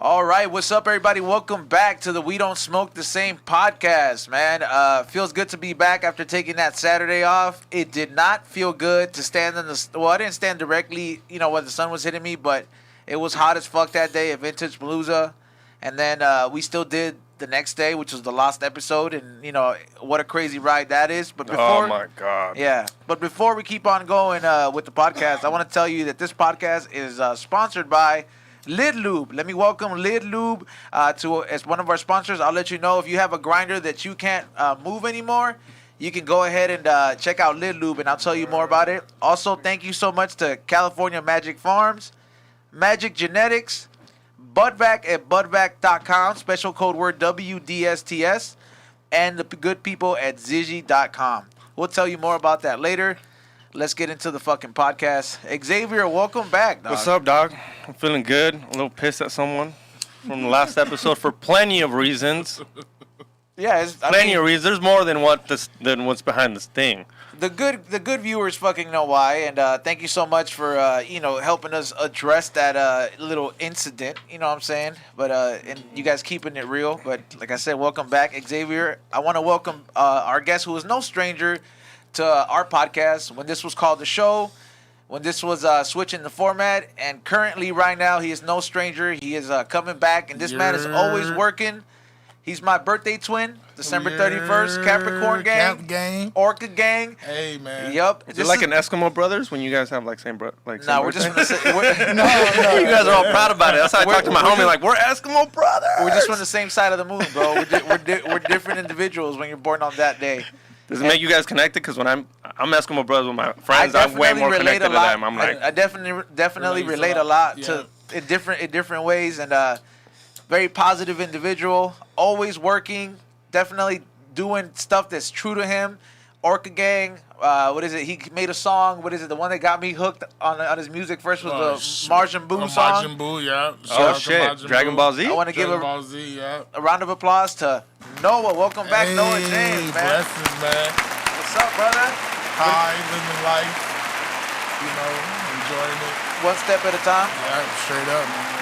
All right, what's up, everybody? Welcome back to the We Don't Smoke the Same podcast, man. Feels good to be back after taking that Saturday off. It did not feel good to stand in the... Well, I didn't stand directly, when the sun was hitting me, but it was hot as fuck that day at Vintage Palooza. And then we still did the next day, which was the last episode, and, what a crazy ride that is. But before... Oh, my God. Yeah, but before we keep on going with the podcast, I want to tell you that this podcast is sponsored by... Lid Lube. Let me welcome Lid Lube as one of our sponsors. I'll let you know if you have a grinder that you can't move anymore, you can go ahead and check out Lid Lube, and I'll tell you more about it. Also, thank you so much to California Magic Farms, Magic Genetics, Budvac at budvac.com, special code word WDSTS, and the good people at Zishy.com. We'll tell you more about that later. Let's get into the fucking podcast. Xavier, welcome back, dog. What's up, dog? I'm feeling good. A little pissed at someone from the last episode for plenty of reasons. Yeah, Plenty of reasons. There's more than what's behind this thing. The good viewers fucking know why, and thank you so much for helping us address that little incident. You know what I'm saying? But and you guys keeping it real. But like I said, welcome back, Xavier. I want to welcome our guest, who is no stranger to our podcast when this was called The Show, when this was switching the format, and currently right now he is no stranger. He is coming back, and this man is always working. He's my birthday twin, December 31st, Capricorn gang, Cap gang, ORCA gang. Hey, man. Yup. Is it like an Eskimo Brothers when you guys have same No, we're just birthday? gonna say No. You guys are all proud about it. That's how I talk to my homie, like, we're Eskimo Brothers. we're just from the same side of the moon, bro. We're different individuals when you're born on that day. Does it make you guys connected? Because when I'm Eskimo Brothers with my friends, I'm way more connected to them. I'm like, I definitely relate a lot to in different ways, and very positive individual, always working, definitely doing stuff that's true to him. ORCA gang, what is it? He made a song. What is it? The one that got me hooked on his music first was the Margin Boo song. Margin Boo, yeah. oh shit, Dragon Ball Z. I want to give Ball Z, yeah. a round of applause to Noah. Welcome back, Hey, Noa James, man. blessings, man. What's up, brother? High, living life, enjoying it. One step at a time. Yeah, straight up, man.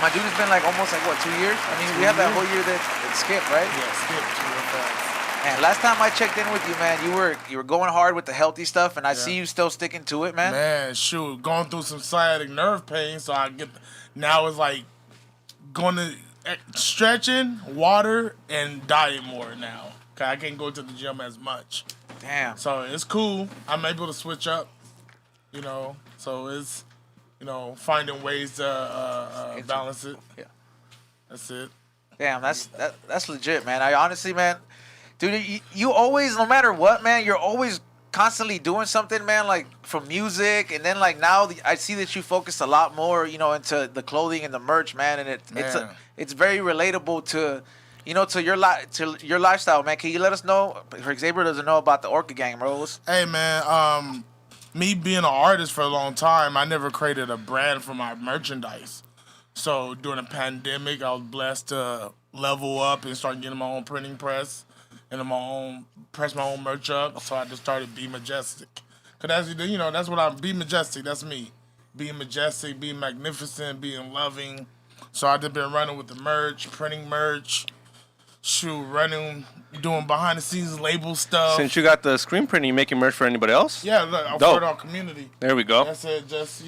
My dude has been almost 2 years? I mean, we have that whole year that skipped, right? Yeah, skip real fast. And last time I checked in with you, man, you were going hard with the healthy stuff, and I see you still sticking to it, man. Man, shoot, going through some sciatic nerve pain, so now it's like going to stretching, water, and diet more now. Cause I can't go to the gym as much. Damn. So it's cool. I'm able to switch up, so it's, finding ways to balance it. Yeah. That's it. Damn, that's legit, man. I honestly, man, dude, you always, no matter what, man, you're always constantly doing something, man, like from music, and then now I see that you focus a lot more, into the clothing and the merch, man, and it's very relatable to, to your lifestyle, man. Can you let us know? For Xavier doesn't know about the ORCA gang, bro. Hey, man. Me being an artist for a long time, I never created a brand for my merchandise. So during the pandemic, I was blessed to level up and start getting my own printing press and press my own merch up. So I just started Be Majestic. Cause that's what I'm. Be Majestic. That's me. Being majestic, being magnificent, being loving. So I just been running with the merch, printing merch. Doing behind the scenes label stuff. Since you got the screen printing, you making merch for anybody else? Yeah, look, I afford our community. There we go. That's it. Just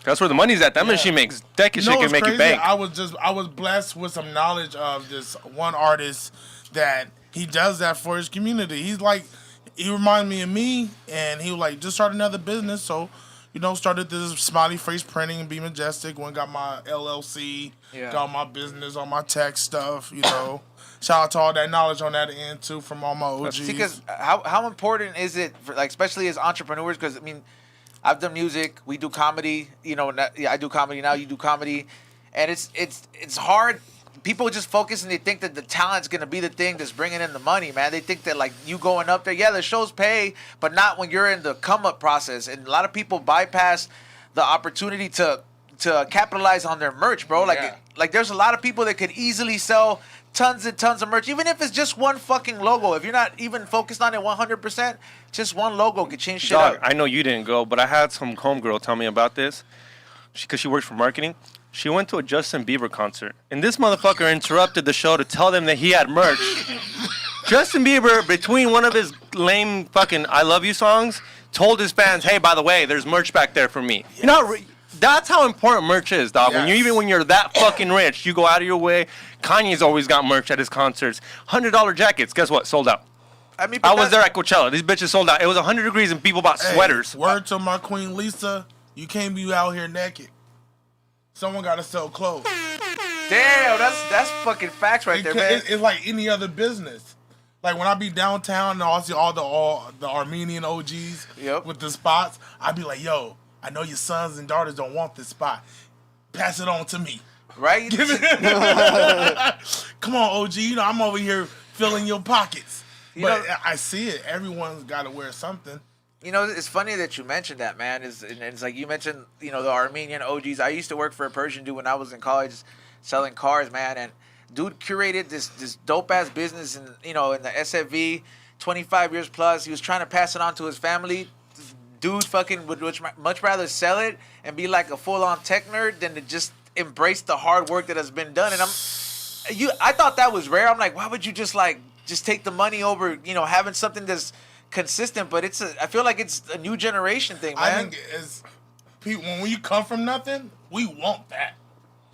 That's where the money's at. That machine makes deck shit can make you bank. I was blessed with some knowledge of this one artist that he does that for his community. He reminded me of me, and he was just start another business. So, started this smiley face printing and Be Majestic. Went got my LLC, got my business, all my tech stuff. Shout out to all that knowledge on that end too from all my OGs. See, because how important is it for, especially as entrepreneurs? Because I mean, I've done music, we do comedy. I do comedy now. You do comedy, and it's hard. People just focus and they think that the talent's gonna be the thing that's bringing in the money, man. They think that you going up there, the shows pay, but not when you're in the come up process. And a lot of people bypass the opportunity to capitalize on their merch, bro. There's a lot of people that could easily sell tons and tons of merch, even if it's just one fucking logo. If you're not even focused on it 100%, just one logo could change shit up. I know you didn't go, but I had some homegirl tell me about this because she works for marketing. She went to a Justin Bieber concert, and this motherfucker interrupted the show to tell them that he had merch. Justin Bieber, between one of his lame fucking "I Love You" songs, told his fans, "Hey, by the way, there's merch back there for me." Yes. You know, that's how important merch is, dog. Yes. When you're that fucking rich, you go out of your way. Kanye's always got merch at his concerts. $100 jackets. Guess what? Sold out. I mean, I was there at Coachella. These bitches sold out. It was 100 degrees and people bought sweaters. Word to my queen Lisa, you can't be out here naked. Someone got to sell clothes. Damn, that's fucking facts right there, man. It's like any other business. Like when I be downtown and I see all the Armenian OGs with the spots, I be like, yo, I know your sons and daughters don't want this spot. Pass it on to me. Right? Give it. Come on, OG. You know, I'm over here filling your pockets. But I see it. Everyone's got to wear something. You know, it's funny that you mentioned that, man. It's like you mentioned, you know, the Armenian OGs. I used to work for a Persian dude when I was in college selling cars, man. And dude curated this dope-ass business in, you know, in the SFV, 25 years plus. He was trying to pass it on to his family. Dude fucking would much rather sell it and be like a full-on tech nerd than to just embrace the hard work that has been done. And I thought that was rare. I'm like, why would you just take the money over, you know, having something that's consistent? But I feel like it's a new generation thing, man. I think when we come from nothing, we want that.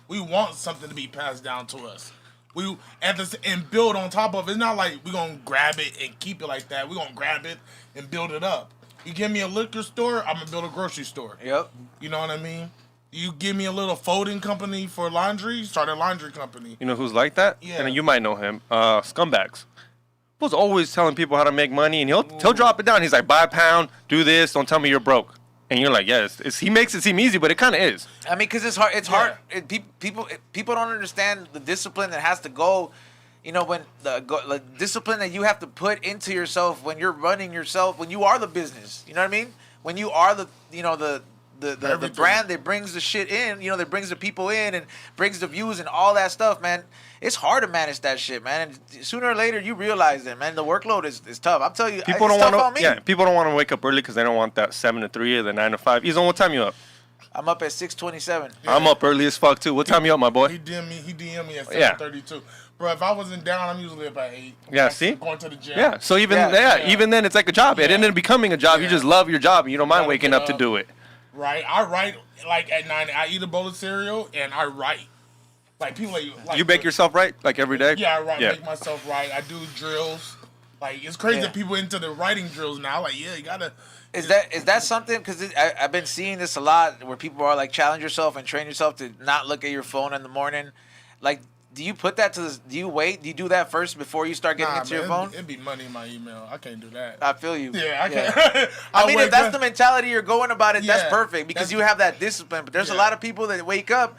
We want something to be passed down to us. And build on top of it. It's not like we're going to grab it and keep it like that. We're going to grab it and build it up. You give me a liquor store, I'm going to build a grocery store. Yep. You know what I mean? You give me a little folding company for laundry, start a laundry company. You know who's like that? Yeah. And you might know him. Scumbags. Was always telling people how to make money, and he'll drop it down. He's like, buy a pound, do this, don't tell me you're broke. And you're like, yes, he makes it seem easy, but it kind of is. I mean, because it's hard. It's hard. People don't understand the discipline that has to go. You know, when the discipline that you have to put into yourself when you're running yourself, when you are the business. You know what I mean? When you are the brand that brings the shit in, you know, that brings the people in and brings the views and all that stuff, man. It's hard to manage that shit, man. And sooner or later, you realize that, man. The workload is tough. I'm telling you, people it's don't tough on me. Yeah, people don't want to wake up early because they don't want that 7 to 3 or the 9 to 5. Izon, what time you up? I'm up at 6:27. Yeah. I'm up early as fuck too. What time you up, my boy? He DM me at 7:32. Bro, if I wasn't down, I'm usually up at 8. Yeah, I'm see? going to the gym. Yeah, so even then, it's like a job. It ended up becoming a job. You just love your job, and you don't mind waking up to do it. Right. I write like at 9. I eat a bowl of cereal and I write. Like people like you make yourself right like every day. Yeah, I write. Make myself right. I do drills. Like it's crazy that people into the writing drills now. Like you gotta. Is that something? Because I've been seeing this a lot where people are like, challenge yourself and train yourself to not look at your phone in the morning. Like, do you put that do you wait? Do you do that first before you start getting into your phone? It'd be money in my email. I can't do that. I feel you. Yeah, I can't. I mean, if that's the mentality you're going about it, that's perfect because you have that discipline. But there's a lot of people that wake up,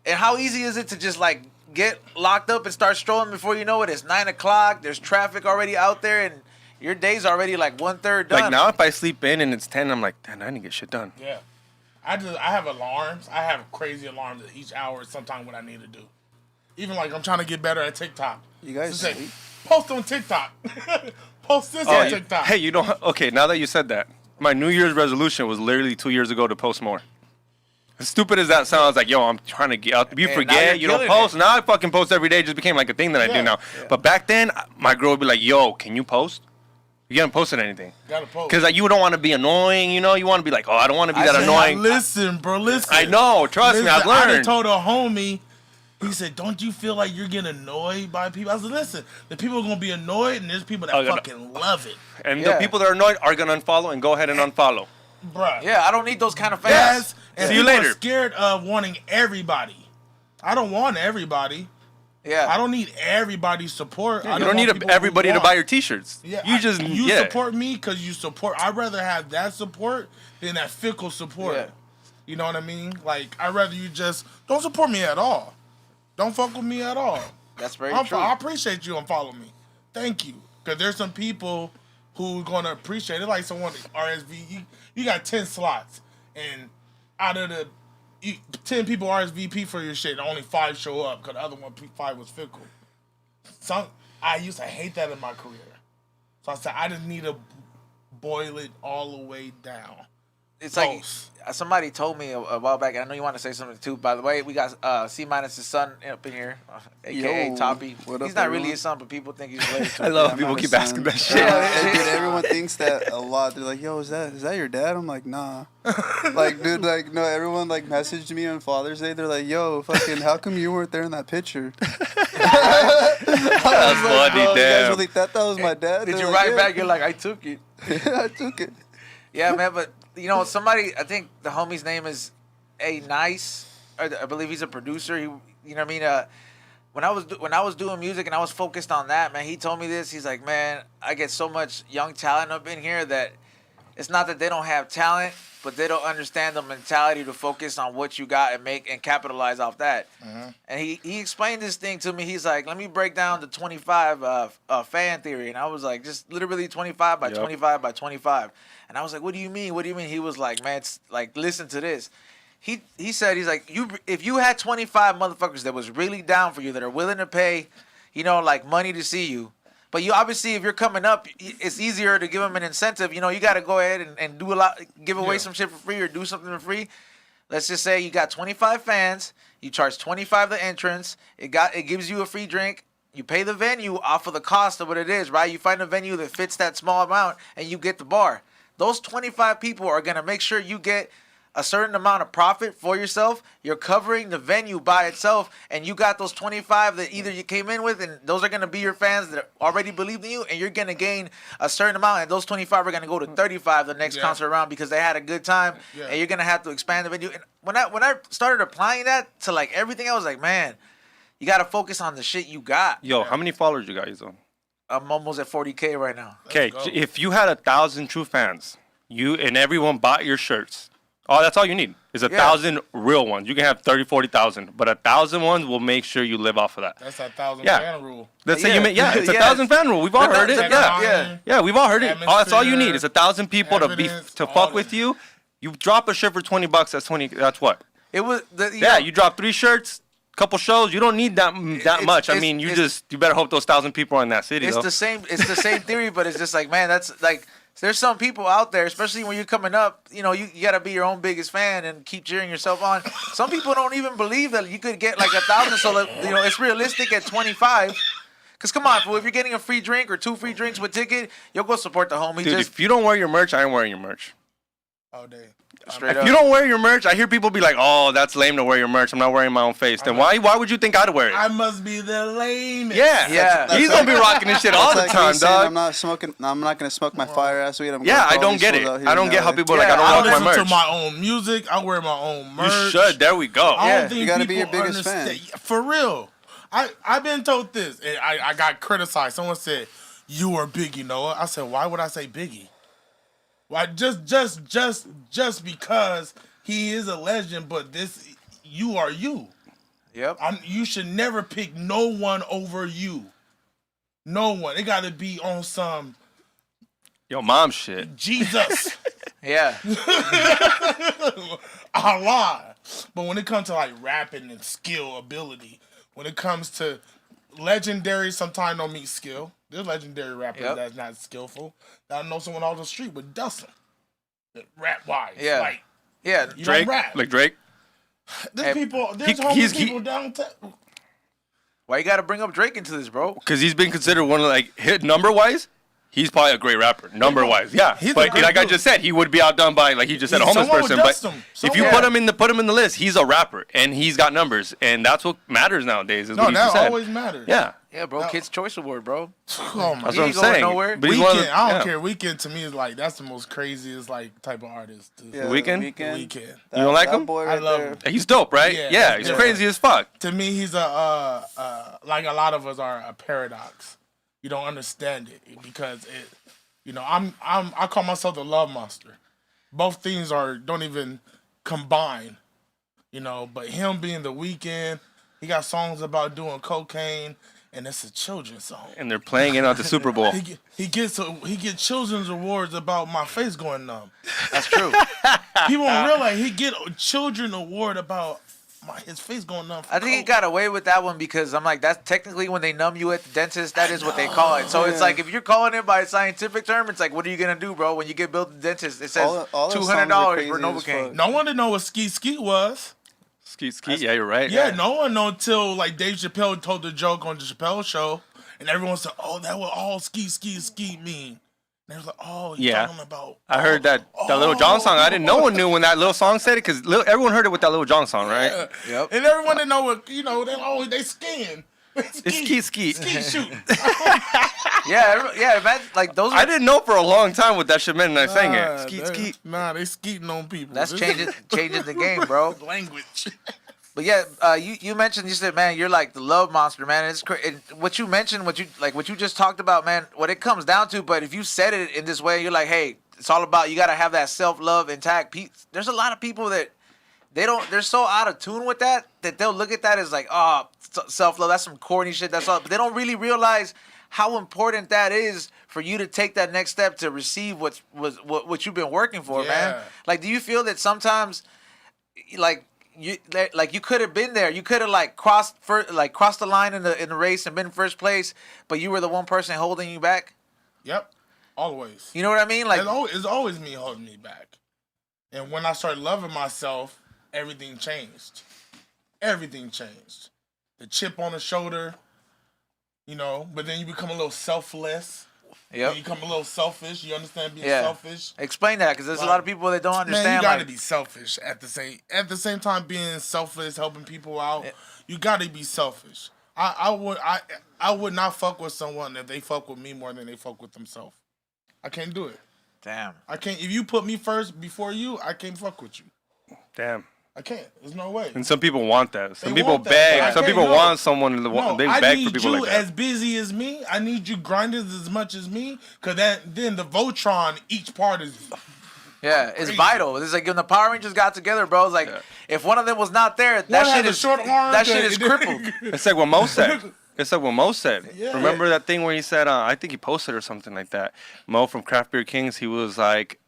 and how easy is it to just like get locked up and start strolling before you know it? It's 9 o'clock. There's traffic already out there, and your day's already like 1/3 done. Like now, if I sleep in and it's 10, I'm like, damn, I didn't get shit done. Yeah, I have alarms. I have crazy alarms at each hour. Sometimes what I need to do. Even like I'm trying to get better at TikTok. You guys say, post on TikTok. Post this on TikTok. Hey, you know, okay, now that you said that, my New Year's resolution was literally 2 years ago to post more. As stupid as that sounds, like, yo, I'm trying to get out. You forget, you don't post. Now I fucking post every day. It just became like a thing that I do now. Yeah. But back then, my girl would be like, yo, can you post? You haven't posted anything. Gotta post. Because like, you don't want to be annoying, you know? You want to be like, oh, I don't want to be that annoying. Listen, bro, listen. I know. Trust me, I've learned. I told a homie, he said, don't you feel like you're getting annoyed by people? I said, listen, the people are going to be annoyed, and there's people that fucking love it. And the people that are annoyed are going to unfollow and go ahead and unfollow. Bruh. Yeah, I don't need those kind of fans. Yes, and see you later. Are scared of wanting everybody. I don't want everybody. Yeah. I don't need everybody's support. Yeah, you don't need everybody to buy your T-shirts. Yeah, you support me because you support. I'd rather have that support than that fickle support. Yeah. You know what I mean? Like, I'd rather you just don't support me at all. Don't fuck with me at all. That's very true. I appreciate you and follow me. Thank you. Because there's some people who going to appreciate it. Like someone RSV, you got 10 slots. And out of the 10 people RSVP for your shit, only 5 show up because the other 5 was fickle. I used to hate that in my career. So I said, I just need to boil it all the way down. it's like somebody told me a while back, and I know you want to say something too. By the way, we got C-Minus' son up in here, a.k.a. Toppy. He's not really his son, but people think he's related to him. I love when people keep asking that shit. Dude, everyone thinks that a lot. They're like, yo, is that your dad? I'm like, nah. Like, dude, like, no, everyone, like, messaged me on Father's Day. They're like, yo, fucking, how come you weren't there in that picture? That's funny, you guys damn. really thought that was my dad? Did They're you like, write back? You're like, I took it. I took it. Yeah, man, but you know, somebody, I think the homie's name is A Nice. I believe he's a producer. He, you know what I mean? When I was doing music and I was focused on that, man, he told me this. He's like, man, I get so much young talent up in here that it's not that they don't have talent, but they don't understand the mentality to focus on what you got and make and capitalize off that. Mm-hmm. And he explained this thing to me. He's like, let me break down the 25 fan theory. And I was like, just literally 25 by 25 by 25. And I was like, what do you mean? What do you mean? He was like, man, it's like, listen to this. He said, he's like, if you had 25 motherfuckers that was really down for you, that are willing to pay, you know, like money to see you, but you obviously, if you're coming up, it's easier to give them an incentive. You know, you got to go ahead and do a lot, give away some shit for free or do something for free. Let's just say you got 25 fans, you charge 25 the entrance, it gives you a free drink. You pay the venue off of the cost of what it is, right? You find a venue that fits that small amount, and you get the bar. Those 25 people are gonna make sure you get a certain amount of profit for yourself. You're covering the venue by itself, and you got those 25 that either you came in with, and those are going to be your fans that already believe in you, and you're going to gain a certain amount, and those 25 are going to go to 35 the next concert round because they had a good time, and you're going to have to expand the venue. And when I started applying that to like everything, I was like, man, you got to focus on the shit you got. Yo, how many followers you guys on? I'm almost at 40K right now. Okay, if you had 1,000 true fans, you and everyone bought your shirts, oh, that's all you need. Is 1,000 real ones. You can have 30, 40,000, but 1,000 ones will make sure you live off of that. That's 1,000 fan rule. Let's say it's 1,000 fan rule. We've all heard it. Yeah, we've all heard it. Oh, that's all you need. It's 1,000 people to fuck with you. You drop a shirt for $20. That's 20. That's what. It was. You drop 3 shirts, couple shows. You don't need that much. I mean, you better hope those 1,000 people are in that city. It's the same. It's the same theory, but it's just like, man, that's like. There's some people out there, especially when you're coming up, you know, you got to be your own biggest fan and keep cheering yourself on. Some people don't even believe that you could get like 1,000. So, you know, it's realistic at 25. Because come on, if you're getting a free drink or 2 free drinks with ticket, you'll go support the homie. Dude, if you don't wear your merch, I ain't wearing your merch. All day. If you don't wear your merch, I hear people be like, "Oh, that's lame to wear your merch. I'm not wearing my own face." Then why would you think I'd wear it? I must be the lamest. Yeah. He's gonna be rocking this shit all the time, dog. I'm not smoking. I'm not gonna smoke my fire ass weed. I don't get it. I don't get how people are like, I don't rock my merch. I listen to my own music. I wear my own merch. You should. There we go. I don't think you gotta be your biggest fan. For real. I've been told this. And I got criticized. Someone said, "You are Biggie, Noah." I said, "Why would I say Biggie? Why just because he is a legend, but you are you." Yep. You should never pick no one over you. No one. It got to be on some Yo, mom shit. Jesus. Yeah. Allah. But when it comes to like rapping and skill, ability, when it comes to legendary, sometimes don't meet skill. There's legendary rappers that's not skillful. I know someone off the street would dust them. Rap wise. Yeah. Like, you Drake. don't rap. Like Drake. There's homeless people downtown. Why you got to bring up Drake into this, bro? Because he's been considered one of like hit number wise. He's probably a great rapper, number wise. Yeah, but like I just said, he would be outdone by like he just said a homeless person. But if you put him in the list, he's a rapper and he's got numbers, and that's what matters nowadays. Is what he that said. always matters. Yeah, bro. Kids' Choice Award, bro. Oh my that's what I'm saying. Nowhere. But Weeknd, I don't care. Weeknd to me is like that's the most craziest like type of artist. Yeah, Weeknd. Weeknd. You don't like him? I love him. He's dope, right? Yeah, he's crazy as fuck. To me, he's a like a lot of us are a paradox. You don't understand it because it. You know, I call myself the love monster. Both things don't even combine. You know, but him being the Weeknd, he got songs about doing cocaine, and it's a children's song. And they're playing it at the Super Bowl. He gets children's awards about my face going numb. That's true. People don't realize he get a children award about his face going numb. I think he got away with that one because I'm like, that's technically when they numb you at the dentist. That is what they call it. So it's like if you're calling it by a scientific term, it's like, what are you gonna do, bro? When you get billed to the dentist, it says all $200 for Novocaine. No one didn't know what skeet was. Skeet. Yeah, you're right. Yeah, no one know until like Dave Chappelle told the joke on the Chappelle show, and everyone said, "Oh, that what all skeet mean." And they was like, "Oh, you're talking about." I heard that Little John song. I didn't. No one knew when that Little song said it because everyone heard it with that Little John song, right? Yeah. Yep. And everyone didn't know what they skiing. It's skeet. Ski shooting. Yeah, man, like those. I didn't know for a long time what that shit meant, and I sang it. Skeet. Nah, they skeeting on people. That's changing the game, bro. Language. But yeah, you mentioned, you said, man, you're like the love monster, man. It's what you mentioned, what you just talked about, man. What it comes down to, but if you said it in this way, you're like, hey, it's all about you got to have that self-love intact. There's a lot of people that they're so out of tune with that they'll look at that as like, oh, self-love, that's some corny shit. That's all, but they don't really realize how important that is for you to take that next step to receive what you've been working for, man. Like, do you feel that sometimes, you could have been there. You could have crossed the line in the race and been first place, but you were the one person holding you back. Yep, always. You know what I mean? Like it's always me holding me back. And when I started loving myself, everything changed. Everything changed. The chip on the shoulder, But then you become a little selfless. Yeah. You become a little selfish. You understand being selfish? Explain that, because there's a lot of people that don't understand. Man, you gotta be selfish at the same time being selfless, helping people out. Yeah. You gotta be selfish. I would not fuck with someone if they fuck with me more than they fuck with themselves. I can't do it. Damn. I can't. If you put me first before you, I can't fuck with you. Damn. I can't. There's no way. And some people want that. Some people beg. Some people want someone. They beg for people like that. I need you as busy as me. I need you grinding as much as me. Because then the Voltron, each part is... Yeah, it's vital. It's like when the Power Rangers got together, bro. It's like if one of them was not there, that shit is crippled. It's like what Mo said. Yeah. Remember that thing where he said, I think he posted or something like that. Mo from Craft Beer Kings, he was like,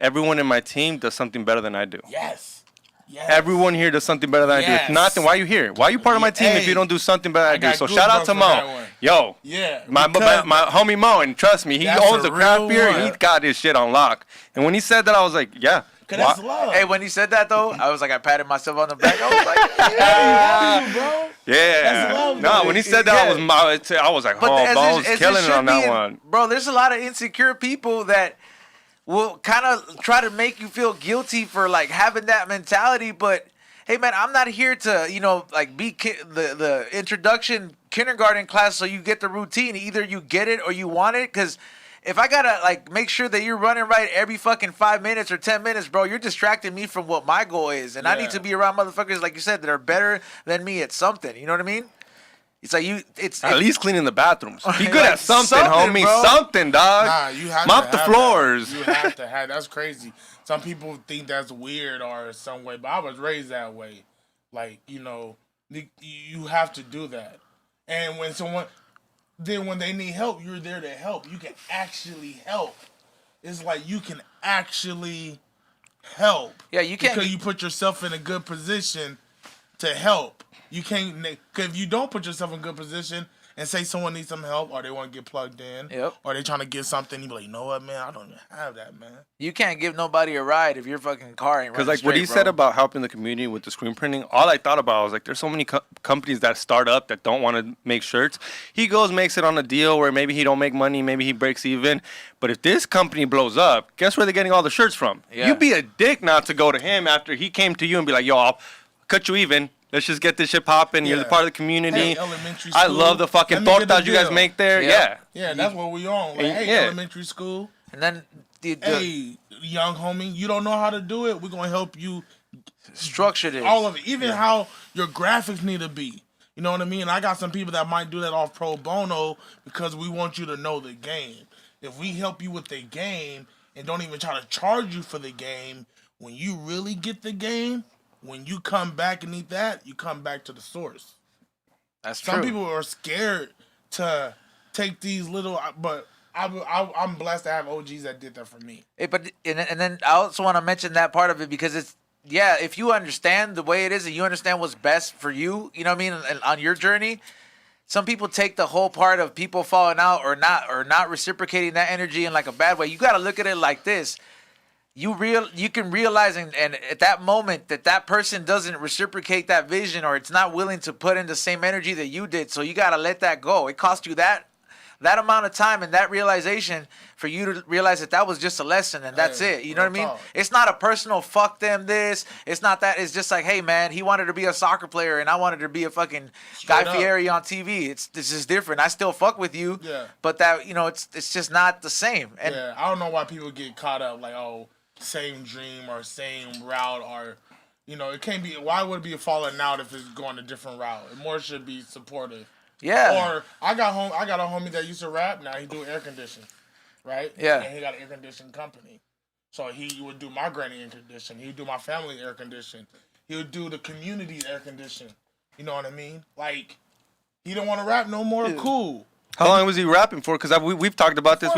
everyone in my team does something better than I do. Yes. Everyone here does something better than I do. If not, then why are you here? Why are you part of my team if you don't do something better than I do? So shout out to Mo. Yo. Yeah. My homie Mo, and trust me, he owns a craft beer and he got his shit on lock. And when he said that, I was like, yeah. That's love. Hey, when he said that though, I was like, I patted myself on the back. I was like, bro. Yeah. That's love, no, when he said that, I was like, I was killing it on that one. Bro, there's a lot of insecure people that will kind of try to make you feel guilty for having that mentality, but hey man, I'm not here to be the introduction kindergarten class so you get the routine. Either you get it or you want it, because if I gotta make sure that you're running right every fucking 5 minutes or 10 minutes, bro, you're distracting me from what my goal is, and I need to be around motherfuckers like you said that are better than me at something. You know what I mean? It's like at least cleaning the bathrooms. Be good at something, homie. Bro. Something, dog. Nah, you have mop the floors. You have to have. That's crazy. Some people think that's weird or some way, but I was raised that way. You have to do that. And when they need help, you're there to help. You can actually help. It's like you can actually help. Yeah, you can't. Because you put yourself in a good position to help. You can't, because if you don't put yourself in a good position and say someone needs some help or they want to get plugged in or they trying to get something, you be like, you know what, man, I don't even have that, man. You can't give nobody a ride if your fucking car ain't running Because what he said about helping the community with the screen printing, all I thought about was there's so many companies that start up that don't want to make shirts. He goes, makes it on a deal where maybe he don't make money, maybe he breaks even. But if this company blows up, guess where they're getting all the shirts from? Yeah. You'd be a dick not to go to him after he came to you and be like, yo, I'll cut you even. Let's just get this shit popping. Yeah. You're the part of the community. Hey, elementary school. I love the fucking tortas you guys make there. Yeah, that's what we on. Elementary school. And then, hey, young homie, you don't know how to do it. We're going to help you structure this. All of it. Even how your graphics need to be. You know what I mean? I got some people that might do that off pro bono because we want you to know the game. If we help you with the game and don't even try to charge you for the game, when you really get the game, when you come back and need that, you come back to the source. That's true. Some people are scared to take these little, but I'm blessed to have OGs that did that for me. And then I also want to mention that part of it because yeah, if you understand the way it is and you understand what's best for you, you know what I mean, and on your journey, some people take the whole part of people falling out or not reciprocating that energy in like a bad way. You got to look at it like this. You can realize and at that moment that person doesn't reciprocate that vision or it's not willing to put in the same energy that you did. So you got to let that go. It cost you that amount of time and that realization for you to realize that was just a lesson and that's it. You know what I mean? It's not a personal fuck them this. It's not that. It's just like, hey, man, he wanted to be a soccer player and I wanted to be a fucking Guy Fieri on TV. This is different. I still fuck with you. Yeah. But that, it's just not the same. And yeah, I don't know why people get caught up like, oh, same dream or same route or, it can't be. Why would it be a falling out if it's going a different route? It more should be supportive. Yeah. Or I got a homie that used to rap. Now he do air conditioning, right? Yeah. And he got an air conditioning company. So he would do my granny air conditioning. He would do my family air conditioning. He would do the community air conditioning. You know what I mean? Like, he don't want to rap no more. Yeah. Cool. How long was he rapping for? Because we've talked about this.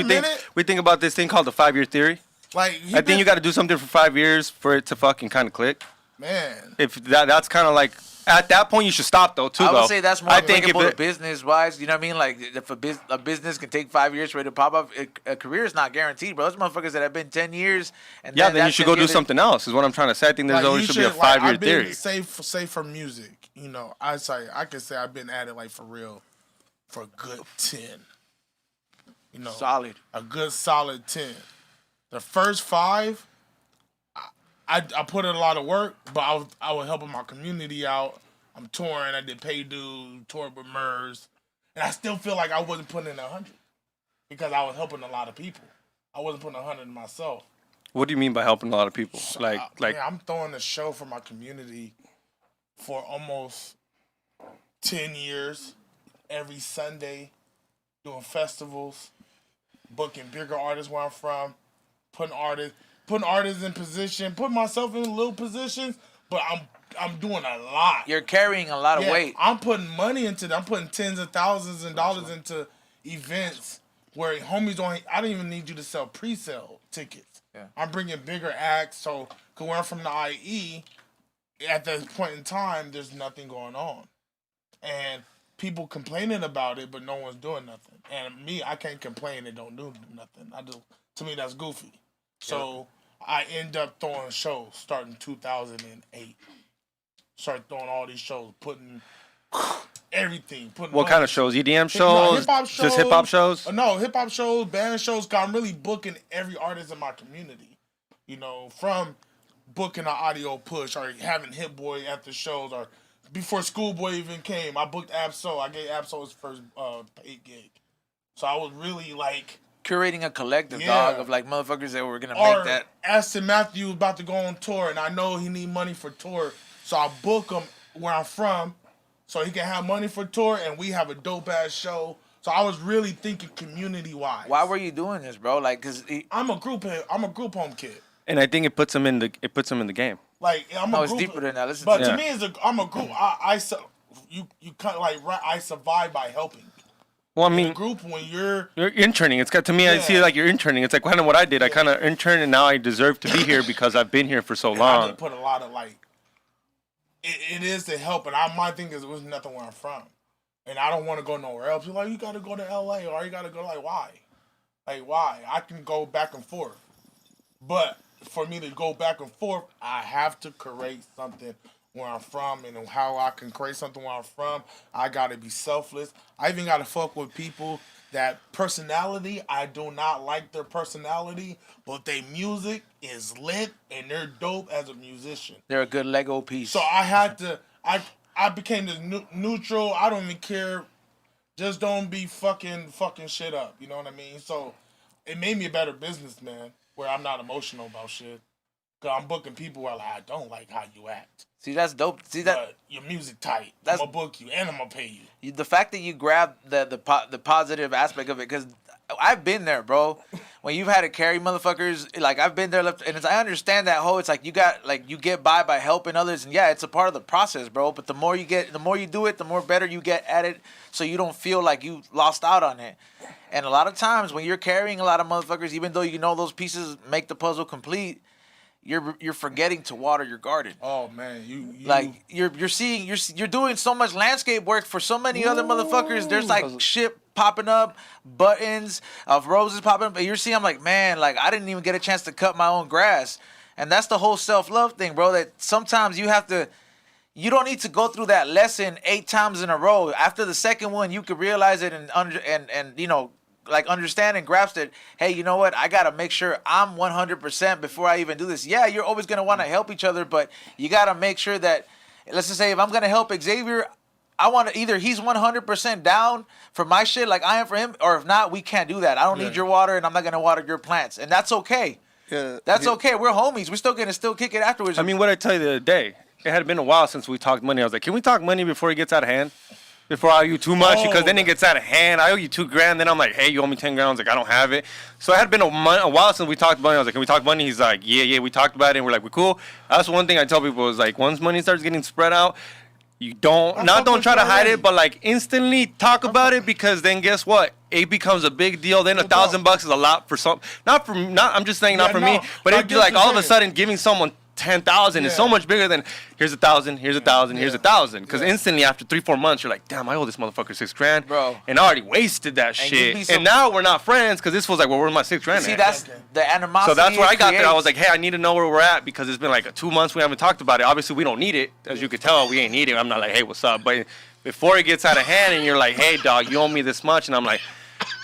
We think about this thing called the 5-year theory. Like, I think you got to do something for 5 years for it to fucking kind of click. Man. If that's kind of like. At that point, you should stop, though, too, I would say that's more applicable business-wise. You know what I mean? Like, if a business can take 5 years for it to pop up, a career is not guaranteed, bro. Those motherfuckers that have been 10 years. And then you should go do something else, is what I'm trying to say. I think there's always should be a 5-year theory. Say for music, I could say I've been at it, like, for real, for a good 10. Solid. A good solid 10. The first 5... I put in a lot of work, but I was helping my community out. I'm touring. I did Pay Dues, toured with MERS. And I still feel like I wasn't putting in 100 because I was helping a lot of people. I wasn't putting 100 in myself. What do you mean by helping a lot of people? I'm throwing a show for my community for almost 10 years, every Sunday, doing festivals, booking bigger artists where I'm from, putting artists in position, putting myself in little positions, but I'm doing a lot. You're carrying a lot of weight. I'm putting money into that. I'm putting tens of thousands of dollars into events where homies I don't even need you to sell pre-sale tickets. Yeah. I'm bringing bigger acts, so because where I'm from the IE, at that point in time, there's nothing going on. And people complaining about it, but no one's doing nothing. And me, I can't complain and don't do nothing. To me, that's goofy. So I end up throwing shows starting 2008. Started throwing all these shows, putting everything. What kind of shows? EDM shows? Hip-hop shows? Just hip-hop shows? No, hip-hop shows, band shows. Cause I'm really booking every artist in my community. From booking an audio push or having Hit Boy at the shows or before Schoolboy even came, I booked Absol. I gave Absol his first paid gig. So I was really like... curating a collective, dog, of like motherfuckers that were going to make that. Aston Matthews about to go on tour and I know he need money for tour. So I book him where I'm from so he can have money for tour and we have a dope-ass show. So I was really thinking community-wise. Why were you doing this, bro? Like, cause I'm a group home kid. And I think it puts him in the game. Like it's deeper than that. To me, I'm a group. You kind of like I survive by helping. Well, I mean, group when you're interning. It's got to me. I see it like you're interning. It's like kind of what I did. I kind of interned, and now I deserve to be here because I've been here for so long. I just put a lot of like. It is to help, and my thing is it was nothing where I'm from, and I don't want to go nowhere else. You're like, you got to go to LA, or you got to go why? Like why? I can go back and forth, but for me to go back and forth, I have to create something where I'm from, and how I can create something where I'm from. I gotta be selfless. I even gotta fuck with people that personality. I do not like their personality, but their music is lit and they're dope as a musician. They're a good Lego piece. So I had to. I became this neutral. I don't even care. Just don't be fucking shit up. You know what I mean? So it made me a better businessman where I'm not emotional about shit. Cause I'm booking people where I don't like how you act. See, that's dope. See that but your music tight. I'm gonna book you and I'm gonna pay you. The fact that you grab the positive aspect of it, because I've been there, bro. When you've had to carry motherfuckers, like I've been there, and I understand that whole. It's like you get by helping others, and yeah, it's a part of the process, bro. But the more you do it, the more better you get at it, so you don't feel like you lost out on it. And a lot of times when you're carrying a lot of motherfuckers, even though you know those pieces make the puzzle complete, you're forgetting to water your garden. Oh man, you Like you're doing so much landscape work for so many other motherfuckers. There's like shit popping up, buttons of roses popping up, but you're seeing, I'm like, man, like I didn't even get a chance to cut my own grass. And that's the whole self-love thing, bro, that sometimes you don't need to go through that lesson 8 times in a row. After the second one, you could realize it and you know, like understand and grasp it. Hey, you know what? I got to make sure I'm 100% before I even do this. Yeah, you're always going to want to help each other, but you got to make sure that, let's just say if I'm going to help Xavier, I want to either he's 100% down for my shit like I am for him, or if not, we can't do that. I don't need your water and I'm not going to water your plants. And that's okay. Yeah, that's okay. We're homies. We're still going to kick it afterwards. I mean, what I tell you the other day, it had been a while since we talked money. I was like, can we talk money before it gets out of hand? Before I owe you too much, because then it gets out of hand. I owe you $2,000. Then I'm like, hey, you owe me $10,000. I was like, I don't have it. So it had been a while since we talked money. I was like, can we talk money? He's like, yeah, we talked about it. And we're like, we're cool. That's one thing I tell people is like, once money starts getting spread out, you don't try to hide it, but like instantly talk about it, because then guess what? It becomes a big deal. Then $1,000 is a lot for some. I'm just saying not for me, but it'd be like all of a sudden giving someone 10,000 is so much bigger than here's 1,000, here's 1,000, here's 1,000. Because instantly after 3-4 months, you're like, damn, I owe this motherfucker $6,000, bro, and I already wasted that shit. And now we're not friends because this was like, well, where's my $6,000? See, that's the animosity. So that's where I got there. I was like, hey, I need to know where we're at, because it's been like 2 months we haven't talked about it. Obviously, we don't need it, as you could tell. We ain't need it. I'm not like, hey, what's up? But before it gets out of hand, and you're like, hey, dog, you owe me this much, and I'm like,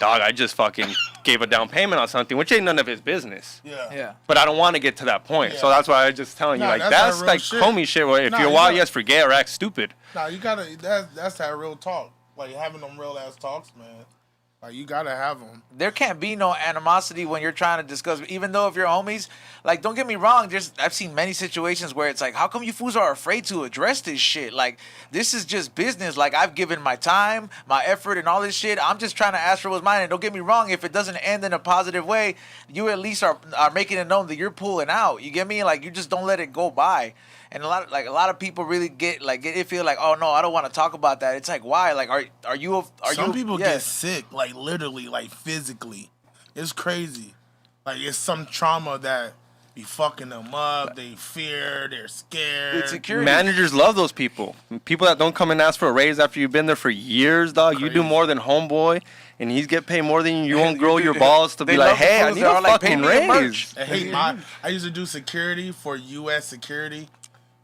dog, I just fucking gave a down payment on something, which ain't none of his business. Yeah. But I don't want to get to that point. So that's why I was just telling you, like, that's like homie shit. Where if you're wild, yes, forget or act stupid. Nah, you gotta, that's that real talk. Like, having them real ass talks, man. Like, you gotta have them. There can't be no animosity when you're trying to discuss, even though if you're homies, like, don't get me wrong, I've seen many situations where it's like, how come you fools are afraid to address this shit? Like, this is just business. Like, I've given my time, my effort, and all this shit. I'm just trying to ask for what's mine. And don't get me wrong, if it doesn't end in a positive way, you at least are making it known that you're pulling out. You get me? Like, you just don't let it go by. And a lot of people really get it, feel like, oh no, I don't want to talk about that. It's like, why? Like, are you? Some people get sick, like literally, like physically. It's crazy. Like, it's some trauma that be fucking them up. They fear. They're scared. Insecurity. Managers love those people. People that don't come and ask for a raise after you've been there for years, dog. Crazy. You do more than homeboy, and he's get paid more than you. You won't grow your balls to be like, hey, I need a fucking raise. I used to do security for U.S. security.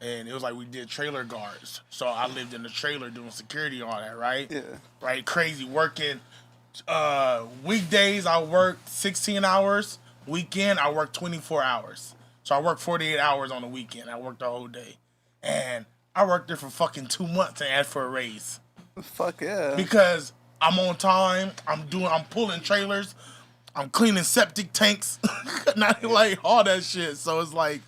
And it was like we did trailer guards. So I lived in the trailer doing security and all that, right? Yeah. Right, crazy working. Weekdays I worked 16 hours. Weekend I worked 24 hours. So I worked 48 hours on the weekend. I worked the whole day. And I worked there for fucking 2 months and asked for a raise. Fuck yeah. Because I'm on time. I'm pulling trailers. I'm cleaning septic tanks. Not like all that shit. So it's like,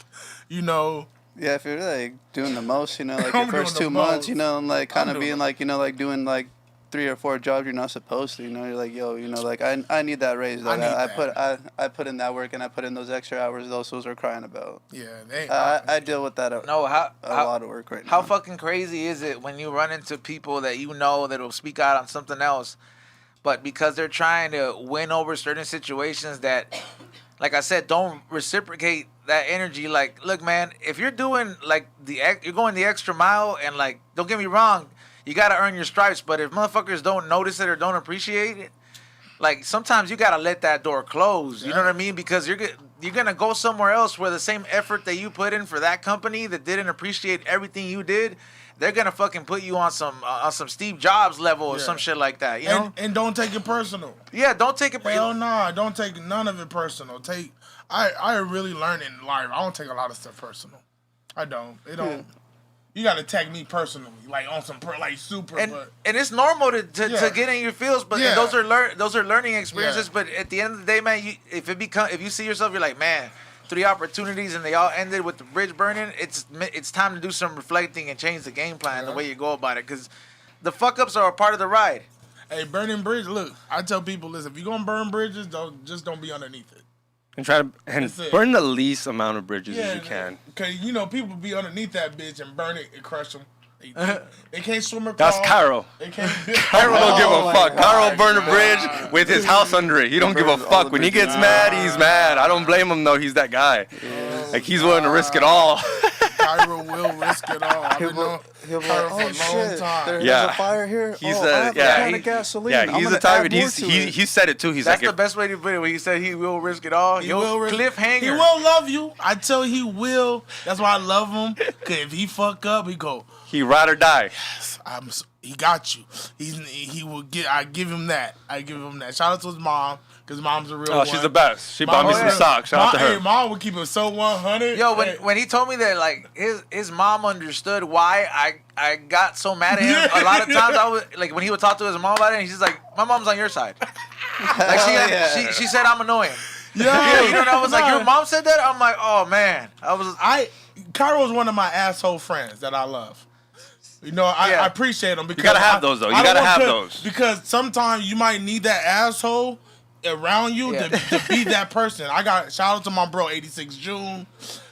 you know. Yeah, if you're like doing the most, you know, like your first 2 months, you know, and like kind of being like, you know, like doing like 3 or 4 jobs you're not supposed to, you know, you're like, yo, you know, like I need that raise. Like I put in that work and I put in those extra hours those fools are crying about. Yeah, I deal with that a lot of work right now. How fucking crazy is it when you run into people that you know that will speak out on something else, but because they're trying to win over certain situations that, like I said, don't reciprocate that energy. Like, look, man, if you're doing like you're going the extra mile, and like, don't get me wrong, you gotta earn your stripes. But if motherfuckers don't notice it or don't appreciate it, like sometimes you gotta let that door close. You know what I mean? Because you're gonna go somewhere else where the same effort that you put in for that company that didn't appreciate everything you did, they're gonna fucking put you on some Steve Jobs level or some shit like that. You know? And don't take it personal. Yeah, don't take it personal. Hell nah, don't take none of it personal. I really learned in life, I don't take a lot of stuff personal. I don't. It don't. You gotta tag me personally, like on some like super. And it's normal to get in your feels, but those are learning experiences. But at the end of the day, man, if you see yourself, you're like, man, 3 opportunities and they all ended with the bridge burning. It's time to do some reflecting and change the game plan, the way you go about it, because the fuck ups are a part of the ride. Hey, burning bridge. Look, I tell people, listen, if you're gonna burn bridges, don't be underneath it. And try to burn the least amount of bridges as you can. Because, you know, people be underneath that bitch and burn it and crush them. They can't swim across. That's Cairo. Cairo don't give a fuck. Cairo burn a bridge with his house under it. He don't give a fuck. When he gets mad, he's mad. I don't blame him, though. He's that guy. Like he's willing to risk it all. Cairo will risk it all. I've been knowing He'll be Cairo like, for a long time. There's Yeah. a fire here. He's I have a can of gasoline. Yeah, I'm he's gonna the type, add and more to it. he said it too. He's That's like, the best way to put it. When he said he will risk it all. He will cliffhanger. He will love you. I tell you, he will. That's why I love him. Cause if he fuck up, he go. he ride or die. He got you. He will get. I give him that. Shout out to his mom. Cause mom's a real one. Oh, she's the best. She bought me some socks. Shout out to her. Hey, mom would keep it so 100. Yo, when he told me that, like his mom understood why I got so mad at him. A lot of times I was like, when he would talk to his mom about it, and she's like, "My mom's on your side." Like she said I'm annoying. Yeah, you know, and I was like, "Your mom said that?" I'm like, "Oh man." Cairo's one of my asshole friends that I love. You know, I appreciate him because You gotta have those though. You gotta have those because sometimes you might need that asshole around you to be that person. Shout out to my bro 86 June.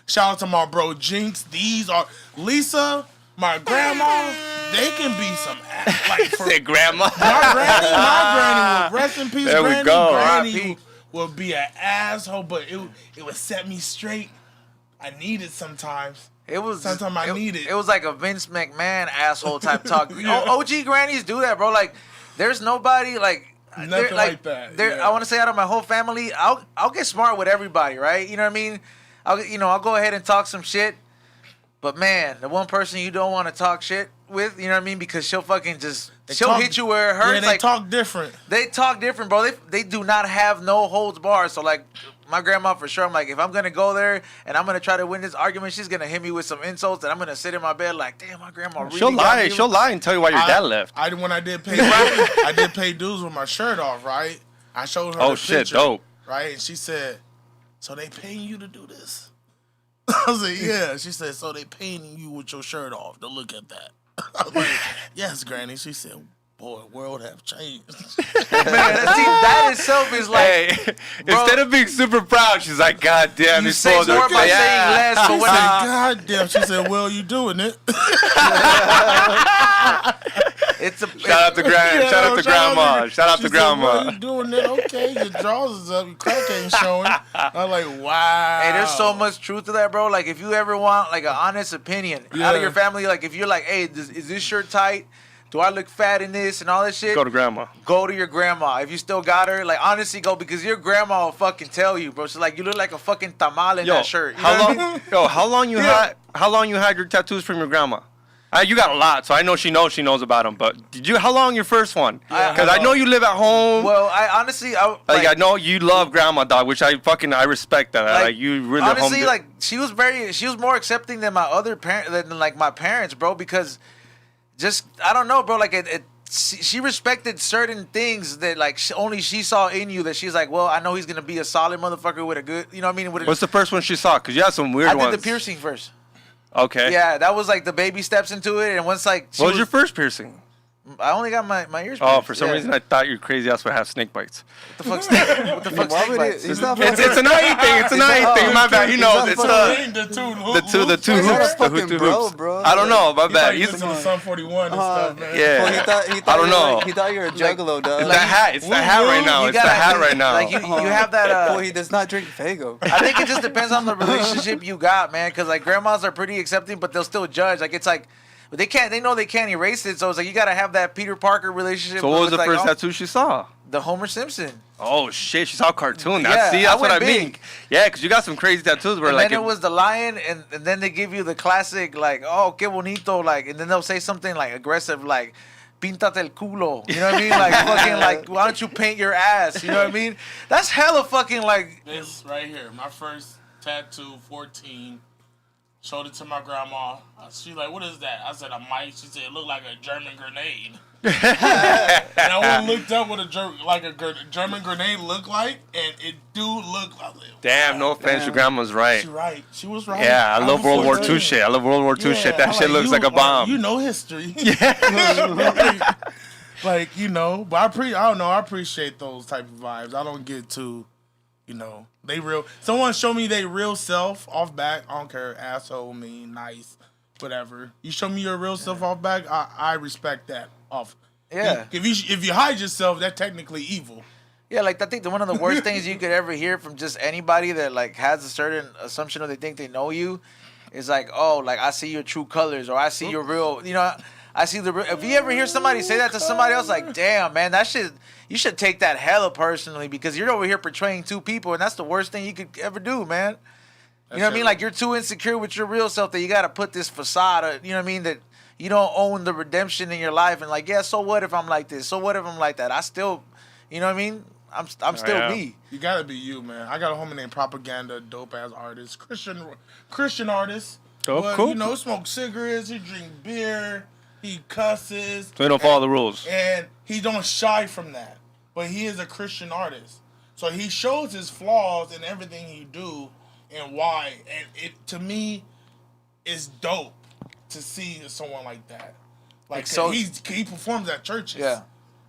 Shout out to my bro Jinx. These are Lisa, my grandma. They can be some like for grandma. my granny will rest in peace. There we go. Granny will be an asshole, but it would set me straight. I need it sometimes. Sometimes I need it. It was like a Vince McMahon asshole type talk. OG grannies do that, bro. Like, there's nobody like. Nothing like that. I want to say out of my whole family, I'll get smart with everybody, right? You know what I mean? I'll go ahead and talk some shit. But man, the one person you don't want to talk shit with, you know what I mean? Because she'll fucking she'll hit you where it hurts. Yeah, they talk different. They talk different, bro. They do not have no holds barred. So like my grandma for sure, I'm like, if I'm gonna go there and I'm gonna try to win this argument, she's gonna hit me with some insults, and I'm gonna sit in my bed like, damn, my grandma really She'll lie and tell you why your dad left. When I did pay dues with my shirt off, right? I showed her the picture, dope. Right? And she said, "So they paying you to do this?" I was like, "Yeah." She said, "So they paying you with your shirt off to look at that?" I was like, "Yes, Granny." She said, "Boy, world have changed." Man, that itself is like, hey, instead of being super proud, she's like, "God damn, you say more by saying less." But when God damn, she said, "Well, you doing it." Shout out to grandma. Shout out to grandma. Well, you doing it? Okay, your drawers is up, your crack ain't showing. I'm like, wow. Hey, there's so much truth to that, bro. Like, if you ever want like an honest opinion out of your family, like if you're like, hey, is this shirt tight? Do I look fat in this and all this shit? Go to grandma. Go to your grandma. If you still got her, like, honestly, go, because your grandma will fucking tell you, bro. She's like, you look like a fucking tamal in that shirt. You know what I mean? How long you had your tattoos from your grandma? You got a lot, so I know she knows about them. But how long your first one? Because I know you live at home. Well, I know you love grandma, dog, which I respect that. Like you really honestly, like she was more accepting than my other than like my parents, bro. Because just I don't know, bro. Like she respected certain things that like only she saw in you. That she's like, well, I know he's gonna be a solid motherfucker with a good, you know what I mean? What's the first one she saw? Because you had some weird ones. I did the piercing first. Okay. Yeah, that was like the baby steps into it, and once like what was your first piercing? I only got my ears pierced. Oh, for some reason I thought your crazy ass would have snake bites. What the fuck's snake bites? It's an eye thing. It's an eye thing. My bad. He knows. It's the two hoops. The two hoops. Bro. I don't know. My bad. He's to the Sun 41 and stuff, man. Yeah. Well, he thought I don't know. He thought you were a juggalo, dog. It's the hat. It's the hat right now. It's the hat right now. Like you have that. Well, he does not drink Fago. I think it just depends on the relationship you got, man. Because like grandmas are pretty accepting, but they'll still judge. Like it's like. But they know they can't erase it, so it's like you gotta have that Peter Parker relationship. So what was the first tattoo she saw? The Homer Simpson. Oh shit, she saw a cartoon. That's what I mean. Yeah, because you got some crazy tattoos where then it was the lion, and then they give you the classic like, oh, qué bonito, like, and then they'll say something like aggressive, like, píntate el culo. You know what I mean? Like fucking like, why don't you paint your ass? You know what I mean? That's hella fucking like. This right here, my first tattoo, 14. Showed it to my grandma. She's like, "What is that?" I said, "A mic." She said, "It looked like a German grenade." And I went and looked up what a German grenade looked like, and it do look like it. Damn, no offense, your grandma's right. She's right. She was right. Yeah, I love World War II shit. I love World War II shit. That shit looks like a bomb. You know history. Yeah. like, you know, but I don't know. I appreciate those type of vibes. I don't get too, you know, they real. Someone show me they real self off back. I don't care, asshole, mean, nice, whatever. You show me your real self off back. I respect that off. Yeah. If you hide yourself, that's technically evil. Yeah, like I think one of the worst things you could ever hear from just anybody that like has a certain assumption or they think they know you is like, oh, like I see your true colors or I see your real, I see the real. If you ever hear somebody say that to somebody else, like, damn, man, that shit, you should take that hella personally because you're over here portraying two people and that's the worst thing you could ever do, man. You know what I mean? Like you're too insecure with your real self that you got to put this facade, you know what I mean? That you don't own the redemption in your life and like, yeah, so what if I'm like this? So what if I'm like that? I still, you know what I mean? I'm still me. You gotta be you, man. I got a homie named Propaganda, dope ass artist, Christian artist. Oh, but, cool. Smoke cigarettes, he drink beer, he cusses. So he don't follow the rules. And he don't shy from that. But he is a Christian artist. So he shows his flaws in everything he do and why. And it, to me, is dope to see someone like that. Like, so he performs at churches. Yeah.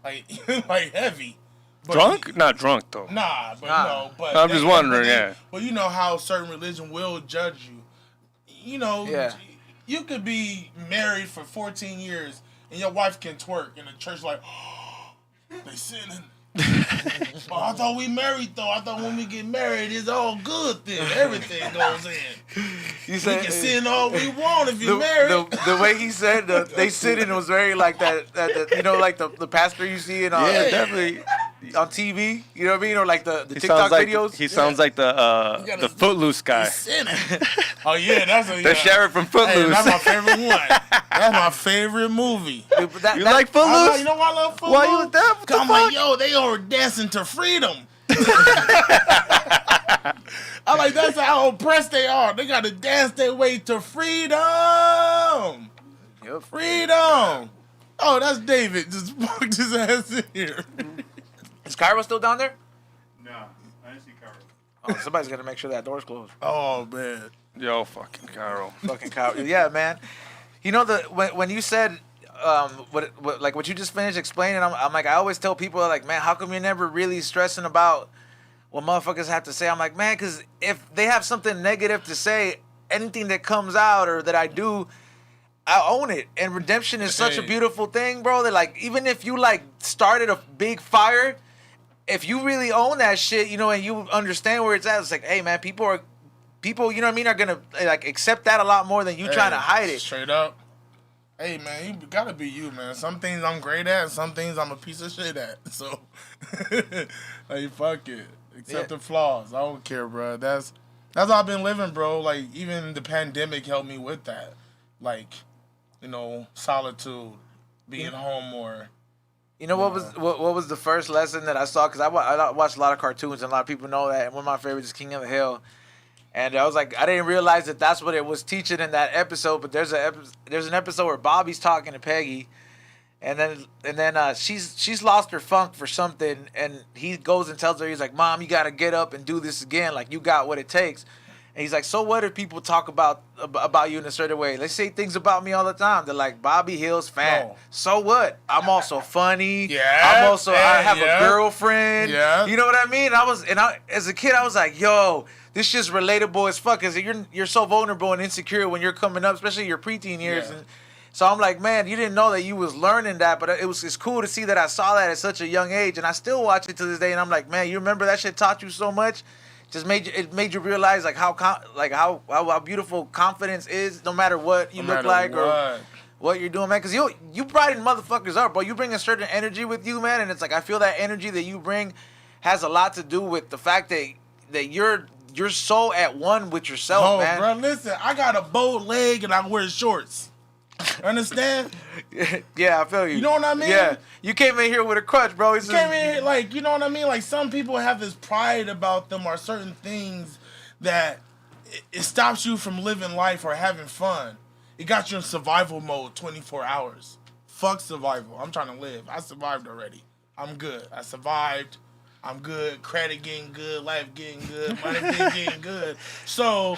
Like heavy. But Drunk? Not drunk, though. Nah, but but I'm just wondering, yeah. But you know how certain religion will judge you. Yeah. You could be married for 14 years and your wife can twerk in the church like, oh, they sinning. Well, I thought we married though. I thought when we get married, it's all good then. Everything goes in. We can sin all we want if you're married. The way he said they sitting was very like that like the pastor you see in definitely on TV, you know what I mean, or like the TikTok videos. He sounds like the Footloose guy. Oh yeah, that's the sheriff from Footloose. Hey, that's my favorite one. That's my favorite movie. Dude, you like Footloose? You know why I love Footloose? Why you with that? What the I'm fuck? like, yo, they are dancing to freedom. I'm like, that's how oppressed they are. They got to dance their way to freedom. Yep. Freedom. Oh, that's David. Just walked his ass in here. Is Cairo still down there? No, I didn't see Cairo. Oh, somebody's got to make sure that door's closed. Oh, man. Yo, fucking Cairo. Fucking Cairo. Yeah, man. You know, when you said what you just finished explaining, I'm like, I always tell people, like, man, how come you're never really stressing about what motherfuckers have to say? I'm like, man, because if they have something negative to say, anything that comes out or that I do, I own it. And redemption is such a beautiful thing, bro, that, like, even if you, like, started a big fire, if you really own that shit, you know, and you understand where it's at, it's like, hey, man, people, you know what I mean, are going to, like, accept that a lot more than you trying to hide it. Straight up. Hey, man, you got to be you, man. Some things I'm great at, some things I'm a piece of shit at. So, hey, fuck it. Accept the flaws. I don't care, bro. That's how I've been living, bro. Like, even the pandemic helped me with that. Like, you know, solitude, being home more. You know what was the first lesson that I saw? Because I watch a lot of cartoons, and a lot of people know that. And one of my favorites is King of the Hill. And I was like, I didn't realize that that's what it was teaching in that episode. But there's an episode where Bobby's talking to Peggy, and then she's lost her funk for something, and he goes and tells her, he's like, Mom, you got to get up and do this again. Like, you got what it takes. And he's like, so what if people talk about you in a certain way? They say things about me all the time. They're like, Bobby Hill's fat. No. So what? I'm also funny. Yeah. I have a girlfriend. Yeah. You know what I mean? As a kid, I was like, yo, this shit's relatable as fuck. Cause you're so vulnerable and insecure when you're coming up, especially your preteen years. Yeah. And so I'm like, man, you didn't know that you was learning that, but it's cool to see that I saw that at such a young age, and I still watch it to this day. And I'm like, man, you remember that shit taught you so much? Just made you realize like how beautiful confidence is, no matter what you look like or what you're doing, man. Because you brighten motherfuckers up, bro. You bring a certain energy with you, man, and it's like I feel that energy that you bring has a lot to do with the fact that you're so at one with yourself, man. Bro, listen, I got a bow leg and I wear shorts. Understand? Yeah, I feel you. You know what I mean? Yeah. You came in here with a crutch, bro. Came in here, like, you know what I mean? Like, some people have this pride about them or certain things that it stops you from living life or having fun. It got you in survival mode 24 hours. Fuck survival. I'm trying to live. I survived already. I'm good. I survived. I'm good. Credit getting good. Life getting good. Money getting good. So,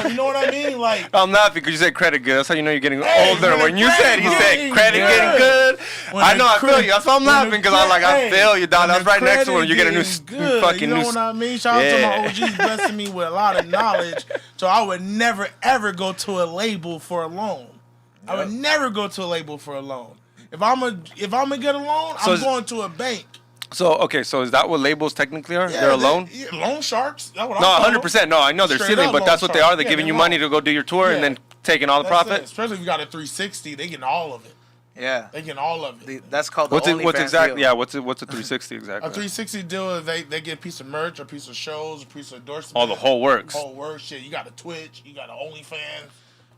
you know what I mean? Like, I'm laughing because you said credit good. That's how you know you're getting older. When you said credit getting good, I feel you. That's why I'm laughing because I feel you, dog. That's right next to when you get a new fucking new. You know what I mean? Shout out to my OGs blessing me with a lot of knowledge. So I would never ever go to a label for a loan. I would never go to a label for a loan. If I'm gonna get a loan, I'm going to a bank. So so is that what labels technically are? Yeah, They're a loan? Loan sharks. That's what No, I call 100%. No, I know they're Straight stealing, up but that's loan what they are. sharks. They're Yeah, giving they you money loan. to go do your tour and Yeah. then taking all the That's profit. it. Especially if you got a 360, they getting all of it. Yeah. They getting all of it. That's called the What's OnlyFans exactly? deal. Yeah, what's a 360 exactly? A 360 deal is they get a piece of merch, a piece of shows, a piece of endorsement. Oh, the whole works. Whole works. Shit. You got a Twitch, you got an OnlyFans,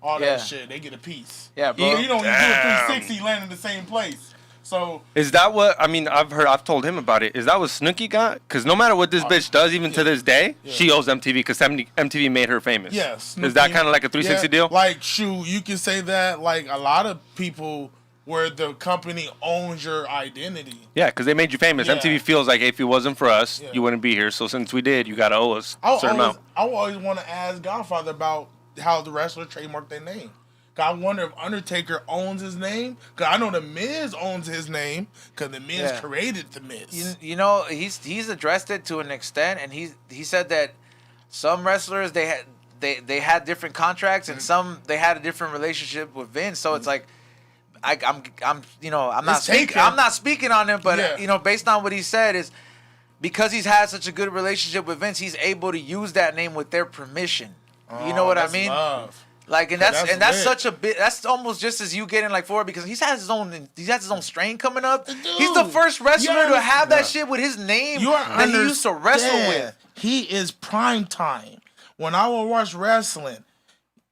all Yeah. that shit. They get a piece. Yeah, bro. You don't do a 360 land in the same place. So Is that what I mean? I've told him about it. Is that what Snooki got? Because no matter what this bitch does, even to this day, she owes MTV because MTV made her famous. yes. Is that kind of like a 360 deal? Like, shoot, you can say that. Like a lot of people, where the company owns your identity. Yeah, because they made you famous. Yeah. MTV feels like if it wasn't for us, Yeah. you wouldn't be here. So since we did, you gotta owe us a certain amount. I always want to ask Godfather about how the wrestler trademarked their name. I wonder if Undertaker owns his name. Cause I know the Miz owns his name. Cause the Miz created the Miz. You know, he's addressed it to an extent, and he said that some wrestlers they had different contracts, and some they had a different relationship with Vince. So it's like, I'm not speaking on him, but you know, based on what he said is because he's had such a good relationship with Vince, he's able to use that name with their permission. You know what I mean? Love. Like, and that's lit. such a bit. That's almost just as you getting like forward because he has his own strain coming up. Dude, He's the first wrestler to have that Yeah. shit with his name You that he used to wrestle with. He is prime time. When I will watch wrestling,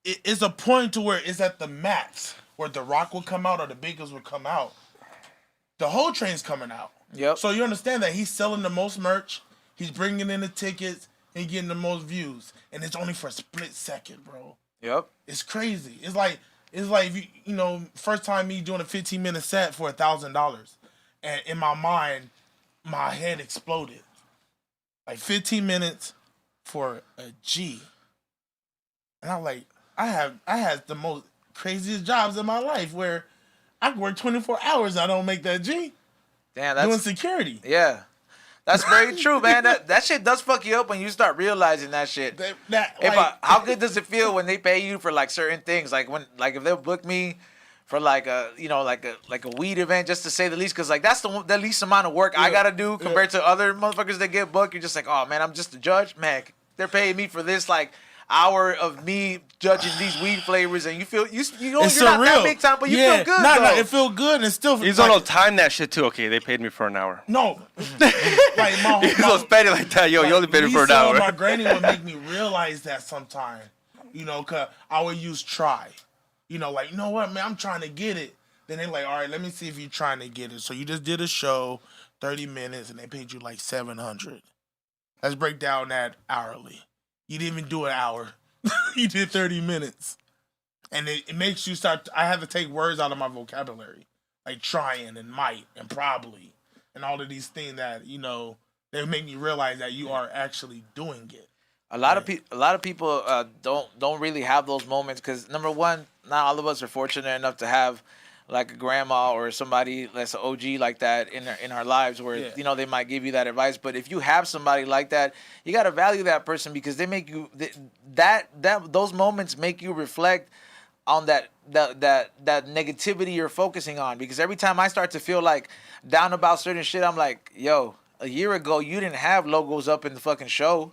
it's a point to where it's at the max where The Rock will come out or the Biggers will come out. The whole train's coming out. Yep. So you understand that he's selling the most merch, he's bringing in the tickets, and getting the most views, and it's only for a split second, bro. Yep. It's crazy. It's like if you know, first time me doing a 15-minute set for $1,000, and in my mind, my head exploded. Like 15 minutes for a G, and I'm like, I had the most craziest jobs in my life where I can work 24 hours. I don't make that G. Damn, Doing that's security. yeah. That's very true, man. That shit does fuck you up when you start realizing that shit. How good does it feel when they pay you for like certain things? Like if they'll book me for like a weed event, just to say the least, because like that's the least amount of work I gotta do compared to other motherfuckers that get booked. You're just like, oh man, I'm just a judge, man. They're paying me for this like hour of me judging these weed flavors, and you feel you're not that big time, but you feel good. No, it feel good and still. He's on time that shit too. Okay, they paid me for an hour. No, like He's so petty like that. Yo, you only paid me for an hour. My granny would make me realize that sometime. You know, cause I would use try. You know, like, you know what, man, I'm trying to get it. Then they like, all right, let me see if you're trying to get it. So you just did a show, 30 minutes, and they paid you like $700. Let's break down that hourly. You didn't even do an hour. You did 30 minutes. And it makes you start, I have to take words out of my vocabulary. Like trying and might and probably. And all of these things that, you know, they make me realize that you are actually doing it. A lot of people don't really have those moments because number one, not all of us are fortunate enough to have like a grandma or somebody that's an OG like that in our lives where you know they might give you that advice. But if you have somebody like that, you gotta value that person because they make you those moments make you reflect on that negativity you're focusing on. Because every time I start to feel like down about certain shit, I'm like, yo, a year ago you didn't have logos up in the fucking show.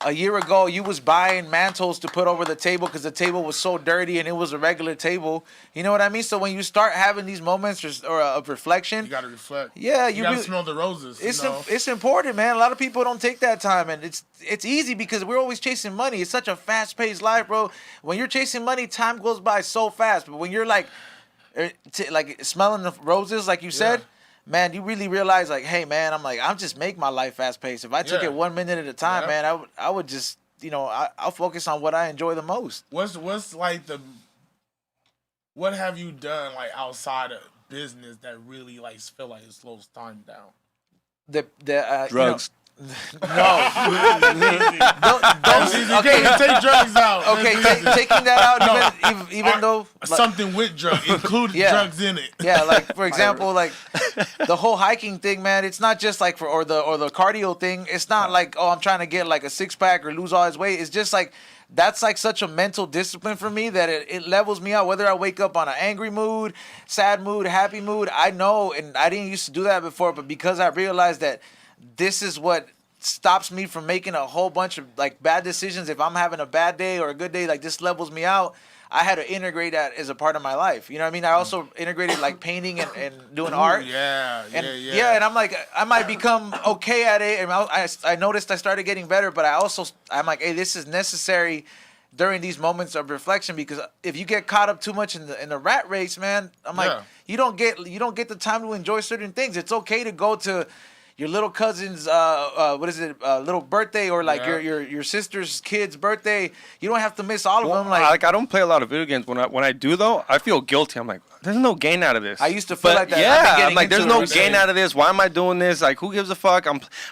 A year ago, you was buying mantles to put over the table because the table was so dirty and it was a regular table. You know what I mean? So when you start having these moments of reflection, you gotta reflect. Yeah, you gotta smell the roses. It's important, man. A lot of people don't take that time, and it's easy because we're always chasing money. It's such a fast-paced life, bro. When you're chasing money, time goes by so fast. But when you're like smelling the roses, like you said. Man, you really realize, like, hey, man, I'm just make my life fast paced. If I took it 1 minute at a time, man, I would just, you know, I'll focus on what I enjoy the most. What's like what have you done like outside of business that really like feel like it slows time down? Drugs. No. okay, take drugs out. Okay, taking that out, even though something with drugs, included drugs in it. Yeah, like for example, like the whole hiking thing, man. It's not just like or the cardio thing. It's not like, oh, I'm trying to get like a 6-pack or lose all his weight. It's just like that's like such a mental discipline for me that it levels me out. Whether I wake up on an angry mood, sad mood, happy mood, I know, and I didn't used to do that before, but because I realized that this is what stops me from making a whole bunch of like bad decisions. If I'm having a bad day or a good day, like this levels me out. I had to integrate that as a part of my life. You know what I mean? I also integrated like painting and doing art. Yeah. And I'm like, I might become okay at it. And I noticed I started getting better, but I'm like, hey, this is necessary during these moments of reflection, because if you get caught up too much in the rat race, man, I'm like, you don't get the time to enjoy certain things. It's okay to go to your little cousin's little birthday, or like your sister's kid's birthday. You don't have to miss all of them. Like I don't play a lot of video games. When I do though, I feel guilty. I'm like, there's no gain out of this. I used to feel like that. Yeah, I'm like, there's no gain out of this. Why am I doing this? Like, who gives a fuck?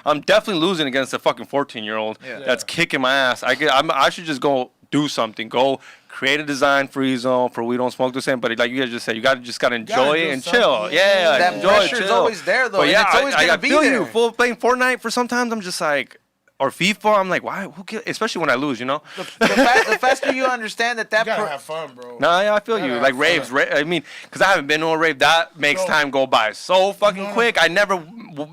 I'm definitely losing against a fucking 14-year-old that's kicking my ass. I should just go do something. Go create a design-free zone for we don't smoke the same. But like you guys just said, you gotta enjoy it and chill. Yeah, that enjoy pressure's chill. always there though. But yeah, it's always gonna be there. You full playing Fortnite for sometimes. I'm just like, or FIFA. I'm like, why? Who cares? Especially when I lose, you know. The faster you understand that you gotta have fun, bro. Nah, yeah, I feel you. Like raves, I mean, because I haven't been to a rave. That makes time go by so fucking quick. I never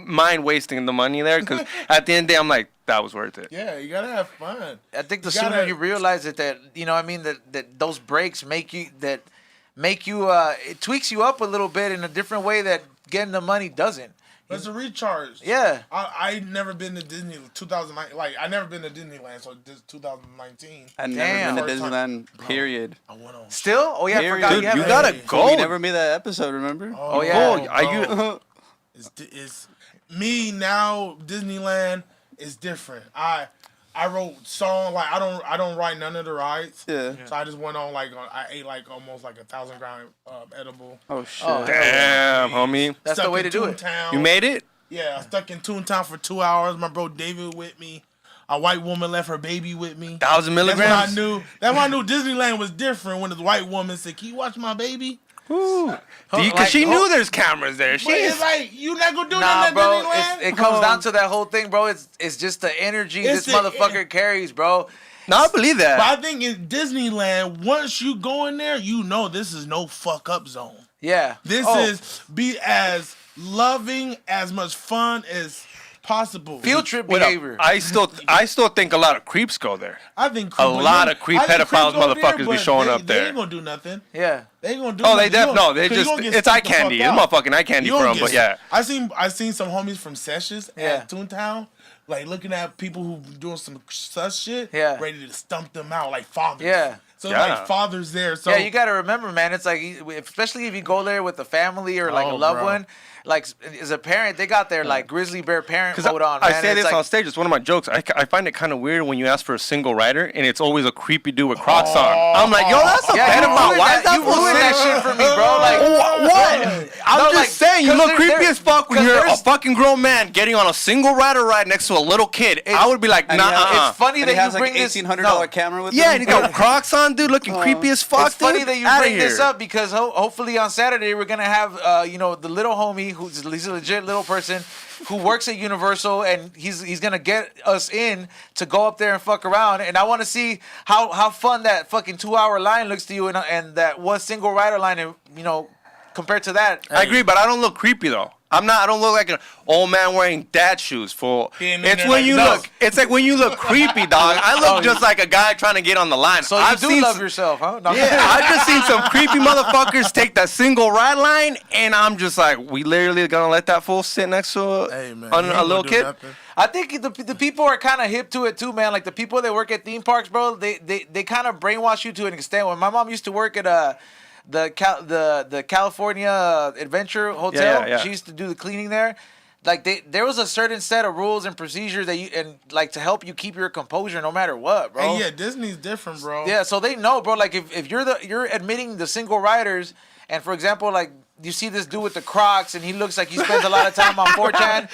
mind wasting the money there, because at the end of the day, I'm like, that was worth it. Yeah, you gotta have fun. I think the sooner you realize that you know what I mean, that those breaks make you it tweaks you up a little bit in a different way that getting the money doesn't. It's a recharge. Yeah. I never been to Disney 2009. Like I never been to Disneyland, so this 2019. I never been to Disneyland. Period. I went on. Still? Oh yeah, I forgot. Dude, you gotta go. We never made that episode. Remember? Oh yeah. Are you? It's me now. Disneyland is different. I wrote song, like I don't write none of the rides. Yeah. So I just went on I ate like almost like 1,000 gram edible. Oh shit. Damn, homie. That's the way to do it. Toontown. You made it? Yeah, I stuck in Toontown for 2 hours. My bro David with me. A white woman left her baby with me. 1,000 milligrams? That's when I knew Disneyland was different, when the white woman said, "Can you watch my baby?" Because she knew there's cameras there. But it's like, you not gonna do nah, nothing bro. at Disneyland? It comes down to that whole thing, bro. It's just the energy this motherfucker carries, bro. No, I believe that. But I think in Disneyland, once you go in there, you know this is no fuck up zone. Yeah. This is be as loving, as much fun as possible. Field trip behavior. I still think a lot of creeps go there. I think a lot of creep pedophiles motherfuckers be showing up there. They ain't gonna do nothing. Yeah. They ain't gonna do nothing. They just it's eye candy. It's motherfucking eye candy for them, but yeah. I seen some homies from Sessions at Toontown, like looking at people who doing some sus shit, ready to stump them out like fathers. Yeah. So like fathers there. So yeah, you gotta remember, man. It's like, especially if you go there with a family or like a loved one. Like as a parent, they got their like grizzly bear parent mode on. Man. I say this on stage. It's one of my jokes. I find it kind of weird when you ask for a single rider and it's always a creepy dude with Crocs on. I'm like, yo, that's a pedophile. Why is that you ruined that shit for me, bro? Like what? I'm just saying, you look creepy as fuck when you're a fucking grown man getting on a single rider ride next to a little kid. I would be like, nah. It's funny that you bring this $1,800 camera with him. Yeah, and you got Crocs on, dude, looking creepy as fuck. It's funny that you bring this up because hopefully on Saturday we're gonna have the little homie he's a legit little person who works at Universal, and he's gonna get us in to go up there and fuck around. And I want to see how fun that fucking 2-hour line looks to you, and that one single rider line, and compared to that. I agree, but I don't look creepy though. I don't look like an old man wearing dad shoes. It's when you look. It's like when you look creepy, dog. I look just like a guy trying to get on the line. So you do love yourself, huh? No. Yeah, I've just seen some creepy motherfuckers take that single ride line, and I'm just like, we literally gonna let that fool sit next to a little kid. Nothing. I think the people are kind of hip to it too, man. Like the people that work at theme parks, bro. They kind of brainwash you to an extent. When my mom used to work at the California Adventure Hotel, she used to do the cleaning there. like there was a certain set of rules and procedures that to help you keep your composure no matter what, bro. And yeah, Disney's different, bro. Yeah, so they know, bro. Like if you're admitting the single riders, and for example, like you see this dude with the Crocs, and he looks like he spends a lot of time on 4chan.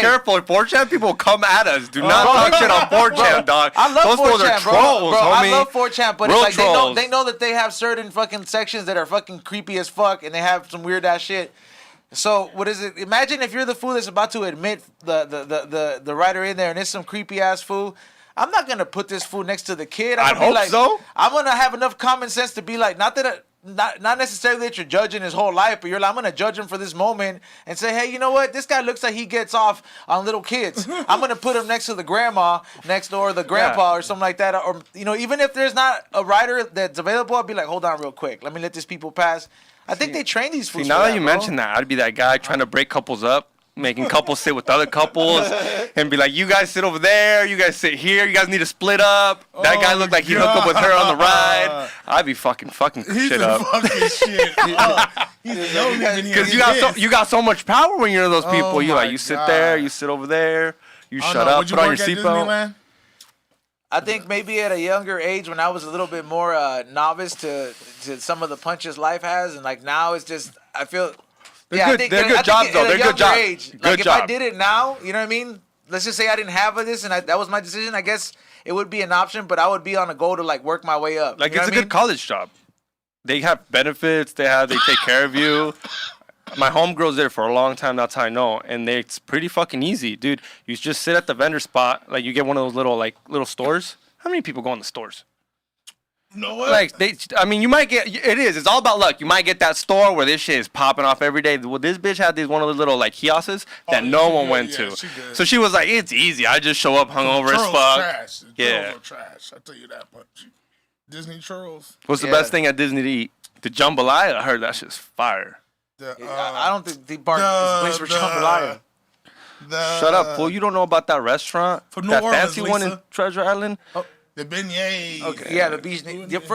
Careful. 4chan people come at us. Do not talk shit on 4chan, dog. I love Those 4chan, are trolls, bro. homie. I love 4chan, but Real it's like trolls. they know that they have certain fucking sections that are fucking creepy as fuck, and they have some weird ass shit. So what is it? Imagine if you're the fool that's about to admit the writer in there, and it's some creepy ass fool. I'm not gonna put this fool next to the kid. I hope so. I'm gonna have enough common sense to be like, not necessarily that you're judging his whole life, but you're like, I'm gonna judge him for this moment and say, hey, you know what? This guy looks like he gets off on little kids. I'm gonna put him next to the grandma next door, the grandpa, or something like that. Or even if there's not a rider that's available, I'll be like, hold on, real quick. Let me let these people pass. I think they train these fools. Now that you mention that, I'd be that guy trying to break couples up. Making couples sit with other couples and be like, you guys sit over there, you guys sit here, you guys need to split up. That guy looked like he'd hook up with her on the ride. I'd be fucking shit up. Fucking shit up. Because you got so much power when you're those people. You sit there, you sit over there, you shut up, put on your seatbelt. I think maybe at a younger age when I was a little bit more novice to some of the punches life has, and like now it's just I feel. They're good jobs, though. They're good jobs. Like, if I did it now, you know what I mean? Let's just say I didn't have this and that was my decision. I guess it would be an option, but I would be on a goal to, like, work my way up. Like, it's a good college job. They have benefits. They take care of you. My homegirl's there for a long time. That's how I know. And it's pretty fucking easy, dude. You just sit at the vendor spot. Like, you get one of those little stores. How many people go in the stores? You know what? Like you might get it's all about luck. You might get that store where this shit is popping off every day. Well, this bitch had one of the little like kiosks that no one went to. So she was like, it's easy. I just show up hungover as fuck. Trash. The trash. I tell you that much. Disney churros. What's the best thing at Disney to eat? The jambalaya. I heard that shit's fire. I don't think the bar is a place for jambalaya. Shut up, fool! You don't know about that restaurant? For New that Orleans, fancy one in Treasure Island. The beignets. Okay. Yeah, the beach.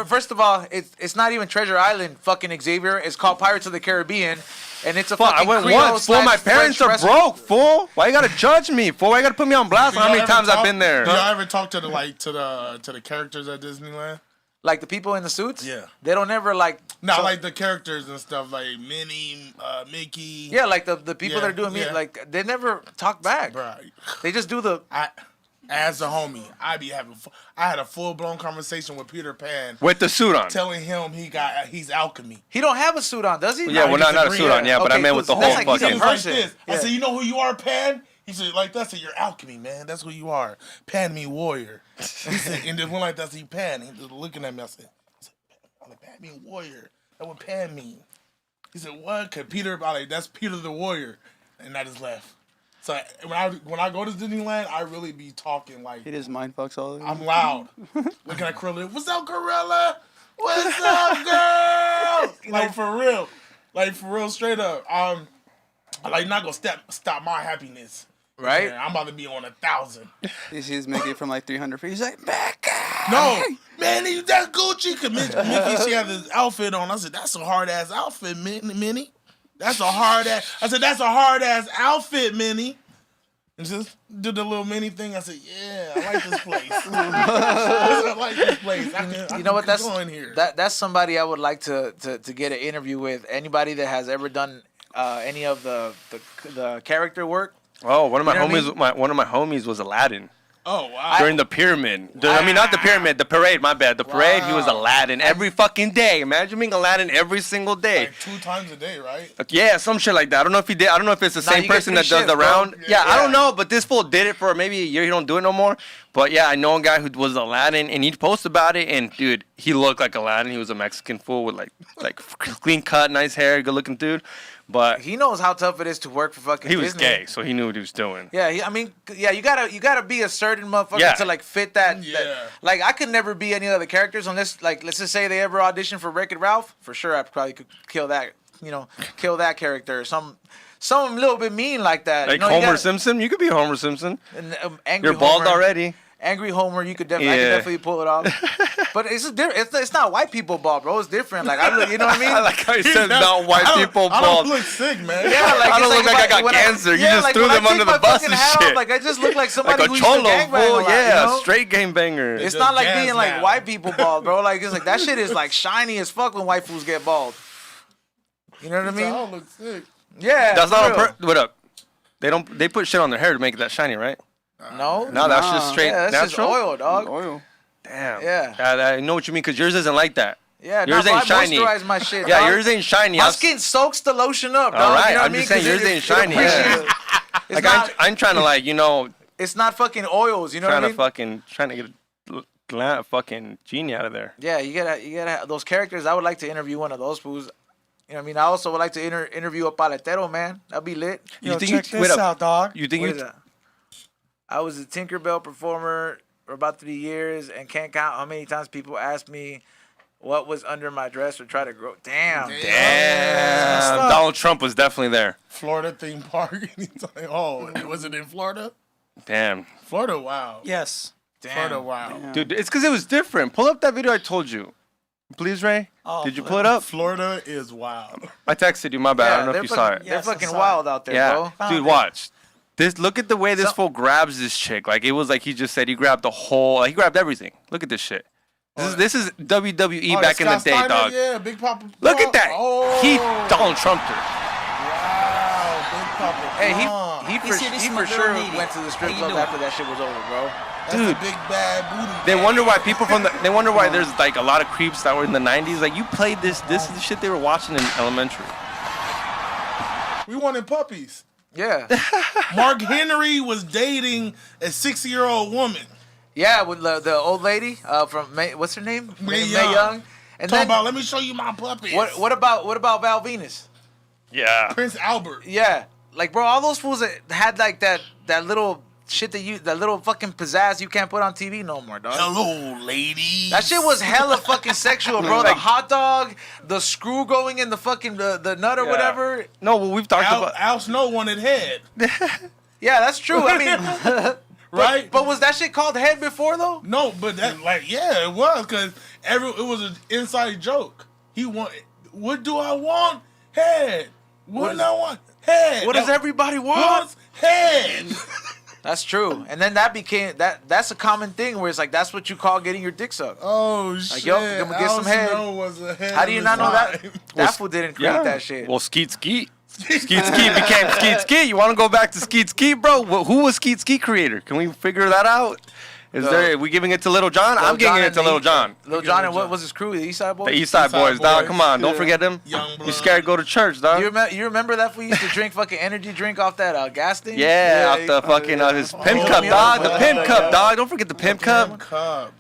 First of all, it's not even Treasure Island, fucking Xavier. It's called Pirates of the Caribbean, and it's a fucking I went Creole once, fool. My parents are broke, fool. Why you gotta judge me, fool? Why you gotta put me on blast? How many times I've been there? Do y'all ever talk to the characters at Disneyland? Like the people in the suits? Yeah. They don't ever like... like the characters and stuff, like Minnie, Mickey. Yeah, like the people that are doing me, like, they never talk back. Right. They just do the... As a homie, I had a full-blown conversation with Peter Pan. With the suit on. Telling him he's alchemy. He don't have a suit on, does he? Yeah, well, not a suit on, but I meant with the whole like fucking... Like this. I said, you know who you are, Pan? He said, like that. I said, you're alchemy, man. That's who you are. Pan me warrior. He said, and just went like that. He Pan. He was looking at me. I said, Pan me warrior. That what Pan mean? He said, what? Cause Peter, that's Peter the warrior, and I just left. So when I go to Disneyland, I really be talking like he just mind fucks all of them. I'm loud. Looking at Corilla. What's up, Corilla? What's up, girl? Like for real, straight up. I'm like not gonna stop my happiness. Right? Man, I'm about to be on 1,000. He's making it from like 300 feet. He's like, back. No, man, that's Gucci. Cause Mickey, she had this outfit on. I said, that's a hard ass outfit, Minnie. That's a hard ass. I said, that's a hard ass outfit, Minnie. And just did the little mini thing. I said, yeah, I like this place. I like this place. You know what? That's going here. That's somebody I would like to get an interview with. Anybody that has ever done any of the character work. Oh, one of my homies was Aladdin. Oh, wow. During the pyramid. Not the pyramid, the parade, my bad. The parade, he was Aladdin every fucking day. Imagine being Aladdin every single day. Like 2 times a day, right? Yeah, some shit like that. I don't know if he did. I don't know if it's the same person that does the round. Yeah, I don't know, but this fool did it for maybe a year. He don't do it no more. But yeah, I know a guy who was Aladdin, and he'd post about it, and dude, he looked like Aladdin. He was a Mexican fool with like clean cut, nice hair, good looking dude. But he knows how tough it is to work for fucking Disney. He was Disney. gay, so he knew what he was doing. Yeah, you gotta be a certain motherfucker to like fit that. Yeah. Like I could never be any other characters unless like let's just say they ever audition for Wreck-It Ralph. For sure, I probably could kill that. Kill that character. Or some little bit mean like that. Like Homer Simpson, you could be Homer Simpson. And, angry You're bald Homer, already. Angry Homer, I could definitely pull it off. But it's not white people bald, bro. It's different. Like you know what I mean? I like how you said not white people I bald. don't look sick, man. Yeah, like I don't it's look like I got cancer. You just threw them under the bus and shit. Like I just look like somebody Like a who used to cholo, gangbang a fool. lot, Yeah, you know? straight gangbanger. It's Just not like jazz being like now. white people bald, bro. Like it's like that shit is like shiny as fuck when white fools get bald. You know what I I mean? don't look sick. Yeah. That's for not on real. purpose. What up? They put shit on their hair to make it that shiny, right? No. No, that's just straight Yeah, that's just natural. oil, dog. Oil. Damn. Yeah. I know what you mean because yours isn't like that. Yeah, Yours no, ain't I shiny. moisturize my shit. Yeah, dog. yours ain't shiny. My skin soaks the lotion up, dog. All right, you know what I'm I mean? just saying 'Cause yours it- ain't it shiny. appreciates- Yeah. It's Like not. I'm trying to like It's not fucking oils. You know what I mean? trying to get a fucking genie out of there. Yeah, you gotta those characters. I would like to interview one of those fools. You know what I mean? I also would like to interview a paletero, man. That'd be lit. You think check you, wait this up. out, dog. You think What you is that? I was a Tinkerbell performer for about 3 years and can't count how many times people ask me what was under my dress or try to grow. Damn. Damn. Donald Trump was definitely there. Florida theme park. And he's like, oh, was it in Florida? Damn. Florida, wow. Yes. Florida, wow. Dude, it's because it was different. Pull up that video I told you. Please, Ray. Oh, Did you pull it up? Florida is wild. I texted you. My bad. I don't know if you saw it. They're Yes, I fucking saw it. wild out there, Yeah, bro. Found dude, it. watch. Look at the way this fool grabs this chick. Like it was like he just said he grabbed the whole. Like, he grabbed everything. Look at this shit. This is WWE back in the Scott day, Steiner? dog. Yeah, Big Papa. Look at that. Oh. He Donald Trumped her. Wow, Big Papa. Hey, Pump. he see, this he is my for sure little lady. went to the strip How you club doing? after that shit was over, bro. That's dude. a big bad booty. They wonder why people from the. They wonder why there's like a lot of creeps that were in the '90s. Like you played this. This is the shit they were watching in elementary. We wanted puppies. Yeah. Mark Henry was dating a 60-year-old woman. Yeah, with the old lady from May, what's her name? Mae Young. Young. And Talking then about, let me show you my puppies. what about Val Venus? Yeah. Prince Albert. Yeah, like bro, all those fools that had like that little shit that little fucking pizzazz you can't put on TV no more, dog. Hello, ladies. That shit was hella fucking sexual, bro. The hot dog, the screw going in the fucking the nut or Yeah. whatever. No, well, we've talked about. Al Snow wanted head, Yeah, that's true. I mean, right? but was that shit called head before though? No, but that yeah, it was because it was an inside joke. He want, what do I want? Head. What do I want? Head. What does everybody want? wants? Head. That's true. And then that became that's a common thing where it's like that's what you call getting your dick sucked. Oh shit! yo, I'm gonna get some head. Snow was a head How do you of not know that? his That fool didn't create that shit. Well, Skeet Skeet. Skeet Skeet became Skeet Skeet. You want to go back to Skeet Skeet, bro? Who was Skeet Skeet creator? Can we figure that out? Are we giving it to Little John? I'm giving it to Little John. Little John and what was his crew? The East Side Boys? The East Side Boys, dog. Boys. Come on, don't Yeah. forget them. Young You scared to go to church, dog? You remember that fool used to drink fucking energy drink off that gas thing? Yeah, off the fucking his pimp Oh, cup, yeah. dog. The pimp cup, dog. Don't forget the pimp cup. cup.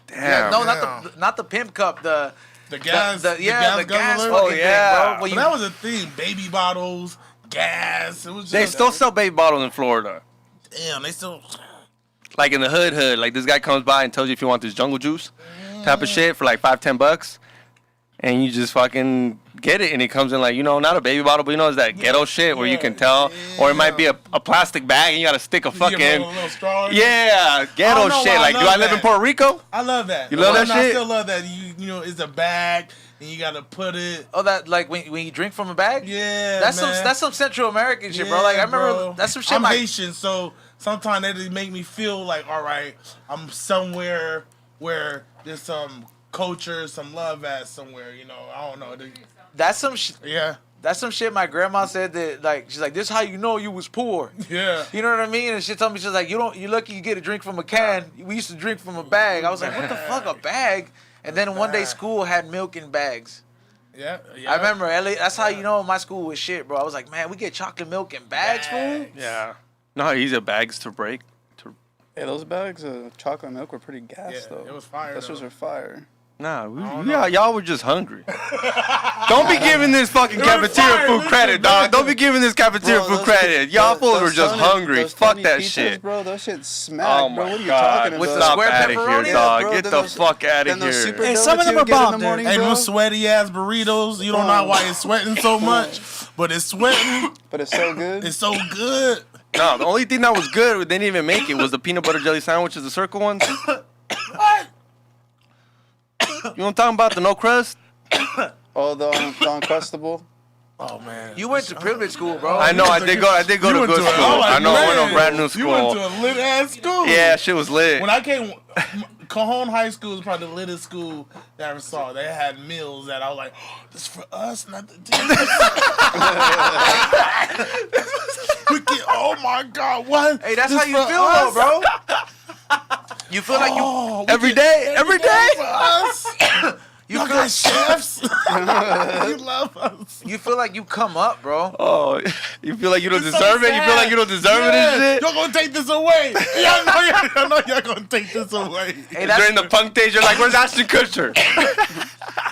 Damn. No, Yeah. not the pimp cup. The gas. the gas guzzler. fucking Oh, yeah. thing, bro. But that was a thing. Baby bottles, gas. It was just, They still sell baby bottles in Florida. Damn, they still. Like in the hood. Like this guy comes by and tells you if you want this jungle juice type of shit for like $5-10. And you just fucking get it. And it comes in like, not a baby bottle, but it's that ghetto shit where you can tell. Or it might be a plastic bag and you got to stick a You get a fucking. little straw in it. Yeah, ghetto I don't know shit. why I Like, do love I live in that. Puerto Rico? I love that. You love that I shit? still love that. It's a bag and you gotta put it. Oh, that like when you drink from a bag? Yeah, That's man. some Central American shit, bro. Like I remember bro. that's some shit. I'm my Haitian, so sometimes they just make me feel like, all right, I'm somewhere where there's some culture, some love at somewhere. I don't know. that's some Yeah, that's some shit my grandma said that like she's like this is how you know you was poor. yeah. You know what I mean? And she told me she's like you're lucky you get a drink from a can. We used to drink from a bag. I was like what the fuck a bag? And then one day school had milk in bags. Yeah. I remember that's how you know my school was shit, bro. I was like man we get chocolate milk in bags, fool. Yeah. Know how easy bags to break? Hey, those bags of chocolate milk were pretty gas, Yeah, though. it was fire, Those though. were fire. Nah, y'all were just hungry. Don't be giving this fucking was cafeteria fire, food listen, credit, bro. dog. Don't be giving this cafeteria Bro, food those- credit. Y'all fools were those just Tony- hungry. those Fuck Tony that pizzas, shit. bro. Those shit smack, Oh bro. my What are you god. talking With about? the Stop square out of pepperoni? here, dog. Bro, Get then the those- fuck out then of those here. super Hey, some of donuts them you are get in bomb, the dude. morning, Hey, bro. them sweaty ass burritos. You don't know why it's sweating so much, but it's sweating. But it's so good. It's so good. No, the only thing that was good, they didn't even make it, was the peanut butter jelly sandwiches, the circle ones. You want to talk about the no crust? Oh, the Uncrustable. Oh man. You went to privilege school, bro. I know. I did go to good school. I know. I went to a brand new school. You went to a lit ass school. Yeah, shit was lit. When I came, Cajon High School was probably the littest school that I ever saw. They had meals that I was like, oh, this is for us, not the Oh my God, what? Hey, that's how you feel, though, bro. You feel like you every day. For us. You feel like chefs. You love us. You feel like you come up, bro. Oh, you feel like you don't deserve it? You feel like you don't deserve it and shit? You're gonna take this away. I know you're gonna take this away. Hey, during the punk days, you're like, where's Ashton Kutcher?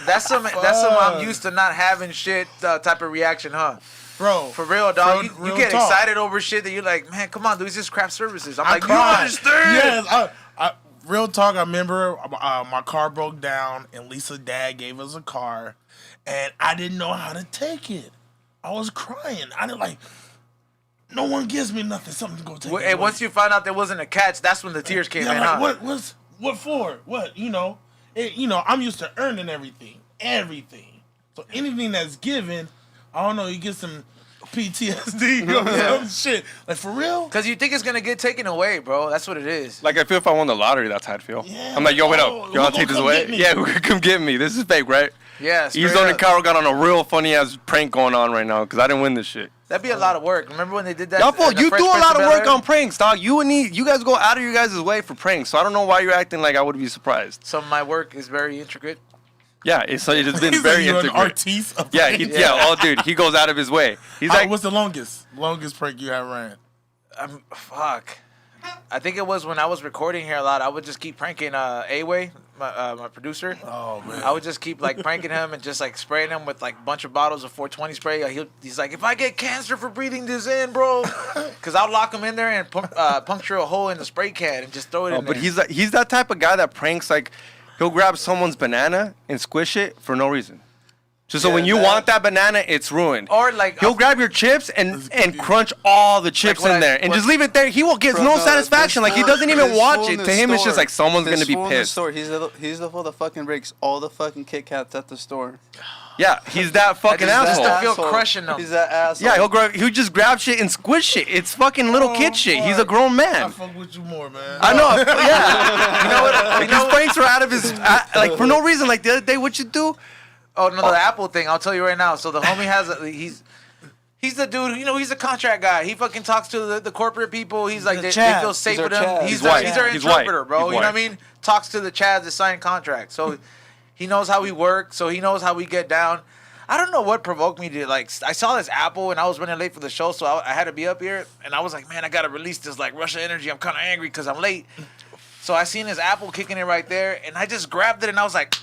That's some I'm used to not having shit type of reaction, huh? Bro, for real, dog. You get talk. excited over shit that you're like, man, come on, dude. It's just craft services. I'm like, cried. you understand? Yes, real talk. I remember my car broke down, and Lisa's dad gave us a car, and I didn't know how to take it. I was crying. I didn't like. No one gives me nothing. Something's gonna take it away. And once you found out there wasn't a catch, that's when the tears came in. Huh? What for? What I'm used to earning everything. So anything that's given, I don't know. You get some PTSD or some shit. Like, for real? Because you think it's going to get taken away, bro. That's what it is. Like, I feel if I won the lottery, that's how I'd feel. Yeah, I'm like, yo, wait up. Y'all take this away? Yeah, who could come get me? This is fake, right? Yeah, Ezone and Carl got on a real funny-ass prank going on right now because I didn't win this shit. That'd be a lot of work. Remember when they did that? Y'all, you do a lot of work on pranks, dog. You guys go out of your guys' way for pranks, so I don't know why you're acting like I would be surprised. Some of my work is very intricate. Yeah, it's been very intricate. An artiste of dude, he goes out of his way. He's like, what's the longest prank you have ran? Fuck. I think it was when I was recording here a lot. I would just keep pranking A-Way, my producer. Oh man. I would just keep like pranking him and just like spraying him with like a bunch of bottles of 420 spray. He's like, if I get cancer for breathing this in, bro, because I'll lock him in there and puncture a hole in the spray can and just throw it in there. But he's that type of guy that pranks like. He'll grab someone's banana and squish it for no reason. Just so when you want that banana, it's ruined. Or like he'll grab your chips and crunch all the chips in there and just leave it there. He will get no satisfaction. Like he doesn't even watch it. To him, it's just like someone's gonna be pissed. He's the fool that fucking breaks all the fucking Kit Kats at the store. Yeah, he's that fucking asshole. I feel crushing them. He's that asshole. Yeah, he'll just grab shit and squish it. It's fucking little kid shit. He's a grown man. I fuck with you more, man. I know. Yeah. You know what? His pranks are out of his like for no reason. Like the other day, what you do? Oh no, the Apple thing. I'll tell you right now. So the homie he's the dude. He's a contract guy. He fucking talks to the corporate people. He's like they feel safe with him. He's our interpreter, bro. You know what I mean? Talks to the Chads that sign contracts. So. He knows how we work, so he knows how we get down. I don't know what provoked me to, like, I saw this Apple, and I was running late for the show, so I had to be up here, and I was like, man, I got to release this, like, rush of energy. I'm kind of angry because I'm late. So I seen this Apple kicking it right there, and I just grabbed it, and I was like,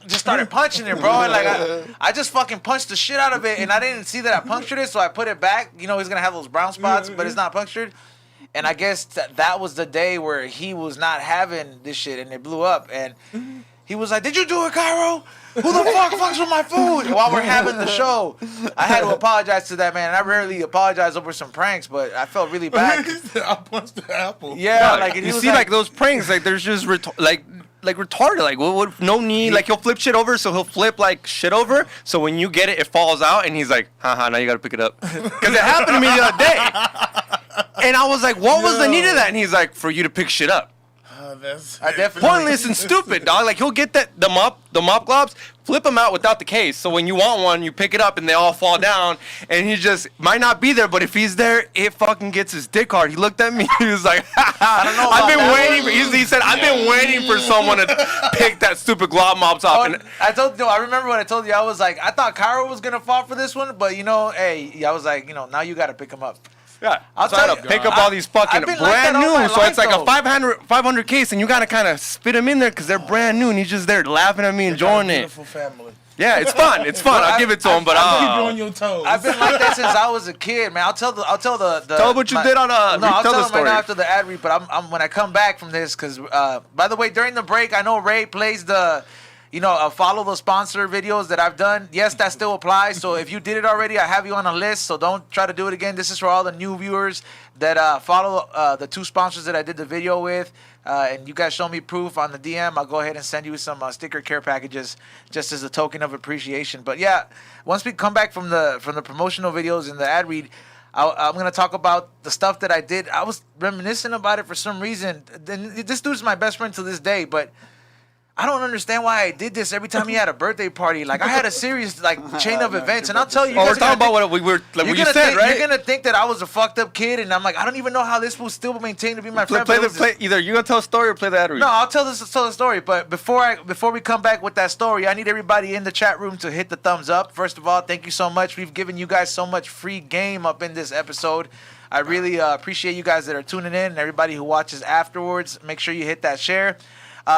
just started punching it, bro. And, like, I just fucking punched the shit out of it, and I didn't see that I punctured it, so I put it back. He's going to have those brown spots, but it's not punctured. And I guess that was the day where he was not having this shit, and it blew up, and... He was like, did you do it, Cairo? Who the fuck fucks with my food? While we're having the show. I had to apologize to that man. I rarely apologize over some pranks, but I felt really bad. I punched the Apple. Yeah, like you see, like those pranks, like there's just like retarded. Like what? No need. Like he'll flip shit over, so he'll flip like shit over. So when you get it, it falls out, and he's like, haha, now you gotta pick it up. Because it happened to me the other day, and I was like, what was the need of that? And he's like, for you to pick shit up. I definitely pointless and stupid, dog. Like he'll get the mop globs, flip them out without the case. So when you want one, you pick it up and they all fall down. And he just might not be there, but if he's there, it fucking gets his dick hard. He looked at me. He was like, I don't know. I've been waiting. He said, I've been waiting for someone to pick that stupid glob mops off. And I remember when I told you, I was like, I thought Cairo was gonna fall for this one, but I was like, now you gotta pick him up. Yeah, I'll try to pick up all these fucking brand new. So it's like a 500 case, and you gotta kind of spit them in there because they're brand new, and he's just there laughing at me, enjoying it. Beautiful family. Yeah, it's fun. It's fun. I'll give it to him, but I'll keep you on your toes. I've been like that since I was a kid, man. I'll tell the tell what you did on I'll tell them right now after the ad read. But I'm when I come back from this, because by the way, during the break, I know Ray plays the. follow the sponsor videos that I've done. Yes, that still applies. So if you did it already, I have you on a list. So don't try to do it again. This is for all the new viewers that follow the 2 sponsors that I did the video with. And you guys show me proof on the DM. I'll go ahead and send you some sticker care packages just as a token of appreciation. But yeah, once we come back from the promotional videos and the ad read, I'm going to talk about the stuff that I did. I was reminiscing about it for some reason. This dude's my best friend to this day, but I don't understand why I did this every time he had a birthday party. Like, I had a serious chain of events, and I'll tell you. We're talking about what we were, like what you said, right? You're gonna think that I was a fucked up kid, and I'm like, I don't even know how this will still maintain to be my friend. Either you gonna tell a story or play the ad read. No, I'll tell the story. But before we come back with that story, I need everybody in the chat room to hit the thumbs up. First of all, thank you so much. We've given you guys so much free game up in this episode. I really appreciate you guys that are tuning in, and everybody who watches afterwards. Make sure you hit that share.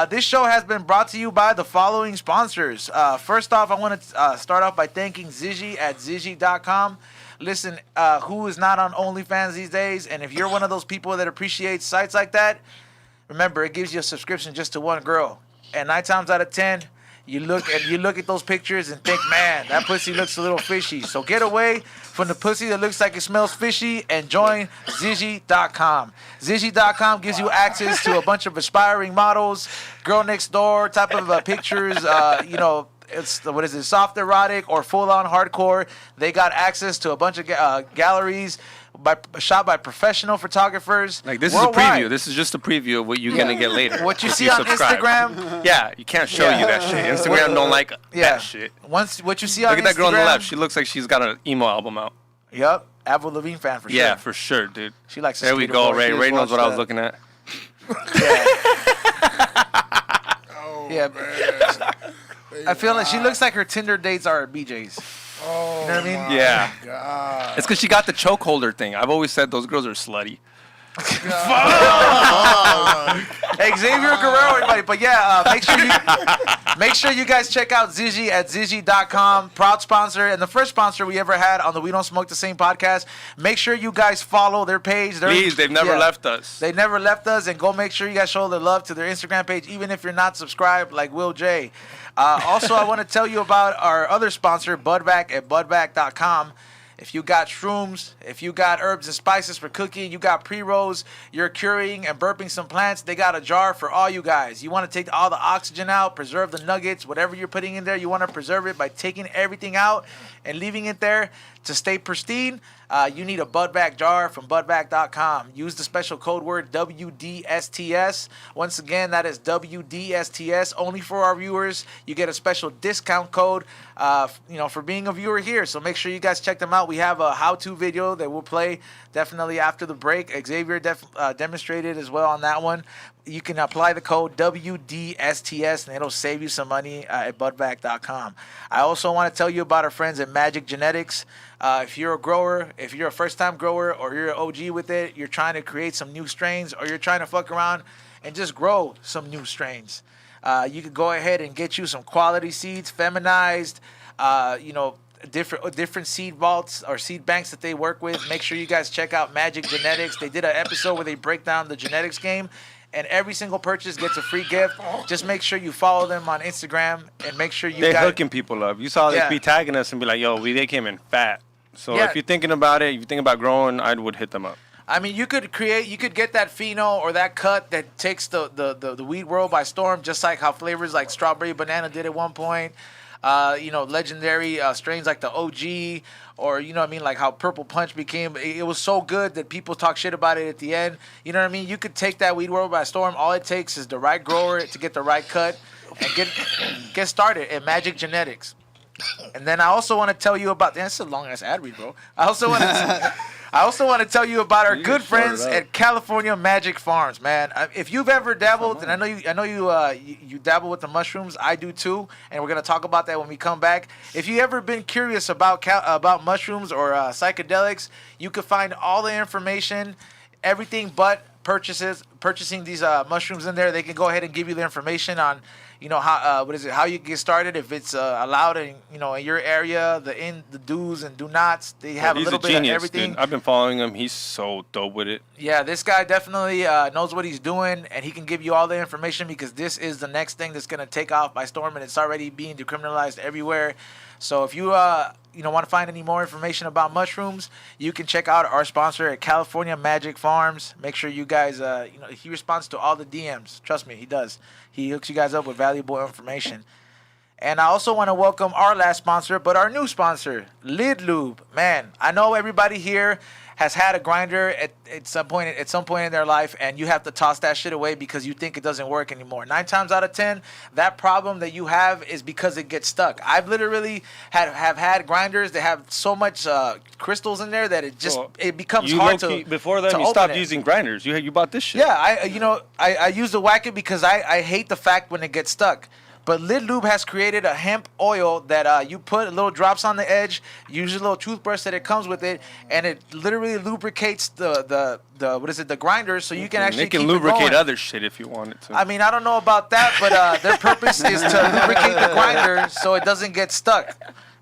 This show has been brought to you by the following sponsors. First off, I want to start off by thanking Zishy at Zishy.com. Listen, who is not on OnlyFans these days? And if you're one of those people that appreciates sites like that, remember, it gives you a subscription just to one girl. And 9 times out of 10, you look at those pictures and think, man, that pussy looks a little fishy. So get away from the pussy that looks like it smells fishy and join Zishy.com. Zishy.com gives you access to a bunch of aspiring models, girl next door type of pictures, it's soft erotic or full-on hardcore. They got access to a bunch of galleries shot by professional photographers. Like, this worldwide. is a preview. This is just a preview of what you're gonna get later. What you see on subscribe. Instagram. Yeah, you can't show you that shit. Instagram don't like that shit. What you see on Instagram. Look at that girl on the left. She looks like she's got an emo album out. Yep, Avril Lavigne fan for sure. Yeah, for sure, dude. She likes. There we go. Ray knows what I was looking at. Yeah. I feel like she looks like her Tinder dates are at BJ's. Oh, you know what I mean? Yeah. God. It's because she got the choke holder thing. I've always said those girls are slutty. Xavier Guerrero, everybody. But yeah, make sure you guys check out Zishy at Zishy.com. Proud sponsor and the first sponsor we ever had on the We Don't Smoke the Same podcast. Make sure you guys follow their page. Please, they've never left us. They never left us, and go make sure you guys show their love to their Instagram page, even if you're not subscribed, like Will J. Also, I want to tell you about our other sponsor, Budvac at budvac.com. If you got shrooms, if you got herbs and spices for cooking, you got pre-rolls, you're curing and burping some plants, they got a jar for all you guys. You want to take all the oxygen out, preserve the nuggets, whatever you're putting in there, you want to preserve it by taking everything out and leaving it there to stay pristine. You need a Budvac jar from budvac.com. Use the special code word WDSTS. Once again, that is WDSTS. Only for our viewers. You get a special discount code, for being a viewer here. So make sure you guys check them out. We have a how-to video that we'll play definitely after the break. Xavier demonstrated as well on that one. You can apply the code WDSTS, and it'll save you some money at budvac.com. I also want to tell you about our friends at Magic Genetics. If you're a grower, if you're a first-time grower, or you're an OG with it, you're trying to create some new strains, or you're trying to fuck around and just grow some new strains, you could go ahead and get you some quality seeds, feminized, different seed vaults or seed banks that they work with. Make sure you guys check out Magic Genetics. They did an episode where they break down the genetics game, and every single purchase gets a free gift. Just make sure you follow them on Instagram, and make sure they're hooking people up. You saw they be tagging us and be like, yo, they came in fat. So if you're thinking about it, if you think about growing, I would hit them up. I mean, you could get that pheno or that cut that takes the weed world by storm, just like how flavors like strawberry banana did at one point. Legendary strains like the OG, or like how Purple Punch became. It was so good that people talk shit about it at the end. You know what I mean? You could take that weed world by storm. All it takes is the right grower to get the right cut and get started at Magic Genetics. And then I also want to tell you about. That's a long ass ad read, bro. I also want to tell you about our good friends at California Magic Farms, man. If you've ever dabbled, and I know you dabble with the mushrooms, I do too, and we're gonna talk about that when we come back. If you ever been curious about mushrooms or psychedelics, you can find all the information, everything but purchases purchasing these mushrooms in there, they can go ahead and give you the information on, how how you can get started, if it's allowed in in your area, the do's and do nots. They have a little bit of everything. Dude. I've been following him. He's so dope with it. Yeah, this guy definitely knows what he's doing, and he can give you all the information because this is the next thing that's gonna take off by storm, and it's already being decriminalized everywhere. So if you want to find any more information about mushrooms, you can check out our sponsor at California Magic Farms. Make sure you guys, he responds to all the DMs. Trust me, he does. He hooks you guys up with valuable information. And I also want to welcome our last sponsor, but our new sponsor, Lid Lube. Man, I know everybody here has had a grinder at some point in their life, and you have to toss that shit away because you think it doesn't work anymore. 9 times out of 10, that problem that you have is because it gets stuck. I've literally have had grinders that have so much crystals in there that it becomes hard to. Before then, you stopped using grinders. You bought this shit. Yeah, I use the Whack It because I hate the fact when it gets stuck. But Lid Lube has created a hemp oil that you put little drops on the edge, use a little toothbrush that it comes with it, and it literally lubricates the grinders, so you can actually keep it going. They can lubricate other shit if you want it to. I mean, I don't know about that, but their purpose is to lubricate the grinder so it doesn't get stuck.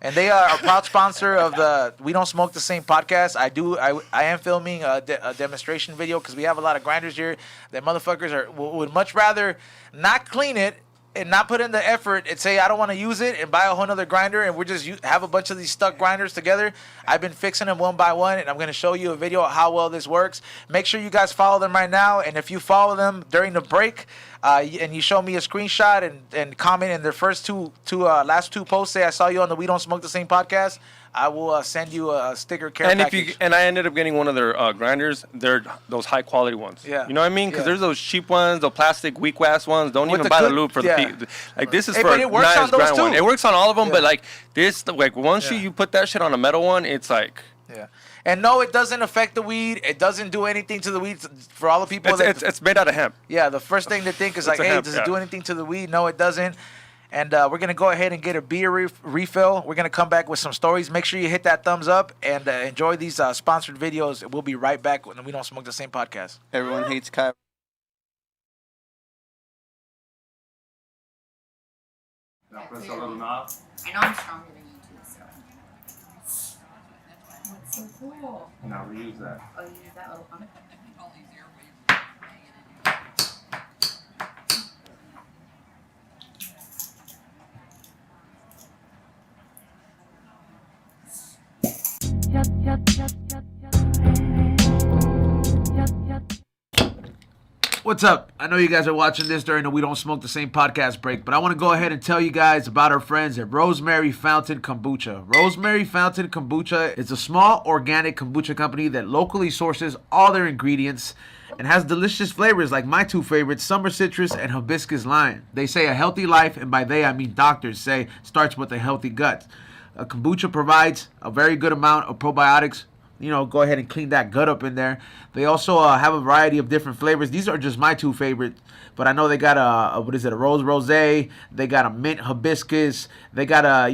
And they are a proud sponsor of the We Don't Smoke the Same podcast. I am filming a demonstration video because we have a lot of grinders here that motherfuckers would much rather not clean it and not put in the effort and say, I don't want to use it, and buy a whole nother grinder, and we're just have a bunch of these stuck grinders together. I've been fixing them one by one, and I'm going to show you a video of how well this works. Make sure you guys follow them right now, and if you follow them during the break, and you show me a screenshot and comment in their first last two posts, say I saw you on the We Don't Smoke the Same podcast, I will send you a sticker care package. And I ended up getting one of their grinders. They're those high quality ones. Yeah. You know what I mean? Because there's those cheap ones, the plastic weak ass ones. Don't even buy the lube for the people. Like this is for a nice grind one. It works on all of them, but like this, like once you put that shit on a metal one, it's like. Yeah. And no, it doesn't affect the weed. It doesn't do anything to the weed. For all the people it's made out of hemp. Yeah, the first thing to think is like, hey, does it do anything to the weed? No, it doesn't. And we're going to go ahead and get a beer refill. We're going to come back with some stories. Make sure you hit that thumbs up and enjoy these sponsored videos. We'll be right back when We Don't Smoke the Same podcast. Everyone hates Kyle. Now press a little knob. I know I'm stronger than you too, so. That's so cool. Now reuse that. Oh, you use that little pump? What's up? I know you guys are watching this during the We Don't Smoke the Same podcast break, but I want to go ahead and tell you guys about our friends at Rosemary Fountain Kombucha. Rosemary Fountain Kombucha is a small organic kombucha company that locally sources all their ingredients and has delicious flavors like my two favorites, summer citrus and hibiscus lime. They say a healthy life, and by they I mean doctors say, starts with a healthy gut. Kombucha provides a very good amount of probiotics. Go ahead and clean that gut up in there. They also have a variety of different flavors. These are just my two favorites, but I know they got a rose rosé. They got a mint hibiscus. They got a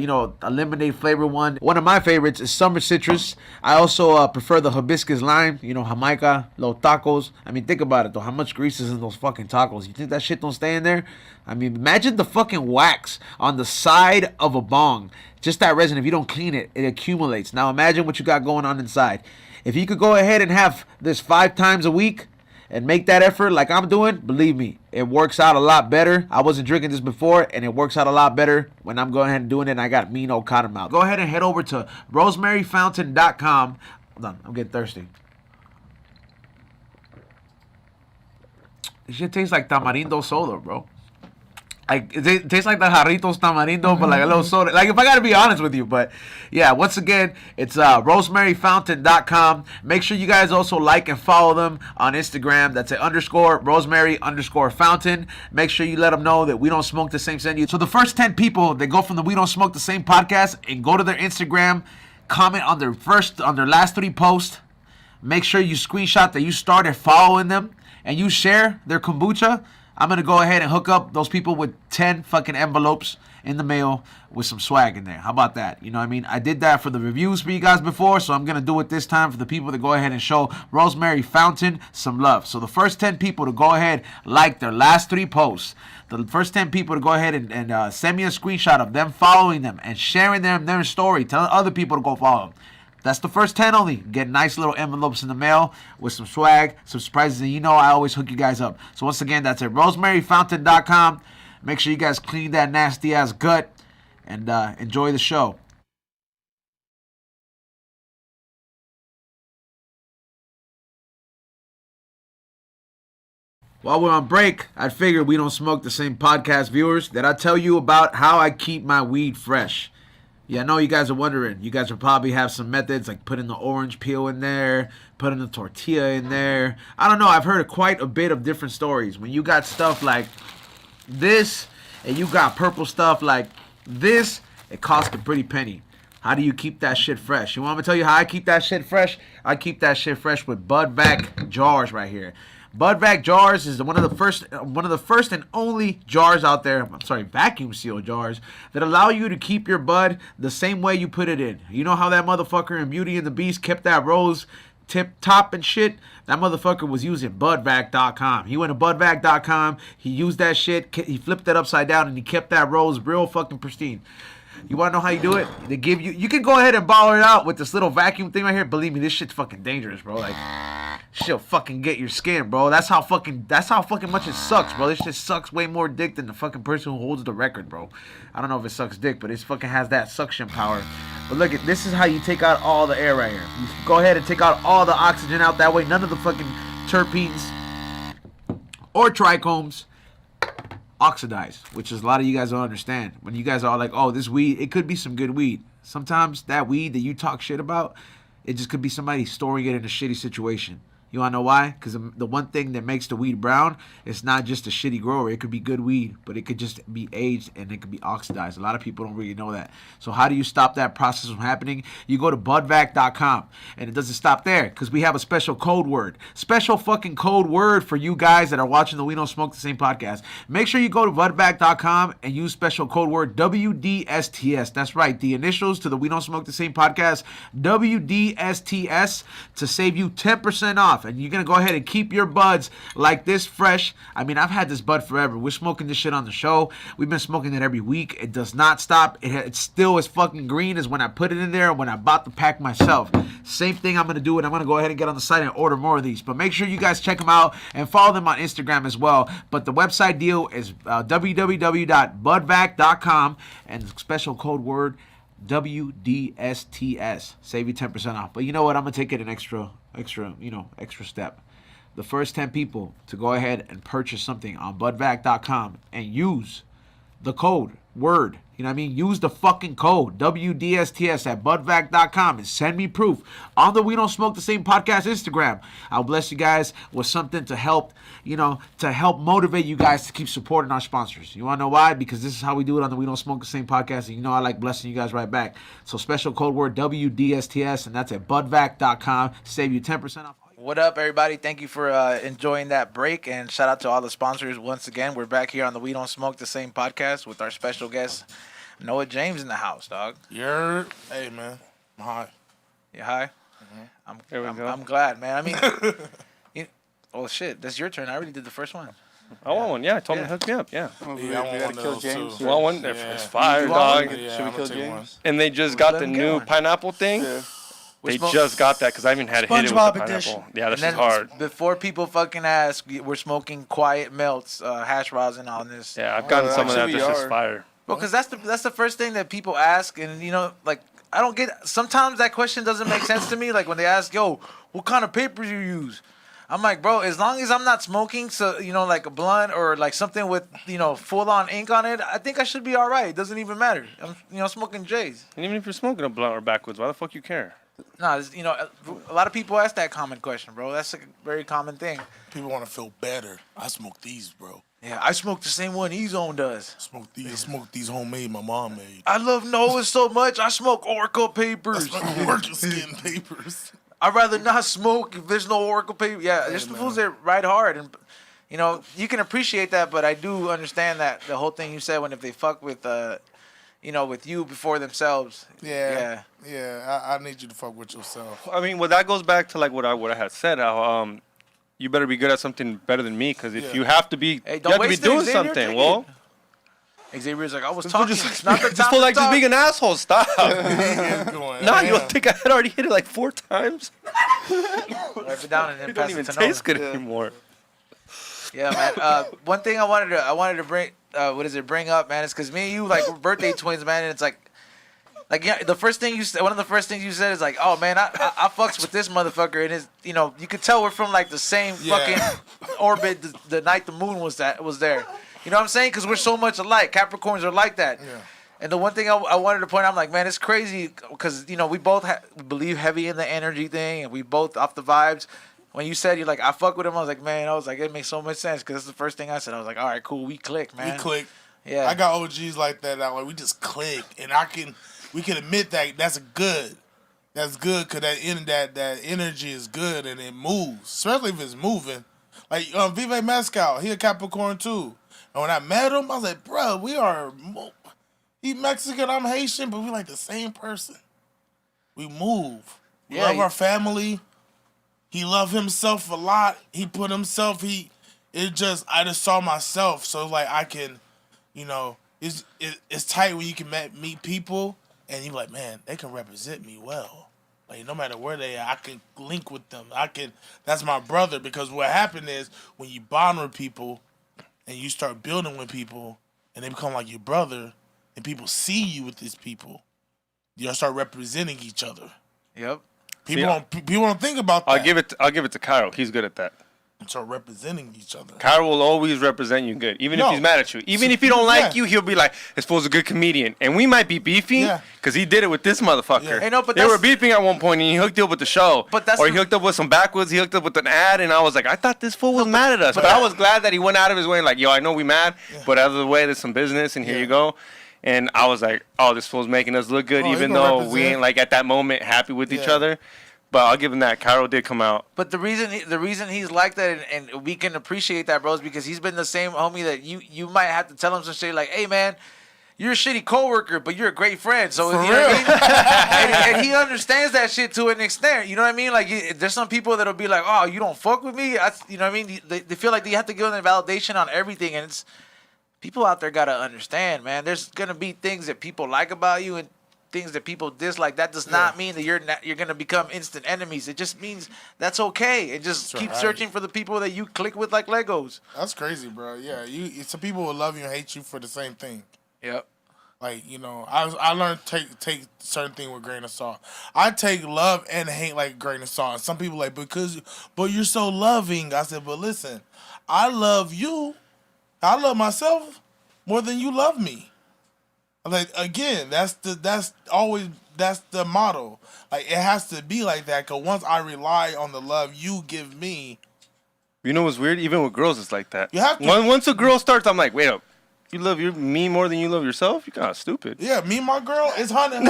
lemonade flavor one. One of my favorites is summer citrus. I also prefer the hibiscus lime. Jamaica, los tacos. I mean, think about it though. How much grease is in those fucking tacos? You think that shit don't stay in there? I mean, imagine the fucking wax on the side of a bong. Just that resin, if you don't clean it, it accumulates. Now imagine what you got going on inside. If you could go ahead and have this 5 times a week and make that effort like I'm doing, believe me, it works out a lot better. I wasn't drinking this before, and it works out a lot better when I'm going ahead and doing it, and I got mean old cotton mouth. Go ahead and head over to rosemaryfountain.com. Hold on, I'm getting thirsty. This shit tastes like tamarindo soda, bro. Like, it tastes like the Jarritos Tamarindo, but like a little soda. Like, if I gotta be honest with you, but yeah, once again, it's rosemaryfountain.com. Make sure you guys also like and follow them on Instagram. That's at _rosemary_fountain. Make sure you let them know that We Don't Smoke the Same send you. So the first 10 people that go from the We Don't Smoke the Same podcast and go to their Instagram, comment on their last 3 posts. Make sure you screenshot that you started following them and you share their kombucha. I'm going to go ahead and hook up those people with 10 fucking envelopes in the mail with some swag in there. How about that? You know what I mean? I did that for the reviews for you guys before, so I'm going to do it this time for the people to go ahead and show Rosemary Fountain some love. So the first 10 people to go ahead, like their last 3 posts. The first 10 people to go ahead and send me a screenshot of them following them and sharing their story, telling other people to go follow them. That's the first 10 only. Get nice little envelopes in the mail with some swag, some surprises, and you know I always hook you guys up. So once again, that's at rosemaryfountain.com. Make sure you guys clean that nasty ass gut and enjoy the show. While we're on break, I figured we don't smoke the same podcast viewers that I tell you about how I keep my weed fresh. Yeah, I know you guys are wondering. You guys will probably have some methods like putting the orange peel in there, putting the tortilla in there. I don't know. I've heard quite a bit of different stories. When you got stuff like this and you got purple stuff like this, it costs a pretty penny. How do you keep that shit fresh? You want me to tell you how I keep that shit fresh? I keep that shit fresh with Bud Vac jars right here. Bud Vac jars is one of the first and only jars out there. I'm sorry, vacuum seal jars that allow you to keep your bud the same way you put it in. You know how that motherfucker in Beauty and the Beast kept that rose tip top and shit? That motherfucker was using budvac.com. He went to budvac.com. He used that shit. He flipped it upside down and he kept that rose real fucking pristine. You want to know how you do it? They give you can go ahead and ball it out with this little vacuum thing right here. Believe me, this shit's fucking dangerous, bro. Like, shit'll fucking get your skin, bro. That's how fucking much it sucks, bro. This shit sucks way more dick than the fucking person who holds the record, bro. I don't know if it sucks dick, but it fucking has that suction power. But look, this is how you take out all the air right here. You go ahead and take out all the oxygen out that way. None of the fucking terpenes or trichomes oxidized, which is a lot of you guys don't understand. When you guys are like, oh, this weed, it could be some good weed. Sometimes that weed that you talk shit about, it just could be somebody storing it in a shitty situation. You want to know why? Because the one thing that makes the weed brown, it's not just a shitty grower. It could be good weed, but it could just be aged and it could be oxidized. A lot of people don't really know that. So how do you stop that process from happening? You go to budvac.com, and it doesn't stop there because we have a special code word. Special fucking code word for you guys that are watching the We Don't Smoke the Same podcast. Make sure you go to budvac.com and use special code word WDSTS. That's right, the initials to the We Don't Smoke the Same podcast, WDSTS, to save you 10% off. And you're going to go ahead and keep your buds like this fresh. I mean, I've had this bud forever. We're smoking this shit on the show. We've been smoking it every week. It does not stop. It's still as fucking green as when I put it in there when I bought the pack myself. Same thing I'm going to do, and I'm going to go ahead and get on the site and order more of these. But make sure you guys check them out and follow them on Instagram as well. But the website deal is www.budvac.com and the special code word WDSTS. Save you 10% off. But you know what? I'm going to take it an extra step. The first 10 people to go ahead and purchase something on budvac.com and use the code word, you know what I mean? Use the fucking code WDSTS at budvac.com and send me proof on the We Don't Smoke the Same podcast Instagram. I'll bless you guys with something to help, to help motivate you guys to keep supporting our sponsors. You want to know why? Because this is how we do it on the We Don't Smoke the Same podcast, and I like blessing you guys right back. So special code word WDSTS, and that's at budvac.com. Save you 10% off. What up, everybody? Thank you for enjoying that break, and shout out to all the sponsors once again. We're back here on the We Don't Smoke the Same podcast with our special guest, Noa James, in the house, dog. Hey, man. I'm high. You high? Mm-hmm. I'm glad, man. I mean, oh, shit. That's your turn. I already did the first one. I want one. Yeah, I told him to hook me up. Yeah. We gotta kill James. You want one? Yeah. It's fire, dog. Yeah, Should we kill James? And they just got the new pineapple thing. Yeah. They just got that because I haven't had it hit it with the SpongeBob pineapple. edition. Yeah, this And is then hard. Before people fucking ask, we're smoking Quiet Melts, hash rosin on this. Yeah, I've gotten some of that. actually This we is are. fire. Well, because that's the first thing that people ask, and like I don't get. Sometimes that question doesn't make sense to me. Like when they ask, "Yo, what kind of papers you use?" I'm like, bro, as long as I'm not smoking, so like a blunt or like something with full on ink on it, I think I should be all right. It doesn't even matter. I'm smoking J's. And even if you're smoking a blunt or backwards, why the fuck you care? No, a lot of people ask that common question, bro. That's a very common thing. People want to feel better. I smoke these, bro. Yeah, I smoke the same one E-Zone does. I smoke these homemade. My mom made. I love Noah so much. I smoke ORCA papers. I smoke working skin papers. I'd rather not smoke if there's no ORCA paper. Yeah, there's some fools that ride hard, and you can appreciate that, but I do understand that the whole thing you said if they fuck with with you before themselves. Yeah. I need you to fuck with yourself. I mean, well, that goes back to like what I had said. How you better be good at something better than me, because if you have to be, Hey, you don't have to be waste it, doing Xavier, something. take Well, Xavier's like, I was this fool talking. just It's not the this time fool to like just talk. being an asshole. Stop. Going, No, you damn. don't think I had already hit it like 4 times? Wipe it down and then It don't pass even it to taste Noah. good anymore. Yeah, man. One thing I wanted to bring bring up, man, is because me and you like we're birthday twins, man, and it's like yeah, the first thing you said, one of the first things you said is like, oh man, I fucks with this motherfucker, and his, you could tell we're from like the same fucking orbit the night the moon was there. You know what I'm saying? Because we're so much alike. Capricorns are like that. Yeah. And the one thing I wanted to point out, I'm like, man, it's crazy because we both believe heavy in the energy thing, and we both off the vibes. When you said you're like, I fuck with him, I was like, it makes so much sense because that's the first thing I said. I was like, all right, cool, we click, man. We click. Yeah. I got OGs like that. Like we just click, and we can admit that that's good. That's good because that energy is good and it moves, especially if it's moving. Like Vive Mescal, he a Capricorn too. And when I met him, I was like, bro, he Mexican, I'm Haitian, but we like the same person. We move. We love our family. He loved himself a lot. He put himself. I just saw myself. So like I can, it's tight when you can meet people and you're like, man, they can represent me well. Like no matter where they are, I can link with them. That's my brother, because what happened is when you bond with people and you start building with people and they become like your brother and people see you with these people, you'll start representing each other. Yep. People don't think about that. I'll give it to Cairo. He's good at that. Start representing each other. Cairo will always represent you good, even if he's mad at you. Even if he don't like you, he'll be like, "This fool's a good comedian." And we might be beefing because he did it with this motherfucker. Hey, no, but they were beefing at one point, and he hooked up with the show. Or he hooked up with some backwoods. He hooked up with an ad, and I was like, I thought this fool was mad at us, but I was glad that he went out of his way and like, yo, I know we mad, but out of the way, there's some business, and here you go. And I was like, oh, this fool's making us look good, even though we ain't like at that moment happy with each other. But I'll give him that. Cairo did come out. But the reason he's like that, and we can appreciate that, bro, is because he's been the same homie that you might have to tell him some shit like, hey, man, you're a shitty coworker, but you're a great friend. So For you know real. what I mean? and he understands that shit to an extent. You know what I mean? Like, there's some people that'll be like, oh, you don't fuck with me? You know what I mean? They feel like they have to give them validation on everything, and it's people out there gotta understand, man. There's gonna be things that people like about you and things that people dislike. That does not mean that you're gonna become instant enemies. It just means that's okay. And just keep searching for the people that you click with like Legos. That's crazy, bro. Yeah, some people will love you and hate you for the same thing. Yep. Like, I learned to take certain thing with grain of salt. I take love and hate like grain of salt. And some people like, but you're so loving. I said, but listen, I love you. I love myself more than you love me. Like, again, that's the motto. Like, it has to be like that, because once I rely on the love you give me. You know what's weird? Even with girls, it's like that. You have to. Once a girl starts, I'm like, wait up. You love me more than you love yourself? You're kind of stupid. Yeah, me and my girl, it's 100.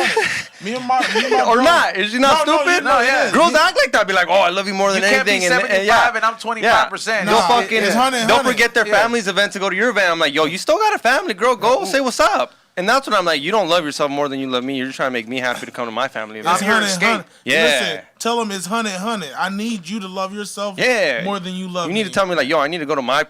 me and my Or girl. not. Is she not stupid? No, yeah. Girls act like that. Be like, oh, I love you more than You can't anything. be 75 and I'm 25%. It's 100. Don't forget their family's event to go to your event. I'm like, yo, you still got a family, girl. Go say what's up. And that's when I'm like, you don't love yourself more than you love me. You're just trying to make me happy to come to my family event. It's 100. Yeah. Listen, tell them it's 100. I need you to love yourself more than you love me. You need to tell me, like, yo, I need to go to my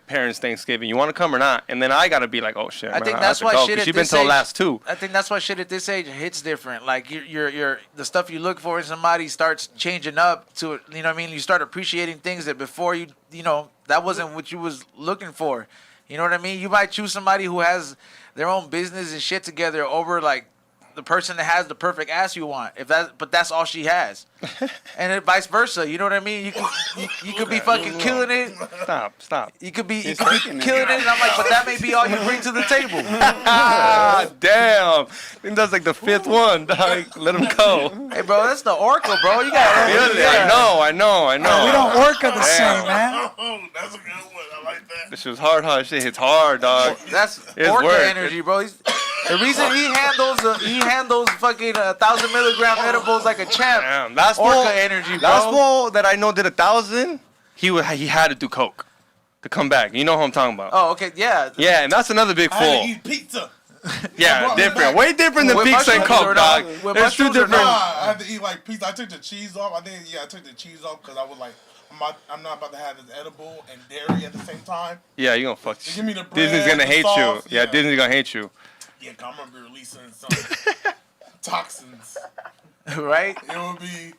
parents' Thanksgiving. You want to come or not? And then I got to be like, oh, shit, I think that's why shit at you've been this to the age, last two. I think that's why shit at this age hits different. Like, you're the stuff you look for in somebody starts changing up to, you know what I mean? You start appreciating things that before that wasn't what you was looking for. You know what I mean? You might choose somebody who has their own business and shit together over, like, the person that has the perfect ass you want. But that's all she has, and vice versa. You know what I mean? You could be fucking killing it. Stop. You could be killing it, and I'm like, but that may be all you bring to the table. Damn. I think that's like the 5th one, dog. Let him go. Hey, bro, that's the ORCA, bro. You got Feel it. I know. We don't ORCA the same, man. Oh, that's a good one. I like that. This shit's hard, huh? Shit hits hard, dog. That's It's ORCA work. energy, bro. The reason he handles fucking 1,000 milligram edibles like a champ. Damn, last ORCA fool, energy, bro. Last fool that I know did 1,000. He had to do coke to come back. You know who I'm talking about? Oh, okay, yeah. Yeah, and that's another big I had to fool. eat pizza. Yeah, different. Way different than With pizza and mushrooms or Coke, not? dog. With There's two mushrooms or different. Nah, I had to eat like pizza. I took the cheese off. I took the cheese off because I was like, I'm not about to have this edible and dairy at the same time. Yeah, you gonna fuck. Give me the bread, Disney's gonna the hate sauce, you. Yeah, Disney's gonna hate you. Yeah, I'm gonna be releasing some toxins. Right? It would be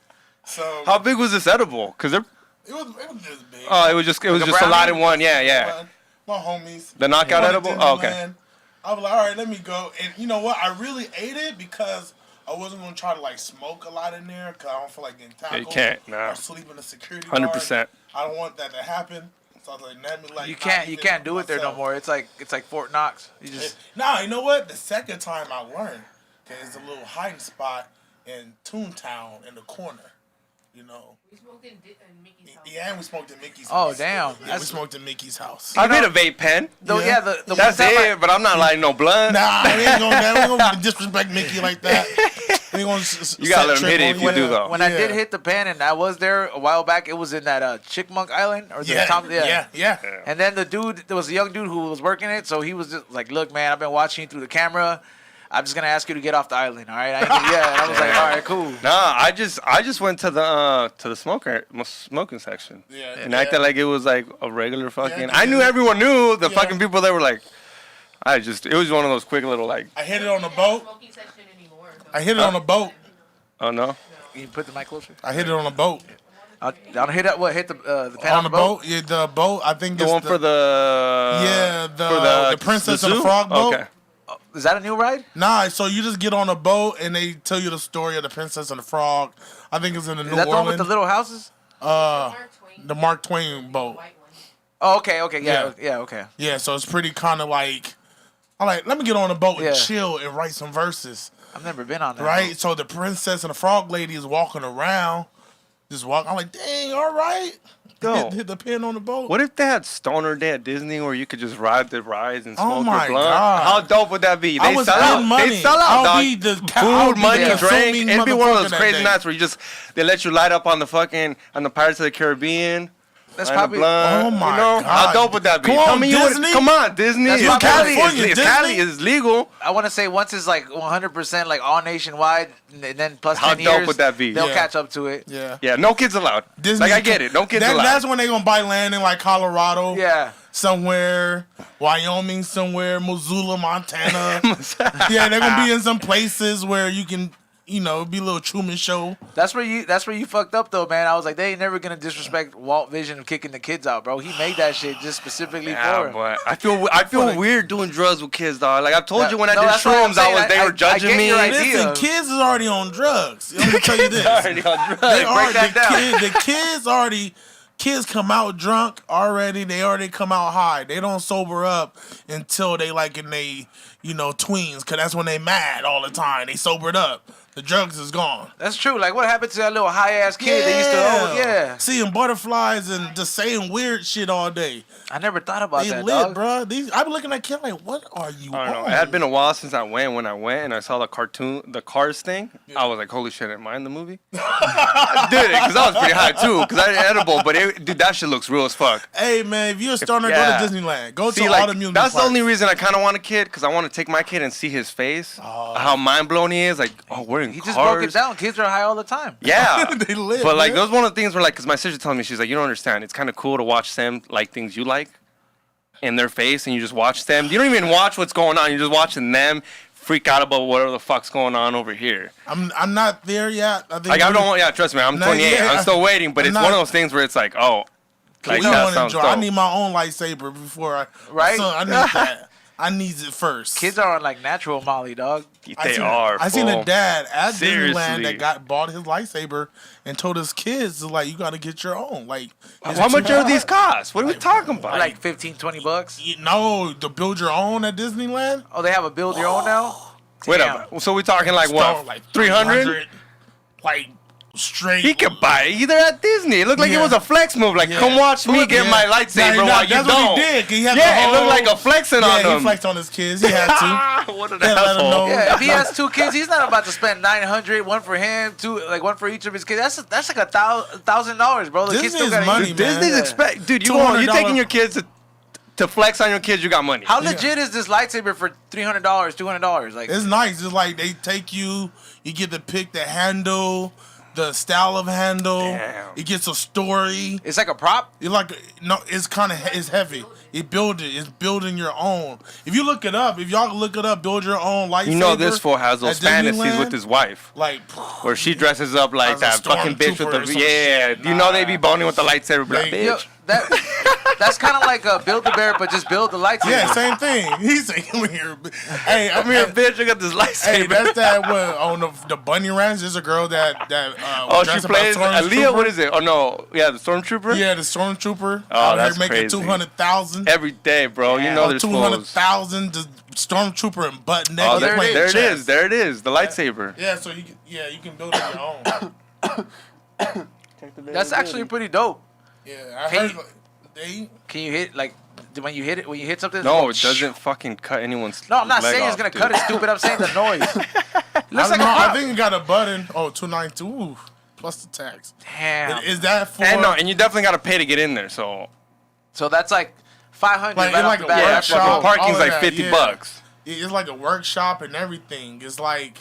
so. How big was this edible? Cause they're. It was this big. Oh, it was just a brownie? lot in one. Yeah. My homies. The knockout Went to edible. Oh, okay. Disneyland. I was like, all right, let me go. And you know what? I really ate it because I wasn't gonna try to like smoke a lot in there because I don't feel like getting tackled. you can't, nah. Or sleep in the security guard. 100%. I don't want that to happen. So I was like, let me like. You not can't even do it there no myself. more. It's like Fort Knox. You just Nah, you know what? The second time I learned, there's a little hiding spot in Toontown in the corner. You know. We smoked in Mickey's house. Yeah, and we smoked at Mickey's Oh, house. damn. Yeah, we That's- smoked at Mickey's house. I made a vape pen. the Yeah. one That's time it. But I'm not lighting no blunt. Nah, we ain't gonna disrespect Mickey like that. We gonna You gotta let him hit it if you do though. when I did hit the pen and I was there a while back, it was in that Chickmunk Island or the Yeah, top. yeah. And then the dude, there was a young dude who was working it, so he was just like, "Look, man, I've been watching you through the camera. I'm just gonna ask you to get off the island, all right?" And I was like, "All right, cool." Nah, I just went to the smoking section. Yeah, And yeah. acted like it was like a regular fucking. Yeah, I knew everyone knew the Yeah. fucking people that were like. It was one of those quick little like. I hit it on the boat. Smoking section anymore. I hit it on the boat. Oh no. Can you put the mic closer? I hit it on the boat. I'll hit that. What hit the pen On the boat? Yeah, the boat. I think The it's one for the. yeah, for the Princess and the zoo? Frog boat. Okay. Is that a new ride? Nah, so you just get on a boat and they tell you the story of the Princess and the Frog. I think it's in the Is New that the one with Orleans. the little houses? Mark Twain. The Mark Twain boat. White one. Oh, okay, Yeah. yeah, okay. Yeah, so it's pretty kind of like, I'm like, let me get on a boat Yeah. and chill and write some verses, I've never been on that. right? So the Princess and the Frog lady is walking around, just walking. I'm like, dang, all right. Yo. Hit the pin on the boat. What if they had Stoner Day at Disney where you could just ride the rides and Oh smoke my your blunt? God. How dope would that be? I They was sell out. in money. They sell out, I'll dog. be the I'll Food, be money, the drink. consuming It'd be one of motherfucker those that crazy day. nights where they let you light up on the Pirates of the Caribbean. That's light a probably. blunt, Oh my you know? How God. dope would that be? Come on, Tell me you would- Disney. Come on, Disney. That's If not Cali California, if Cali Disney. is legal. I want to say once it's like 100% like all nationwide, and then plus How 10 dope years, would that be? they'll Yeah. catch up to it. Yeah. Yeah, no kids allowed. Disney, Like I get it, no kids allowed. That's when they gonna buy land in like Colorado. Yeah. Somewhere, Wyoming, somewhere, Missoula, Montana. Yeah, they're gonna be in some places where you can, be a little Truman Show. That's where you fucked up though, man. I was like, they ain't never gonna disrespect Walt Vision of kicking the kids out, bro. He made that shit just specifically Yeah, for him. but I feel weird doing drugs with kids, dog. Like I told you when I No, did that's what I'm shrooms, saying. they I were judging get me. your idea. Listen, kids is already on drugs. Let me tell you this. Already on drugs. They are that down. the kids already. Kids come out drunk already. They already come out high. They don't sober up until they like in they, tweens. Cause that's when they mad all the time. They sobered up. The drugs is gone. That's true. Like, what happened to that little high ass kid that used to? Oh, yeah. Seeing butterflies and just saying weird shit all day. I never thought about They that, lit, dog. bro. I be looking at kids like, what are you I don't know. on? It had been a while since I went. When I went and I saw the Cars thing, I was like, holy shit, am I in the movie? I did it because I was pretty high too because I did edible. But dude, that shit looks real as fuck. Hey, man, if you're a stoner, Yeah. go to Disneyland. Go See, to all like, the amusement that's the parks. only reason I kind of want a kid because I want to take my kid and see his face, how mind blown he is. Like, oh, we're in He cars. just broke it down. Kids are high all the time. Yeah, They lit, but like man. those one of the things where like, cause my sister telling me she's like, you don't understand. It's kind of cool to watch them like things you like in their face, and you just watch them. You don't even watch what's going on. You're just watching them freak out about whatever the fuck's going on over here. I'm not there yet. I think Like I don't want. Yeah, trust me. I'm Not 28. yet. I'm still waiting, but I'm it's not- one of those things where it's like, oh, like we that want to sounds enjoy. dope. I need my own lightsaber before I. Right? So I need that. I need it first. Kids are on like natural Molly, dog. They are. I seen a fool. dad at Seriously. Disneyland that bought his lightsaber and told his kids like, you got to get your own. Like, it's How much too are these hard. costs? What are we talking about? Like 15, 20 bucks. No, to build your own at Disneyland. Oh, they have a build your own now? Wait Damn. up. So we talking like Start what? like 300? Like straight. He could buy it either at Disney. It looked like it Yeah. was a flex move. Like, Yeah. come watch me Look, get yeah. my lightsaber Nah, while you that's don't. what he did. He had Yeah, the it looked whole- like a flexing on Yeah, he them. flexed on his kids. He had to. What an Yeah, let him asshole. know. Yeah, if he has two kids, he's not about to spend 900, one for him, one for each of his kids. That's like $1,000, bro. The kids Disney still is gotta money, eat. man. Disney's Yeah. expect, dude. You're $200 taking your kids to to flex on your kids, you got money. How legit is this lightsaber for $300, $200? Like, It's nice. It's like they take you get to pick the handle, the style of handle. Damn. It gets a story. it's like a prop. It's kind of it's heavy. It's building your own. If you look it up, if y'all look it up, build your own lightsaber. You know this fool has those at fantasies Disneyland, with his wife. like Where she dresses up like As a that fucking bitch stormtrooper or with some the shit. you know they be boning with the lightsaber, but like, They- Yo, bitch. that's kind of like a Build-A-Bear, but just build the lightsaber. yeah, same thing. He's saying, "I'm here, hey, I'm here." bitch, I got this lightsaber. Hey, that's that what on the Bunny Ranch. There's a girl that oh, she dressed up plays as Stormtrooper. Aaliyah. What is it? Oh no, yeah, the stormtrooper. Yeah, the Stormtrooper. Oh, out that's here making crazy. 200,000. Every day, bro. You know there's fools. 200,000. The Stormtrooper and butt naked. Oh, there, playing there it chess. is. There it is. The lightsaber. Yeah, so you can build it your own. That's actually pretty dope. Yeah, I Can heard you- like, they. Can you hit like when you hit something? No, it's it like, doesn't fucking cut anyone's. No, I'm not leg saying it's off, gonna dude. cut it, stupid. I'm saying the noise. Looks I like don't a know. I prop. think it got a button. Oh, 292. Ooh, plus the tax. Damn. Is that for? And no, and you definitely gotta pay to get in there. So So that's like 500 Like, right it's off like the a bat. yeah, workshop. fucking all parking's of like that, $50. yeah. It's like a workshop and everything. It's like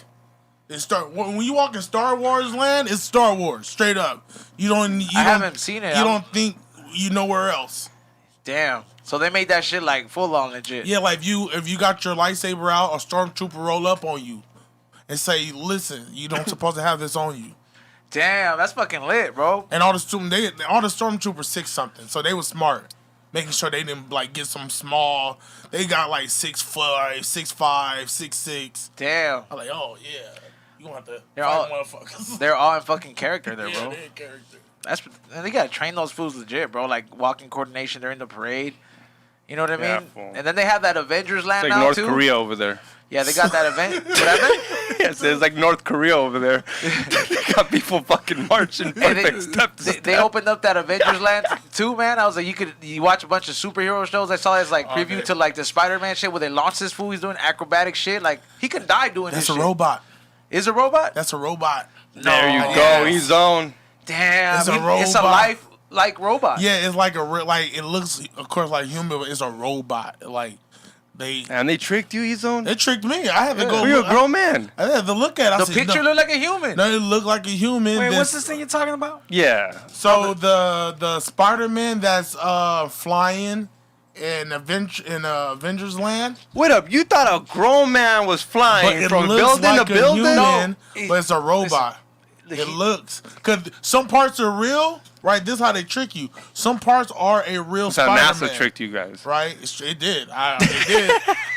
when you walk in Star Wars land, it's Star Wars straight up. I haven't seen it. You don't think you know where else? Damn. So they made that shit like full on legit. Yeah, like if you got your lightsaber out, a stormtrooper roll up on you and say, "Listen, you don't supposed to have this on you." Damn, that's fucking lit, bro. And all the stormtroopers 6-something, so they were smart, making sure they didn't like get some small. They got like 6 foot, 6'5", 6'6". Damn. I'm like, oh yeah, you gonna have to They're fight all- motherfuckers. They're all in fucking character there, yeah, bro. they're in character. They gotta train those fools legit, bro. Like walking coordination during the parade. You know what I mean? Yeah, fool. And then they have that Avengers land It's like now North too. Korea over there. Yeah, they got that event. Whatever. Yes, it's like North Korea over there. They got people fucking marching Hey, perfect step to they step. opened up that Avengers land too, man. I was like, you watch a bunch of superhero shows. I saw his like preview to like the Spider-Man shit where they launched this fool. He's doing acrobatic shit. Like he could die doing That's this a shit. robot. Is a robot? That's a robot. There you No. go. He's on. Damn. It's a It's a robot. life like robot. Yeah, it's like it looks, of course, like human, but it's a robot. Like they And they tricked you, he's on. they tricked me. I had to go. Well, you're a look- grown man. I had to look at it. I The said, picture no, looked like a human. no, it looked like a human. Wait, Then- what's this thing you're talking about? Yeah. So the Spider-Man that's flying in Avengers Land, Wait up. You thought a grown man was but flying it from looks building like to building? human, No, but it's a robot. It looks, cause some parts are real, right? This is how they trick you. Some parts are a real That's how Spider-Man. NASA tricked you guys. Right? It did. It did.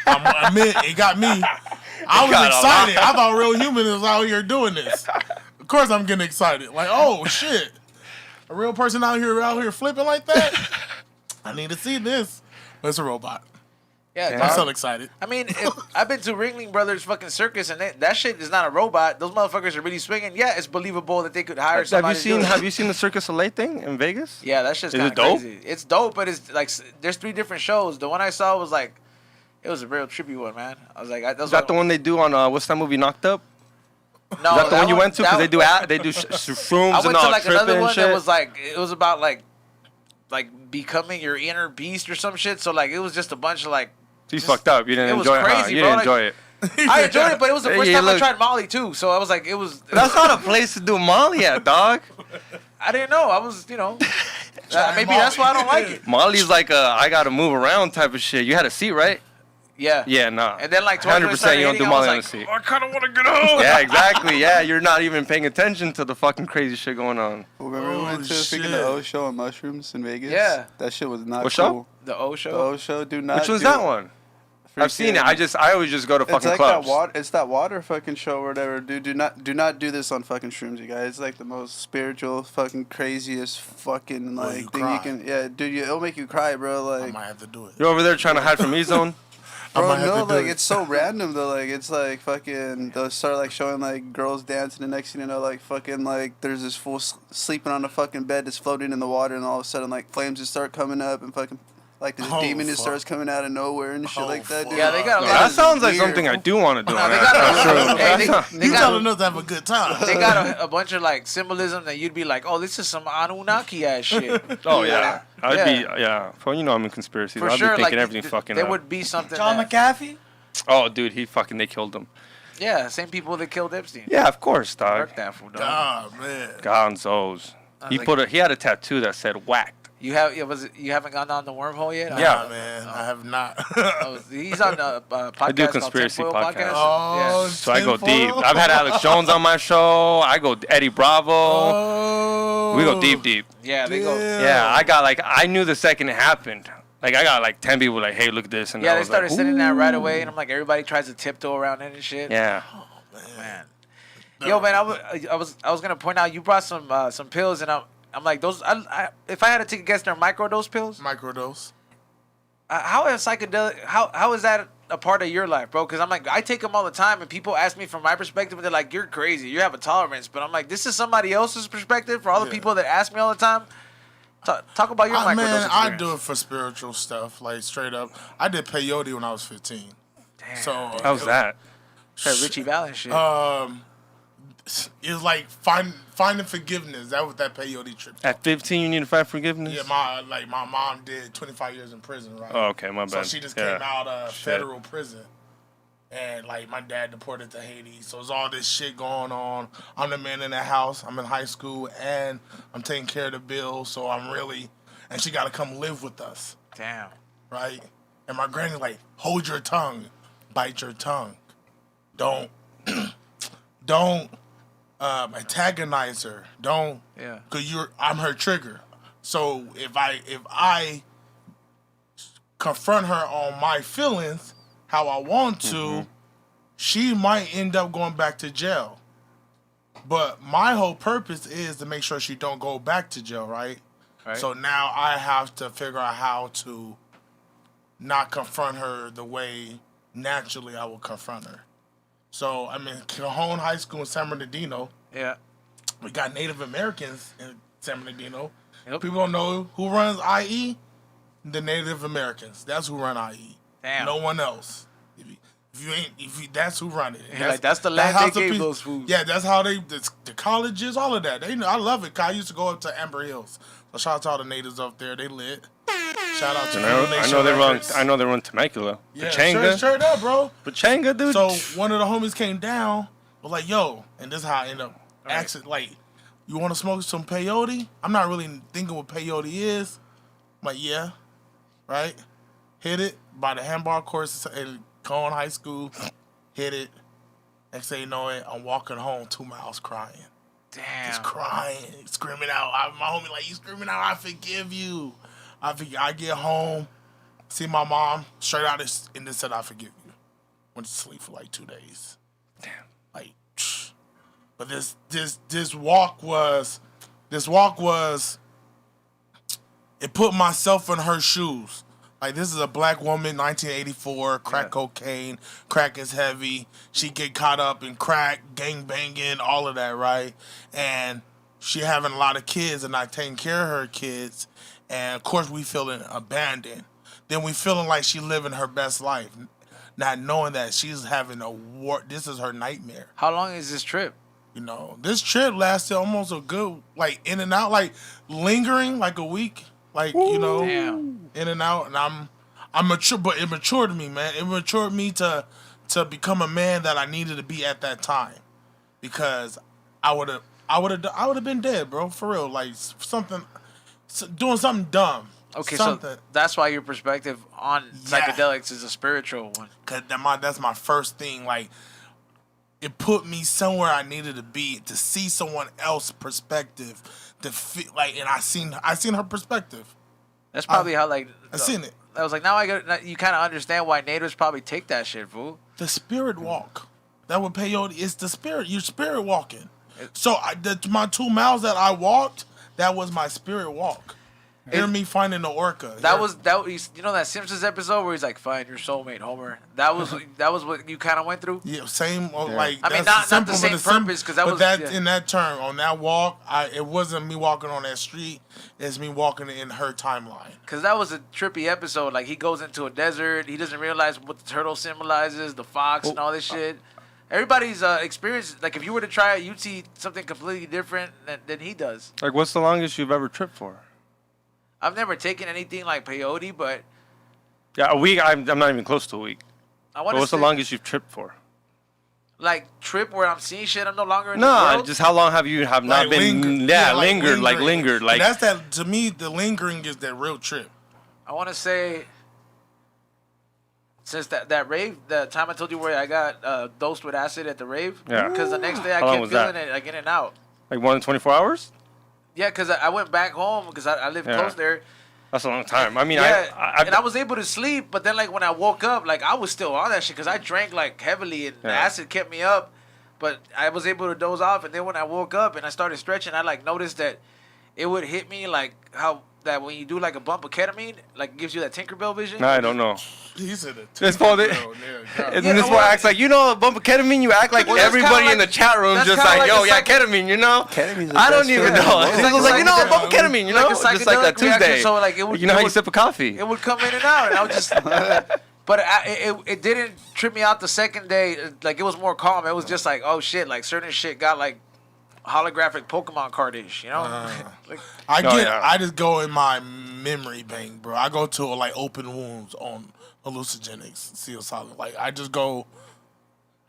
I admit, it got me. I was got a excited. I thought real human was out here doing this. Of course, I'm getting excited. Like, oh shit, a real person out here flipping like that. I need to see this. But it's a robot. Yeah, I'm dog. so excited. I mean, I've been to Ringling Brothers fucking circus, and that shit is not a robot. Those motherfuckers are really swinging. Yeah, it's believable that they could hire somebody. Have you seen the Circus Soleil thing in Vegas? Yeah, that shit's Is kind it of dope? crazy. It's dope, but it's like there's 3 different shows. The one I saw was like, it was a real trippy one, man. I was like, Is that the one they do on what's that movie Knocked Up? No, Is that the one you went to? Because that- they do shrooms I and went to all like tripping another and one shit. that was like it was about like becoming your inner beast or some shit. So like it was just a bunch of like. He's fucked up. You it didn't was enjoy it. Huh? crazy, You bro, didn't like- enjoy it. I enjoyed it, but it was the Hey, first you time I look- tried Molly too. So I was like, it was. That's not a place to do Molly at, dog. I didn't know. I was, maybe Molly. that's why I don't like it. Molly's like I gotta move around type of shit. You had a seat, right? Yeah. Yeah, nah. And then like 100% you don't do Molly on the seat. I kind of want to get home. Yeah, exactly. Yeah, you're not even paying attention to the fucking crazy shit going on. Remember we went to shit. freaking the O show on mushrooms in Vegas? Yeah. That shit was not What cool. show? The O The show. O show, do not. Which one's do that one? I've seen it. I always just go to It's fucking like clubs. that water. It's that water fucking show or whatever, dude. Do not do this on fucking shrooms, you guys. It's like the most spiritual, fucking craziest fucking like you thing cry. you can. Yeah, dude, it'll make you cry, bro. I Like, might have to do it. You're over there trying to hide from E-Zone? I bro, might have no, to do like it. it's so random though. Like it's like fucking. They'll start like showing like girls dancing, and next thing you know, like fucking like there's this fool sleeping on a fucking bed that's floating in the water, and all of a sudden like flames just start coming up and fucking. Like this Oh, demon just fuck. starts coming out of nowhere and shit like that. fuck. Dude. Yeah, they got a lot That of sounds like weird- something I do want to do. No, on they that. got That's a- true. hey, they You got telling us to have a good time. they got a bunch of like symbolism that you'd be like, oh, this is some Anunnaki ass shit. Oh yeah, I'd be Yeah. yeah. Well, you know I'm in conspiracies. For I'd sure, be thinking like everything fucking there up. would be something. John that, McAfee? Oh, dude, they killed him. yeah, same people that killed Epstein. Yeah, of course, dog. Work that fool, dog. Oh, man. Gonzos. He like- he had a tattoo that said whacked. You haven't gone down the wormhole yet? Yeah. Nah, man. I have not. Oh, he's on a podcast I do called conspiracy Tinfoil podcasts. Oh, So I go tinfoil? deep. I've had Alex Jones on my show. I go Eddie Bravo. Oh. We go deep. Yeah, they go. Yeah, I knew the second it happened. Like I got like 10 people like, hey, look at this, and Yeah, I they was started like, sitting there right "Ooh." away, and I'm like, everybody tries to tiptoe around it and shit. Yeah. Man. Yo, man, I was gonna point out you brought some pills, and I'm like those. If I had to take a guess, they're microdose pills. Microdose. How is psychedelic? How is that a part of your life, bro? Because I'm like, I take them all the time, and people ask me from my perspective, and they're like, "You're crazy. You have a tolerance." But I'm like, this is somebody else's perspective. For all the people that ask me all the time, talk about your microdose Man, I experience. do it for spiritual stuff, like straight up. I did peyote when I was 15. Damn. So How's that? That Richie Valens shit. it's like finding forgiveness. That was that peyote trip. At 15, you need to find forgiveness? Yeah, my mom did 25 years in prison, right? Oh, okay, my So bad. she just Yeah. came out of Shit. federal prison. And like my dad deported to Haiti. So it's all this shit going on. I'm the man in the house. I'm in high school and I'm taking care of the bills. So I'm really, and she got to come live with us, Damn. right? And my granny like, hold your tongue, bite your tongue. Don't antagonize her. Don't, Yeah. cause I'm her trigger. So if I confront her on my feelings how I want to, she might end up going back to jail. But my whole purpose is to make sure she don't go back to jail, right? Right. So now I have to figure out how to not confront her the way naturally I would confront her. So I'm in Cajon High School in San Bernardino. Yeah. We got Native Americans in San Bernardino. Yep. People don't know who runs IE. The Native Americans. That's who run IE. Damn. No one else. That's who run it. That's the land how they gave people- those fools. Yeah, that's how the colleges, all of that. I love it. 'Cause I used to go up to Amber Hills. So shout out to all the natives up there. They lit. Shout out to I know they run Temecula. Yeah, Pachanga. straight up, bro. Pachanga, dude. So one of the homies came down, was like, yo, and this is how I end up asking, like, you want to smoke some peyote? I'm not really thinking what peyote is. I'm like, yeah, right? Hit it by the handball course in Cohen High School. Hit it. Next thing you know it, I'm walking home 2 miles crying. Damn. Just crying, screaming out. My homie like, you screaming out, I forgive you. I get home, see my mom, straight out and then said, I forgive you. Went to sleep for like 2 days. Damn. Like, but this walk was, it put myself in her shoes. Like, this is a black woman, 1984, crack cocaine, crack is heavy. She get caught up in crack, gang banging, all of that, right? And she having a lot of kids and not taking care of her kids. And, of course, we feeling abandoned. Then we feeling like she living her best life, not knowing that she's having a war. This is her nightmare. How long is this trip? You know, this trip lasted almost a good, like, in and out, like, lingering, like a week. Like, you know, Damn. in and out. And I'm mature, but it matured me, man. It matured me to become a man that I needed to be at that time. Because I would have been dead, bro, for real. Like, doing something dumb. Okay, something. so that's why your perspective on Yeah. psychedelics is a spiritual one. Cause that's my first thing. Like, it put me somewhere I needed to be, to see someone else's perspective, to feel like, and I seen her perspective. That's probably how like I seen it. I was like, now you kind of understand why natives probably take that shit, fool. The spirit walk. That would peyote. It's the spirit. You're spirit walking. So my 2 miles that I walked, that was my spirit walk. Hear me finding the orca. That was you know that Simpsons episode where he's like, "Find your soulmate, Homer." That was what you kind of went through. Yeah, same. Like I mean, that's not the simple, same purpose because that but was. that Yeah. in that turn on that walk, it wasn't me walking on that street. It's me walking in her timeline. Because that was a trippy episode. Like, he goes into a desert. He doesn't realize what the turtle symbolizes, the fox, and all this shit. Everybody's experience, like, if you were to try it, you'd see something completely different than he does. Like, what's the longest you've ever tripped for? I've never taken anything like peyote, but... Yeah, a week. I'm not even close to a week. What's the longest you've tripped for? Like, trip where I'm seeing shit I'm no longer in the world? Just how long have you not been... Lingered. Yeah, like lingered. Like, that's that, to me, the lingering is that real trip. I want to say... Since that rave, the time I told you where I got dosed with acid at the rave. Yeah. Because the next day I How long kept was feeling that? it, like, in and out. like more than 24 hours? Yeah, because I went back home because I lived close there. That's a long time. I mean, yeah, and I was able to sleep, but then like when I woke up, like I was still on that shit because I drank like heavily and the acid kept me up. But I was able to doze off, and then when I woke up and I started stretching, I like noticed that it would hit me like how that when you do like a bump of ketamine, like it gives you that Tinkerbell vision. I don't know. He said it. This boy, and then this boy acts like, you know, a bump of ketamine. You act like everybody in the chat room just like, yo, yeah, ketamine, you know. Ketamine's the I don't best even feeling. know. It's He like was a like, you know, a bump of psychedelic- ketamine, you like know, a just like psychedelic that Tuesday. reaction, so, like, it would- you know it how you would- sip a coffee. It would come in and out, and I would just. But it didn't trip me out the second day. Like it was more calm. It was just like, oh shit, like certain shit got like holographic Pokemon card-ish, you know? Like, I just go in my memory bank, bro. I go to like open wounds on hallucinogenics, psilocybin. Like I just go.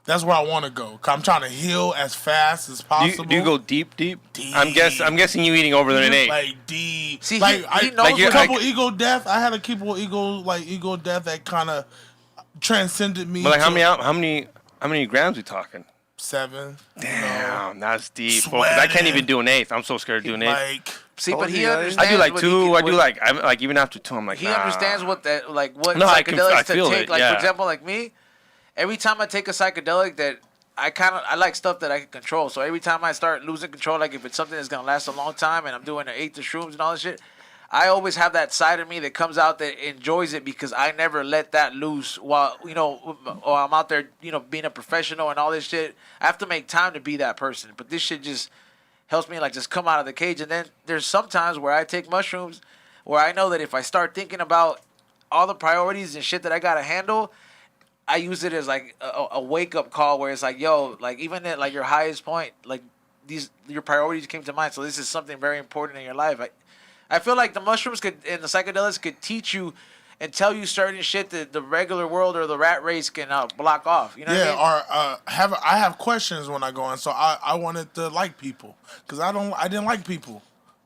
That's where I want to go. 'Cause I'm trying to heal as fast as possible. Do you go deep? Deep. I'm guessing you eating over than an 8. Like deep. See, like he I, knows like a what- couple ego death. I had a couple ego death that kind of transcended me. But like to how many grams we talking? 7. Damn, that's deep. Bro, 'cause I can't even do an 1/8. I'm so scared to do an 1/8. Like see, Told but he you, understands. I do like what 2. he I can- do what- like even after 2, I'm like, He nah. understands what that like what No, I psychedelics to feel take. it, Like yeah. for example, like me, every time I take a psychedelic that I like stuff that I can control. So every time I start losing control, like if it's something that's gonna last a long time and I'm doing an 8 to shrooms and all this shit, I always have that side of me that comes out that enjoys it because I never let that loose while or I'm out there, being a professional and all this shit. I have to make time to be that person. But this shit just helps me like just come out of the cage. And then there's sometimes where I take mushrooms where I know that if I start thinking about all the priorities and shit that I gotta handle, I use it as like a wake up call where it's like, yo, like even at like your highest point, like your priorities came to mind. So this is something very important in your life. I feel like the mushrooms and the psychedelics could teach you and tell you certain shit that the regular world or the rat race can block off. You know what I mean? or I have questions when I go in, so I wanted to like people because I didn't like people.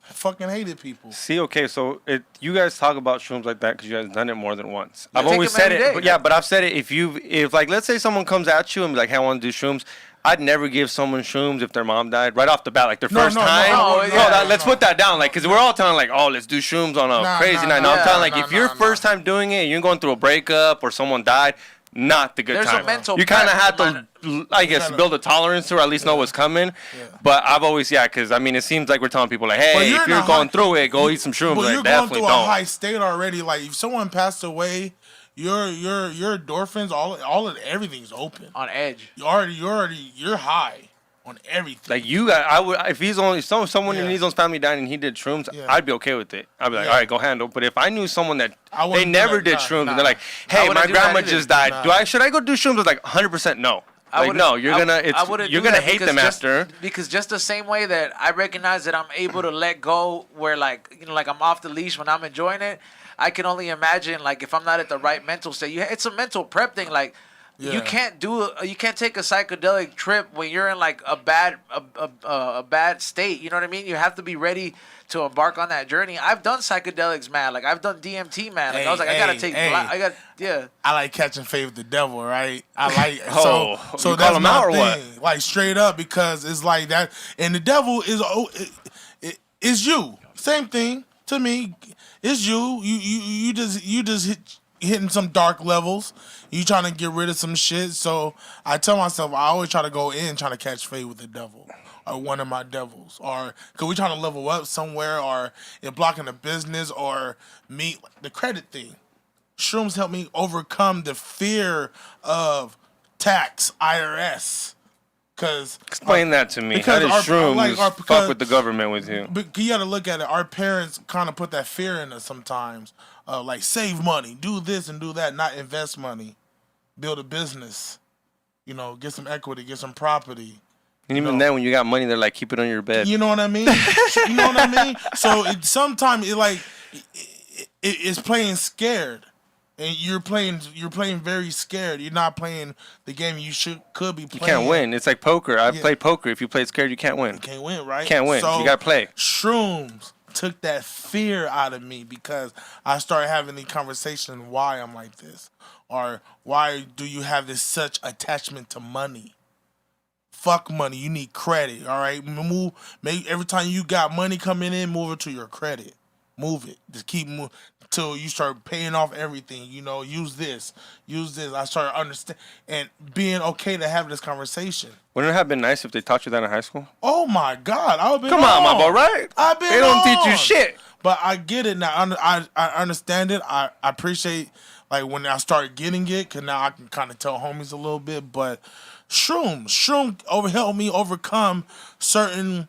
I fucking hated people. See, okay, so you guys talk about shrooms like that because you guys done it more than once. I've take always them said every it, day. but yeah, but I've said it. If like, let's say someone comes at you and be like, "Hey, I want to do shrooms," I'd never give someone shrooms if their mom died right off the bat, like their first time. Let's put that down, like, because we're all telling like, "Oh, let's do shrooms on a crazy night." No, I'm telling like, if you're first time doing it, and you're going through a breakup or someone died. Not the good There's time. a mental you kind of prep have to, I guess, build a tolerance to, or at least know what's coming. Yeah. But I've always, because I mean, it seems like we're telling people like, hey, if you're going through it, go eat some shrooms. But like, you're definitely going through don't. a high state already. Like if someone passed away, your endorphins, all of everything's open. On edge. You're high on everything. Like I would, if he's only someone in his own family died and he did shrooms, I'd be okay with it. I'd be like, all right, go handle. But if I knew someone that they never did shrooms and they're like, hey, my grandma just died, should I go do shrooms? I was like 100% no. Like no, you're gonna hate them after. Because just the same way that I recognize that I'm able to let go, where like like I'm off the leash when I'm enjoying it, I can only imagine like if I'm not at the right mental state. It's a mental prep thing, like. Yeah. You can't take a psychedelic trip when you're in like a bad state. You know what I mean? You have to be ready to embark on that journey. I've done psychedelics, man. Like I've done DMT, man. Like I was like, I gotta take. I like catching faith with the devil, right? I like so that's my thing. What? Like straight up, because it's like that, and the devil is you. Same thing to me. It's you. You just hitting some dark levels. You trying to get rid of some shit. So I tell myself I always try to go in trying to catch fade with the devil are one of my devils. Or because we trying to level up somewhere, or it blocking a business, or me the credit thing. Shrooms help me overcome the fear of tax, IRS. Explain that to me. How did shrooms fuck with the government with you? But you got to look at it. Our parents kind of put that fear in us sometimes. Like, save money, do this and do that, not invest money, build a business, get some equity, get some property. And even then, when you got money, they're like, keep it on your bed. You know what I mean? You know what I mean? So sometimes it's playing scared. And you're playing very scared. You're not playing the game you could be playing. You can't win. It's like poker. I've played poker. If you play scared, you can't win. You can't win, right? Can't win. So you got to play. Shrooms took that fear out of me because I started having the conversation why I'm like this. Or why do you have this such attachment to money? Fuck money. You need credit, all right? Every time you got money coming in, move it to your credit. Move it. Just keep moving. Till you start paying off everything, use this. I started understanding and being okay to have this conversation. Wouldn't it have been nice if they taught you that in high school? Oh my God, I would be. Come on, my boy, right? I've been. They don't teach you shit. But I get it now. I understand it. I appreciate when I started getting it, because now I can kind of tell homies a little bit. But shroom helped me overcome certain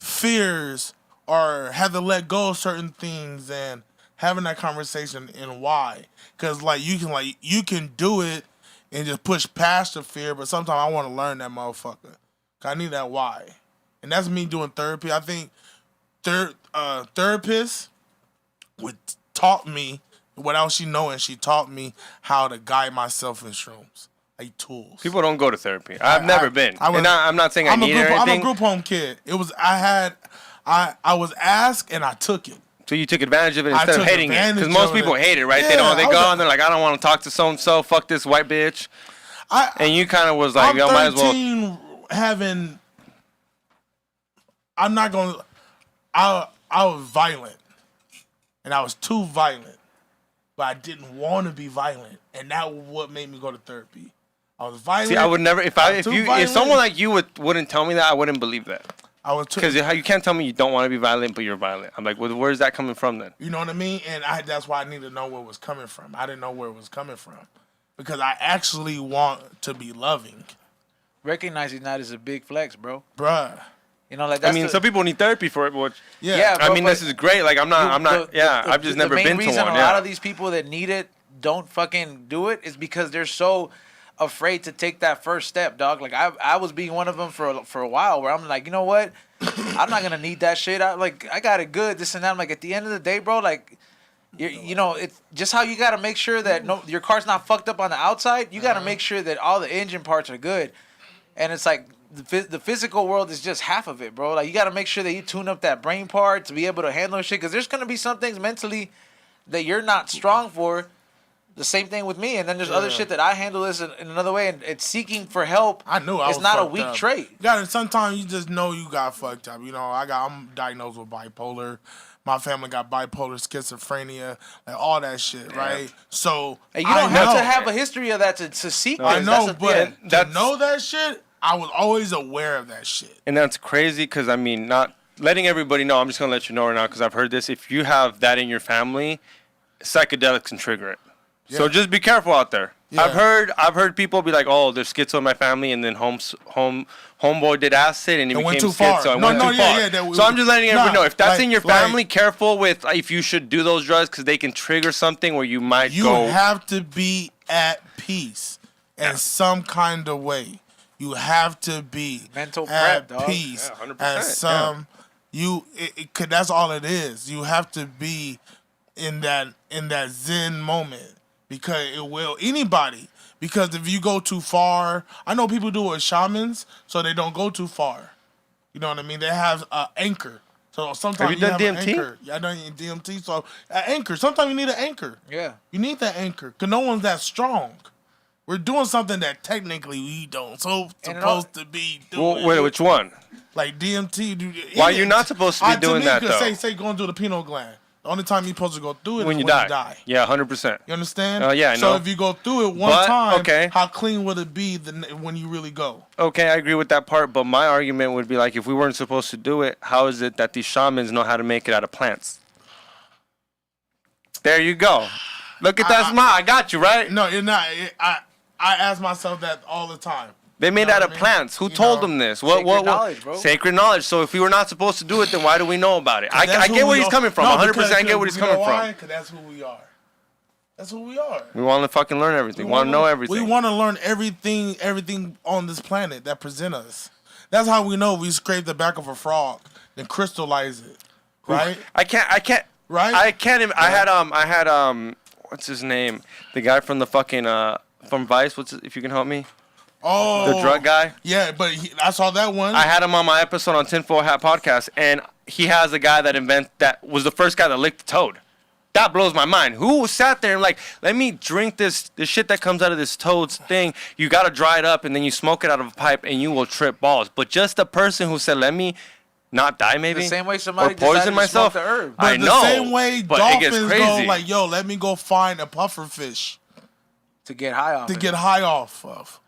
fears or have to let go of certain things and having that conversation and why. Because you can do it and just push past the fear, but sometimes I want to learn that motherfucker. I need that why. And that's me doing therapy. I think therapists taught me, without she knowing, she taught me how to guide myself in shrooms. Like tools. People don't go to therapy. I've never been. I'm not saying I need anything. I'm a group home kid. I was asked and I took it. So you took advantage of it instead of hating it, because most people hate it, right? Yeah, they go and they're like, I don't want to talk to so and so. Fuck this white bitch. And you kind of was like, I'm might as well. I was violent, and I was too violent, but I didn't want to be violent, and that was what made me go to therapy. I was violent. See, I would never. If someone like you wouldn't tell me that, I wouldn't believe that. Because you can't tell me you don't want to be violent, but you're violent. I'm like, well, where's that coming from then? You know what I mean? And that's why I need to know where it was coming from. I didn't know where it was coming from. Because I actually want to be loving. Recognizing that is a big flex, bro. Bruh. Some people need therapy for it, which yeah, bro, this is great. Like, I've just never been to one. The main reason a lot of these people that need it don't fucking do it is because they're so afraid to take that first step, dog. Like I was being one of them for a while, where I'm like, you know what, I'm not gonna need that shit. I got it good, this and that. I'm like, at the end of the day, bro, like, it's just how you gotta make sure that your car's not fucked up on the outside. You gotta make sure that all the engine parts are good, and it's like the physical world is just half of it, bro. Like, you gotta make sure that you tune up that brain part to be able to handle shit, because there's gonna be some things mentally that you're not strong for. The same thing with me, and then there's other shit that I handle this in another way, and it's seeking for help. I knew it's not a weak trait. Sometimes you just know you got fucked up. I'm diagnosed with bipolar. My family got bipolar, schizophrenia, like all that shit, right? So you don't have to have a history of that to seek. I know, but to know that shit, I was always aware of that shit. And that's crazy, because not letting everybody know. I'm just gonna let you know right now, because I've heard this. If you have that in your family, psychedelics can trigger it. Yeah. So just be careful out there. Yeah. I've heard people be like, "Oh, there's schizo in my family," and then homeboy did acid and he became schizo. Went too far. So I'm just letting everyone know, if that's in your family, careful with if you should do those drugs, because they can trigger something where you might go. You have to be at peace in some kind of way. You have to be mental at prep, peace. Dog. Yeah, 100%. At some, that's all it is. You have to be in that Zen moment. Because it will anybody. Because if you go too far, I know people do it with shamans, so they don't go too far. You know what I mean? They have an anchor. So sometimes you have an DMT? anchor. Yeah, I done DMT. So an anchor. Sometimes you need an anchor. Yeah. You need that anchor. Because no one's that strong. We're doing something that technically we don't. Supposed to be doing. Wait, which one? Like DMT. Why are you not supposed to be doing that, though? Say going through the pineal gland. The only time you're supposed to go through it when is you when die. you die. Yeah, 100%. You understand? Yeah, I know. So if you go through it one time, okay. how clean would it be when you really go? Okay, I agree with that part, but my argument would be like, if we weren't supposed to do it, how is it that these shamans know how to make it out of plants? There you go. Look at that smile. I got you, right? No, you're not. I ask myself that all the time. They made out of plants. Who told them this? What knowledge, bro. Sacred knowledge. So if we were not supposed to do it, then why do we know about it? I get where he's coming from. 100% I get where he's coming from. Because that's who we are. That's who we are. We want to fucking learn everything. We want to know everything. We want to learn everything on this planet that present us. That's how we know we scrape the back of a frog, then crystallize it, right? I can't. Right? I can't even. I had what's his name? The guy from the fucking from Vice. If you can help me? Oh, the drug guy. Yeah, but I saw that one. I had him on my episode on Tinfoil Hat podcast, and he has a guy that was the first guy that licked the toad. That blows my mind. Who sat there and like, let me drink this shit that comes out of this toad's thing. You gotta dry it up and then you smoke it out of a pipe and you will trip balls. But just the person who said, let me not die maybe, the same way somebody or poison myself. To smoke the herb. But I the know. same way but dolphins it gets crazy. go like, yo, let me go find a puffer fish to get high off. To get high off of.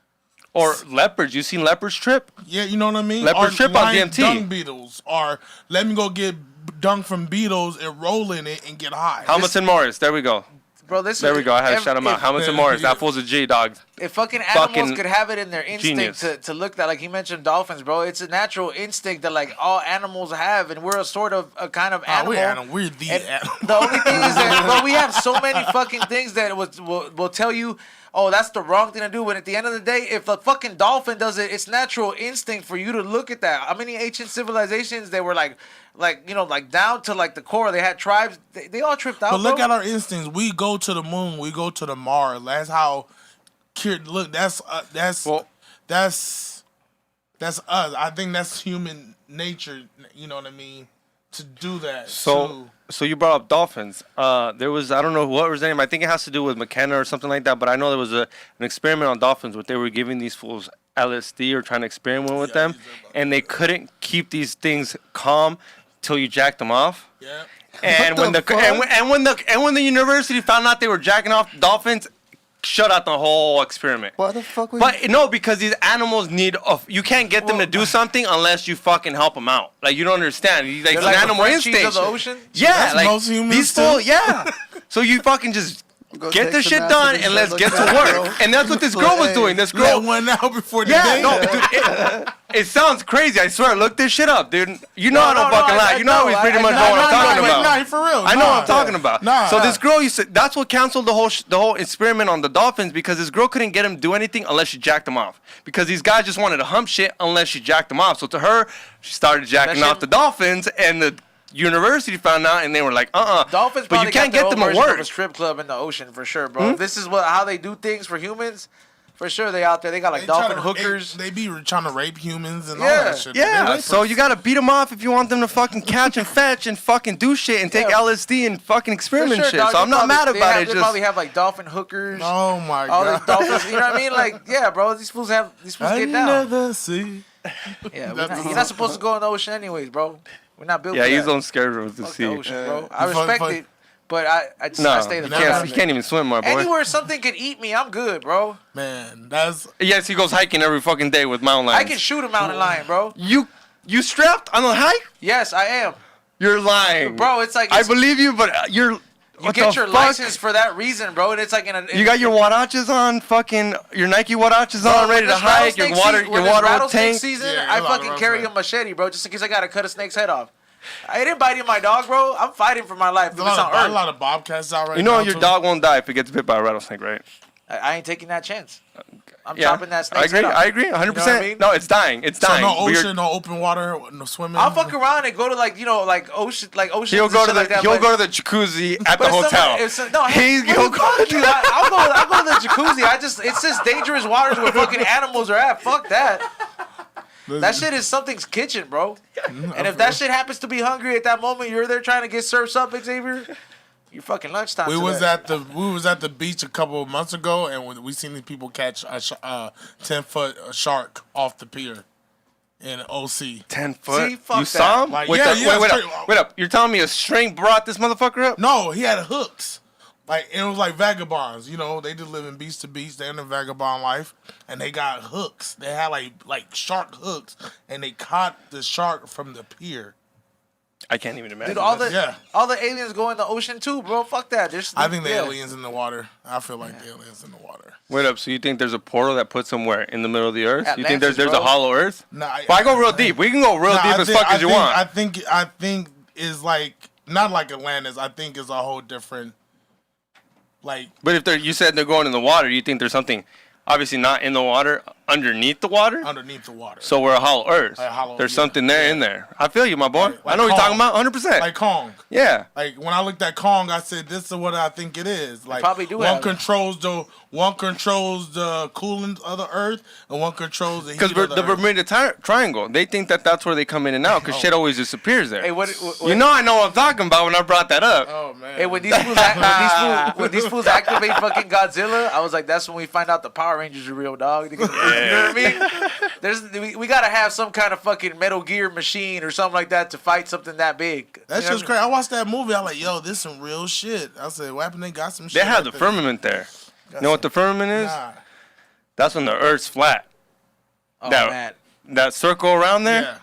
Or leopards. You seen leopards trip? Yeah, you know what I mean? Leopards trip on DMT. Dung beetles. Or let me go get dung from beetles and roll in it and get high. Hamilton Morris. There we go. Bro, there we go. I had to shout him out. Hamilton Morris. That fool's a G, dog. If fucking animals could have it in their instinct to look that, like he mentioned dolphins, bro, it's a natural instinct that like all animals have, and we're a kind of animal. We're the animal. The only thing is that, bro, we have so many fucking things that will tell you, oh, that's the wrong thing to do. But at the end of the day, if a fucking dolphin does it, it's natural instinct for you to look at that. How many ancient civilizations they were like down to like the core, they had tribes, they all tripped out. But look at our instincts. We go to the moon. We go to the Mars. That's how. Look, that's us. I think that's human nature. You know what I mean? To do that. So you brought up dolphins. There was, I don't know what was the name. I think it has to do with McKenna or something like that. But I know there was an experiment on dolphins where they were giving these fools LSD or trying to experiment with them, and they couldn't keep these things calm till you jacked them off. Yeah. And when the university found out they were jacking off dolphins, shut out the whole experiment. Why the fuck? No, because these animals need. You can't get them to do something unless you fucking help them out. Like you don't understand. Like it's an animal instinct. Of the ocean? Yeah, that's like most humans these fools. Yeah. So you fucking just get the shit done and let's get to work. And that's what this girl was doing. This girl went out before the day. no, dude. It sounds crazy. I swear. Look this shit up, dude. You know I don't fucking lie. You know we pretty much know what I'm talking about. Nah, for real. I know what I'm talking about. So this girl that's what canceled the whole experiment on the dolphins, because this girl couldn't get him to do anything unless she jacked him off. Because these guys just wanted to hump shit unless she jacked them off. So to her, she started jacking off the dolphins, and the university found out, and they were like, Dolphins, but you can't get them to work. A strip club in the ocean for sure, bro. If this is how they do things for humans, for sure they out there. They got like dolphin hookers. They be trying to rape humans and all that shit. Yeah, so you gotta beat them off if you want them to fucking catch and fetch and fucking do shit and take LSD and fucking experiment sure, shit. dog, So I'm not mad about it. They probably have like dolphin hookers. Oh my all god. These dolphins, you know what I mean? Like, yeah, bro. These fools get down. Never see. Yeah, you're not supposed to go in the ocean anyways, bro. We're not built. Yeah, for he's that. on scared of the Fuck sea. the ocean, bro. I respect it, but I stay the you can't even swim, my boy. Anywhere something could eat me, I'm good, bro. Man, that's. Yes, he goes hiking every fucking day with mountain lions. I can shoot a mountain lion, bro. You strapped on a hike? Yes, I am. You're lying, bro. It's like I believe you, but you're. You get your license for that reason, bro. And it's like you got your huaraches on, fucking your Nike huaraches on, ready to hike. Your water tank. Season, I fucking carry a machete, bro, just in case I gotta cut a snake's head off. I didn't bite in my dog, bro. I'm fighting for my life. There's a lot of bobcats out right now. You know your dog won't die if it gets bit by a rattlesnake, right? I ain't taking that chance. I'm chopping that snake. I agree, 100%. You know I mean? No, it's dying. It's dying. So no ocean, no open water, no swimming. I'll fuck around and go to like ocean. He'll go to the jacuzzi at the hotel. I'll go to the jacuzzi. It's just dangerous waters where fucking animals are at. Fuck that. That shit is something's kitchen, bro. And if that shit happens to be hungry at that moment, you're there trying to get served up, Xavier. Your fucking lunchtime. We was at the beach a couple of months ago, and we seen these people catch a 10-foot shark off the pier, in OC. 10 foot. See, fuck you that. saw him? Like, Wait, yeah, wait up. You're telling me a string brought this motherfucker up? No, he had hooks. Like, it was like vagabonds. You know, they just live in beach to beach. They're in a vagabond life. And they got hooks. They had like shark hooks. And they caught the shark from the pier. I can't even imagine. Dude, all this. the aliens go in the ocean too, bro. Fuck that. I think the aliens in the water. I feel like the aliens in the water. Wait up. So you think there's a portal that puts them where? In the middle of the earth? You think Atlantis, there's bro. a hollow earth? Nah, If I go real deep, we can go real deep as fuck as you want. I think is like not like Atlantis. I think it's a whole different like. But if you said they're going in the water, you think there's something obviously not in the water, underneath the water? Underneath the water. So we're a hollow earth. There's yeah. something there in there. I feel you, my boy. Like I know what you're talking about, 100%. Like Kong. Yeah. Like when I looked at Kong, I said, "This is what I think it is." Like probably do one have it. controls the cooling of the earth, and one controls the heat Because of the the earth. Bermuda Triangle, they think that that's where they come in and out because shit always disappears there. Hey, what You know I know what I'm talking about when I brought that up. Oh man. Hey, when these fools activate fucking Godzilla, I was like, that's when we find out the Power Rangers are real, dog. You know what I mean? We gotta have some kind of fucking Metal Gear machine or something like that to fight something that big. That's just crazy. I watched that movie. I was like, "Yo, this some real shit." I said, "What happened? They got some shit." They have the like this. firmament there. You know what the firmament is? Nah. That's when the Earth's flat. Oh that, man. That circle around there? Yeah.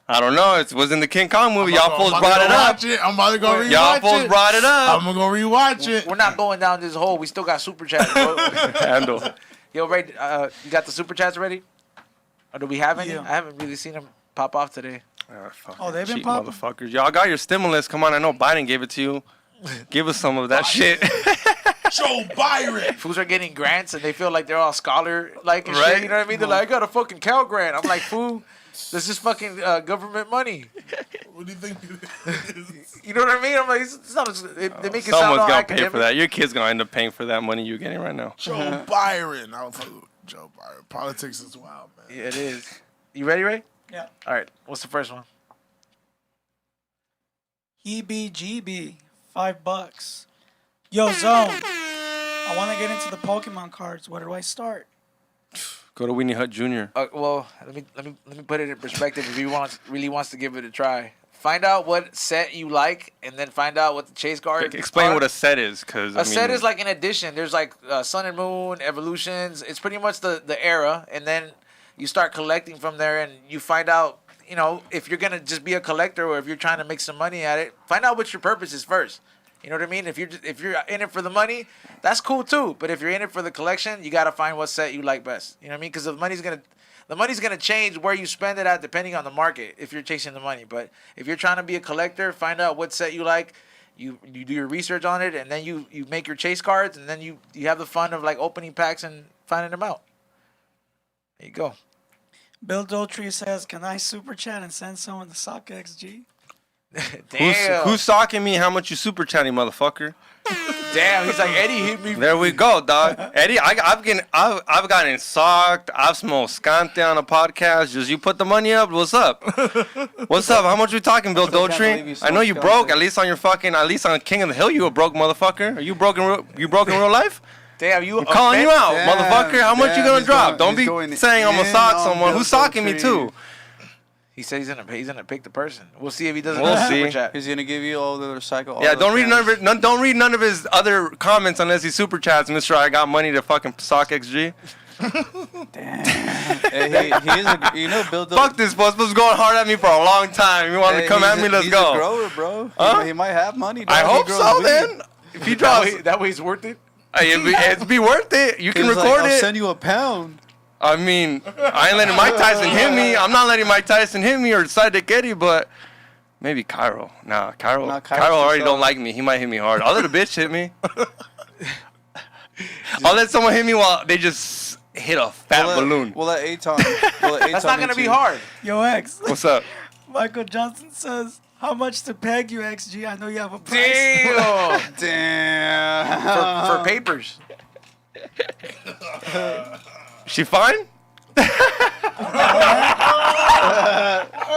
I don't know. It was in the King Kong movie. Y'all fools I'm brought it up. I'm about to go rewatch it. Y'all fools brought it up. I'm gonna go rewatch it. We're not going down this hole. We still got super chats. Bro. Handle. Yo, Ray, you got the super chats ready? Or do we have any? Yeah. I haven't really seen them pop off today. Oh, they've been Cheap popping? motherfuckers. Y'all got your stimulus. Come on, I know Biden gave it to you. Give us some of that shit. Joe Byron. Fools are getting grants and they feel like they're all scholar-like and Right. shit. You know what I mean? They're like, I got a fucking Cal grant. I'm like, fool, this is fucking government money. What do you think it is? You know what I mean? I'm like, it's not. They make it sound Someone's all gonna academic. pay for that. Your kid's gonna end up paying for that money you're getting right now. Joe Byron. I was like, Joe Byron. Politics is wild, man. Yeah, it is. You ready, Ray? Yeah. All right. What's the first one? EBGB, $5. Yo, Zone. I want to get into the Pokemon cards. Where do I start? Go to Weenie Hut Jr. Well, let me put it in perspective. If you really wants to give it a try, find out what set you like, and then find out what the chase cards. Explain are. what a set is, because A set is like an addition. There's like Sun and Moon, Evolutions. It's pretty much the era, and then you start collecting from there, and you find out, you know, if you're gonna just be a collector or if you're trying to make some money at it. Find out what your purpose is first. You know what I mean? If you're in it for the money, that's cool too. But if you're in it for the collection, you gotta find what set you like best. You know what I mean? Because the money's gonna change where you spend it at depending on the market. If you're chasing the money, but if you're trying to be a collector, find out what set you like. You do your research on it, and then you make your chase cards, and then you have the fun of like opening packs and finding them out. There you go. Bill Doltree says, can I super chat and send someone the Sock XG? Damn. Who's socking me? How much you super chatting, motherfucker? Damn. He's like, Eddie hit me. There we go, dog. Eddie, I've gotten socked. I've smoked scante on a podcast. Just you put the money up. What's up? What's up? How much we talking, Bill Still can't believe you Doltree? I know you smoked broke. Scante. At least on King of the Hill, you a broke motherfucker. Are you broke in real life? Damn, you. I'm calling you out, Damn, motherfucker. How much you gonna he's drop? going- Don't he's be going saying I'm gonna in sock on someone. Bill Who's socking me Doltree. too? He said he's gonna pick the person. We'll see if he doesn't. We'll do the super see. chat. He's gonna give you all the recycle. Yeah, don't read none of his other comments unless he super chats, Mr. I got money to fucking sock XG. Hey, he is a, you know, Bill. Fuck this, boss. Was going hard at me for a long time. You want to come at me? Let's he's go. a grower, bro. Huh? He might have money. I dog. He hope grows so. weed. Then, if he draws, That way it's worth it. hey, it'd be worth it. You can He's like, record I'll it. send you a pound. I mean, I ain't letting Mike Tyson hit me. I'm not letting Mike Tyson hit me or Sidekick Eddie, but maybe Cairo. Nah, Cairo already don't like me. He might hit me hard. I'll let a bitch hit me. I'll let someone hit me while they just hit a fat balloon. We'll let Aton. That's not gonna be hard. Yo, X. What's up? Michael Johnson says, how much to peg you, XG? I know you have a price. Damn. Damn. for papers. She fine?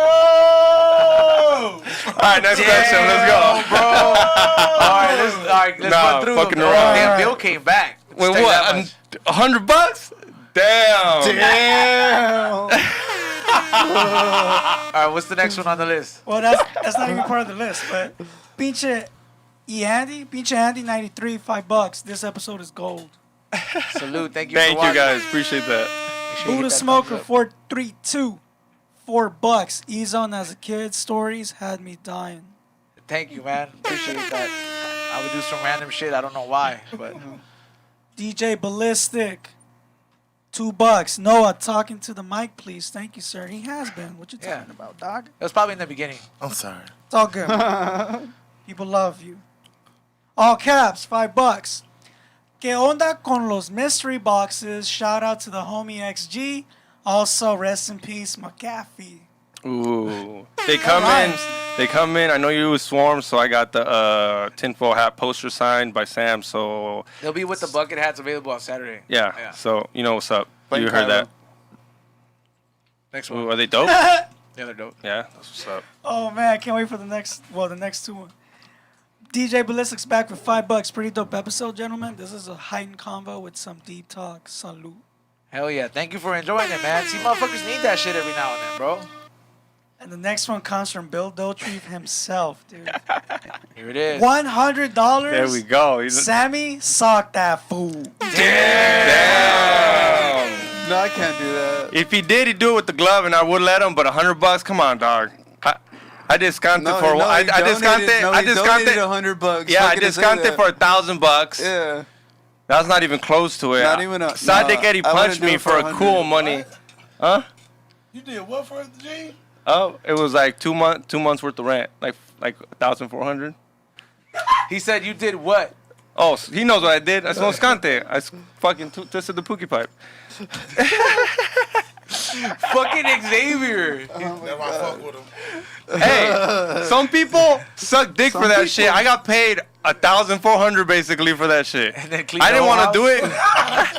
Oh! All right, next question. Let's go. bro. All right, let's run through fucking them. around. Damn, Bill came back. Wait, Let's take that what? much. $100? Damn. Damn. right, what's the next one on the list? Well, that's not even part of the list, but pinche Andy 93, $5. This episode is gold. Salute. Thank you Thank for you watching. guys. Appreciate that. Make sure you Buddha hit that Smoker thumbs up. 432, $4. E-Zone as a kid. Stories had me dying. Thank you, man. Appreciate that. I would do some random shit. I don't know why, but DJ Ballistic, $2. Noah, talking to the mic, please. Thank you, sir. He has been. What you Yeah. talking about, dog? it was probably in the beginning. I'm sorry. It's all good. People love you. All caps, $5. ¿Qué onda con los mystery boxes? Shout out to the homie XG. Also, rest in peace, McAfee. Ooh. They come in. I know you was Swarm, so I got the tinfoil hat poster signed by Sam. So They'll be with the bucket hats available on Saturday. yeah. So you know what's up. Blame You heard Kylo. that. Next one. Ooh, are they dope? Yeah, they're dope. Yeah, that's what's up. Oh man, I can't wait for the next two. DJ Ballistic's back with $5. Pretty dope episode, gentlemen. This is a heightened convo with some deep talk. Salute. Hell yeah. Thank you for enjoying it, man. See, motherfuckers need that shit every now and then, bro. And the next one comes from Bill Dotrieve himself, dude. Here it is. $100. There we go. Sammy socked that fool. Damn. No, I can't do that. If he did, he'd do it with the glove, and I would let him. But $100, come on, dog. I discounted for. I discounted. I discounted $100. Yeah, I Fucking say discounted that. for $1,000. Yeah. That's not even close to it. Not even a- Sadiq nah, Eddie I wouldn't punched do me it for for a 100. cool money. Huh? You did what for the G? Oh, it was like 2 months worth of rent, like 1,400. He said you did what? Oh, so he knows what I did. I smoked scante. Fucking twisted the pookie pipe. Fucking Xavier. That's why I fuck with him. Hey, some people suck dick for that shit. I got paid 1,400 basically for that shit. And then clean I the didn't whole want to do house?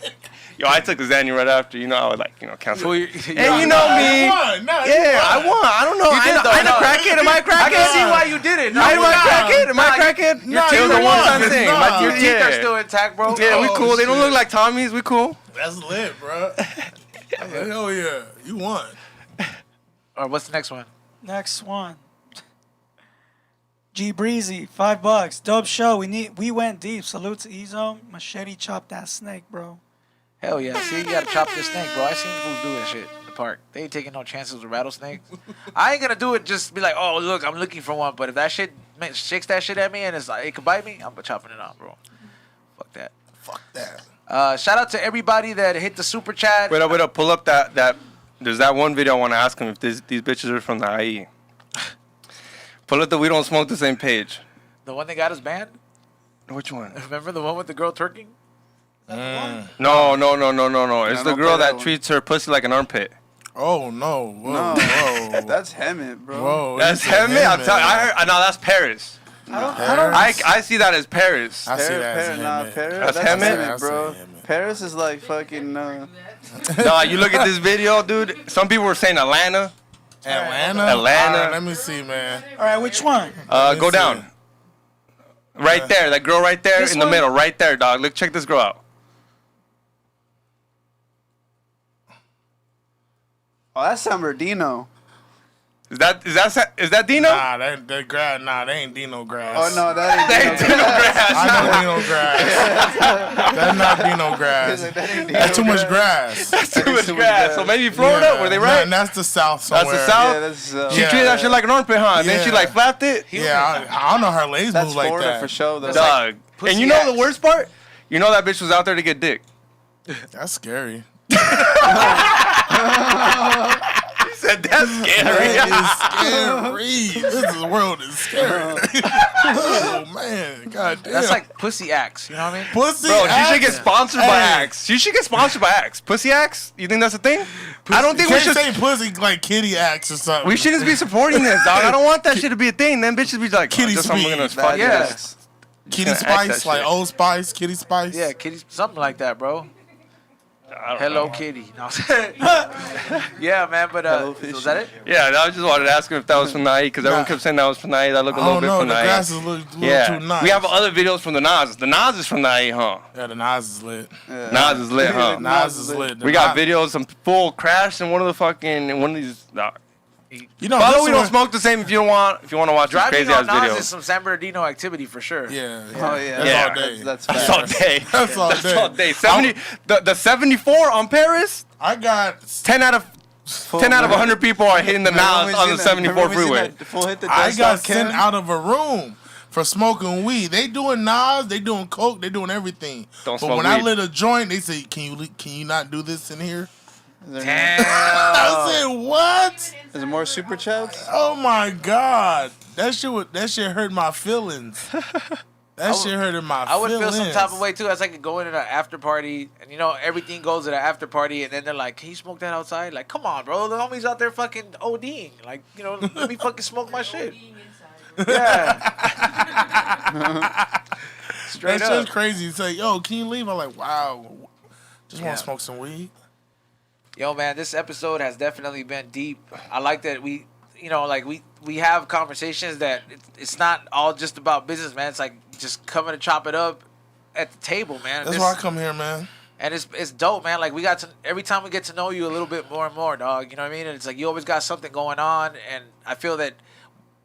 it. Yo, I took a Xanny right after. You know, I would cancel. Fool, And you know me. Yeah, I won. I don't know. You did, though, I ain't a no. crackhead. Am I a crackhead? I can see why you did it. Am I a crackhead? Am I a crackhead? Your It teeth was a are one-time not. thing. Nah. Your teeth Yeah. are still intact, bro. Yeah, we Oh, cool. They don't shit. look like Tommies. We cool. That's lit, bro. Hell yeah. You won. All right, what's the next one? Next one. G Breezy, $5. Dope show. We went deep. Salute to E-Zone. Machete chopped that snake, bro. Hell yeah. See, you gotta chop this snake, bro. I seen fools do that shit in the park. They ain't taking no chances with rattlesnakes. I ain't gonna do it just be like, oh, look, I'm looking for one. But if that shit shakes that shit at me and it's like, it could bite me, I'm chopping it off, bro. Fuck that. Fuck that. Shout out to everybody that hit the super chat. Wait up. Pull up that. There's that one video I want to ask him if these bitches are from the IE. Pull up the We Don't Smoke the Same page. The one that got us banned? Which one? Remember the one with the girl twerking? No. It's the don't girl play that that one. treats her pussy like an armpit. Oh, no. Whoa, No. whoa. That's Hemet, bro. Whoa. That's you said him. Hemet. I know that's Paris. I see that as Paris. I see that as Paris, Hemet. Paris, That's Hemet? I bro. say Hemet. Paris is like fucking. No, you look at this video, dude. Some people were saying Atlanta. Atlanta? Atlanta. All right, let me see, man. All right, which one? Let me Go see. down. Right there, that girl right there This in the one? middle, right there, dog. Look, check this girl out. Oh, that's San Bernardino. Is that Dino? Nah, that grass. Nah, they ain't Dino grass. Oh no, that ain't That ain't Dino grass. I know Dino grass. That's not Dino grass. That ain't Dino That's too much grass. That's too much too much grass. grass. So maybe Florida, Yeah. were they right? Nah, that's the south somewhere. That's the south? Yeah, that's She Yeah. treated that shit like an armpit, huh? Then she Yeah. like flapped it. Yeah, I don't know her legs that's move like Florida that. for sure. Though. Dog. pussy And you know ass. the worst part? You know that bitch was out there to get dick. That's scary. He said that's scary. That is scary. This world is scary. Oh man, god damn. That's like pussy axe. You know what I mean? pussy. Bro, she should get axe. sponsored by Hey. Axe. She should get sponsored by Axe. Pussy Axe? You think that's a thing? I don't think we Can't should. say pussy like kitty axe or something. We shouldn't be supporting this, dog. I don't want that shit to be a thing. Then bitches be like, Kitty just I'm speed. gonna That fuck yeah. this. Kitty Just gonna axe Spice, that like shit. Old Spice, Kitty Spice. Yeah, kitty, something like that, bro. I don't Hello know. Kitty. No. Yeah, man. But Hello, was that it? Yeah, I just wanted to ask him if that was from Nike because everyone kept saying that was from Nike. That looked a I little don't bit know. from The Nike. glasses look a little Yeah, too nice. we have other videos from the Nas. The Nas is from Nike, huh? Yeah, the Nas is lit. Yeah. Nas is lit, huh? Nas is lit. We got videos, some full crash in one of these. You know, Follow this We Don't one- Smoke the Same if you want to watch these Driving crazy on ass Nas videos. is some San Bernardino activity for sure. Yeah. Oh yeah. That's all day. That's That's fast. all day. That's all day. all day. 70. The 74 on Paris. I got 10 out of 100 people are hitting the Nas on the 74 freeway. I got sent out of a room for smoking weed. They doing Nas, they doing coke, they doing everything. Don't but smoke when I weed. lit a joint, they say, "Can you not do this in here?" Damn. I said, "What? Is there more super chats? Oh my god, that shit hurt my feelings. That shit hurted my I would feelings. feel some type of way too. As I could go in an after party, and you know everything goes at an after party, and then they're like, "Can you smoke that outside?" Like, come on, bro. The homies out there fucking ODing. Like, you know, let me fucking smoke my shit. Being inside, bro. Yeah. Straight That's up. just crazy. It's like, yo, can you leave? I'm like, wow, just want Yeah. to smoke some weed. Yo, man, this episode has definitely been deep. I like that we, you know, like we have conversations that it's not all just about business, man. It's like just coming to chop it up at the table, man. That's This- why I come here, man. And it's dope, man. Like we got to every time we get to know you a little bit more and more, dog. You know what I mean? And it's like you always got something going on, and I feel that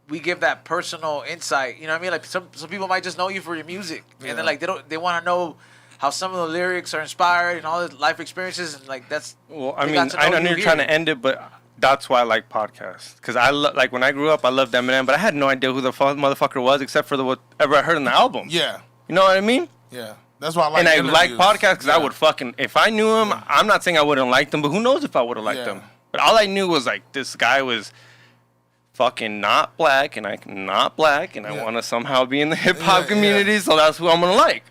we give that personal insight. You know what I mean? Like some people might just know you for your music, and then like they want to know how some of the lyrics are inspired and all the life experiences, and like that's. Well, I they mean, got to I know you you're here. trying to end it, but that's why I like podcasts. Because like when I grew up, I loved Eminem, but I had no idea who the motherfucker was except for whatever I heard in the album. Yeah, You know what I mean? yeah. That's why I like. And I like interviews. podcasts because I Yeah. would fucking, if I knew him, I'm not saying I wouldn't like them, but who knows if I would have liked Yeah. them. But all I knew was like this guy was fucking not black, and I'm not black, and I Yeah. want to somehow be in the hip hop Yeah, community, yeah. so that's who I'm gonna like.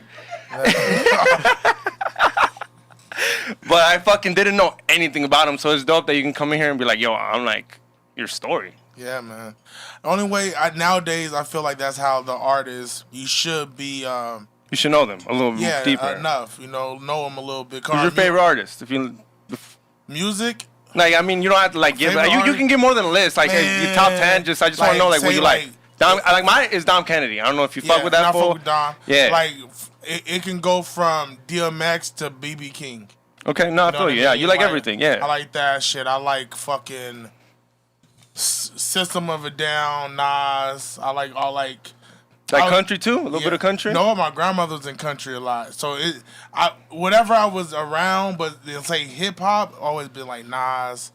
But I fucking didn't know anything about him, so it's dope that you can come in here and be like, yo, I'm like your story. Yeah, man. The only way nowadays I feel like that's how the artist you should be. You should know them a little Yeah, deeper. enough. Know them a little bit. Who's your favorite artist? If you music? like, I mean, you don't have to like give. Favorite You artist? can give more than a list. Like your top 10. Just I just want to know like what say, you like. Dom, I like mine is Dom Kennedy. I don't know if you fuck with that I fool. fuck with Dom. Yeah. Like it can go from DMX to BB King. Okay, no, I You know feel what you. I Yeah, mean? you like everything. Yeah. I like that shit. I like fucking System of a Down, Nas. I like like I- country too. A little bit of country. No, my grandmother was in country a lot. So whatever I was around, but they'll say hip hop, always been like Nas,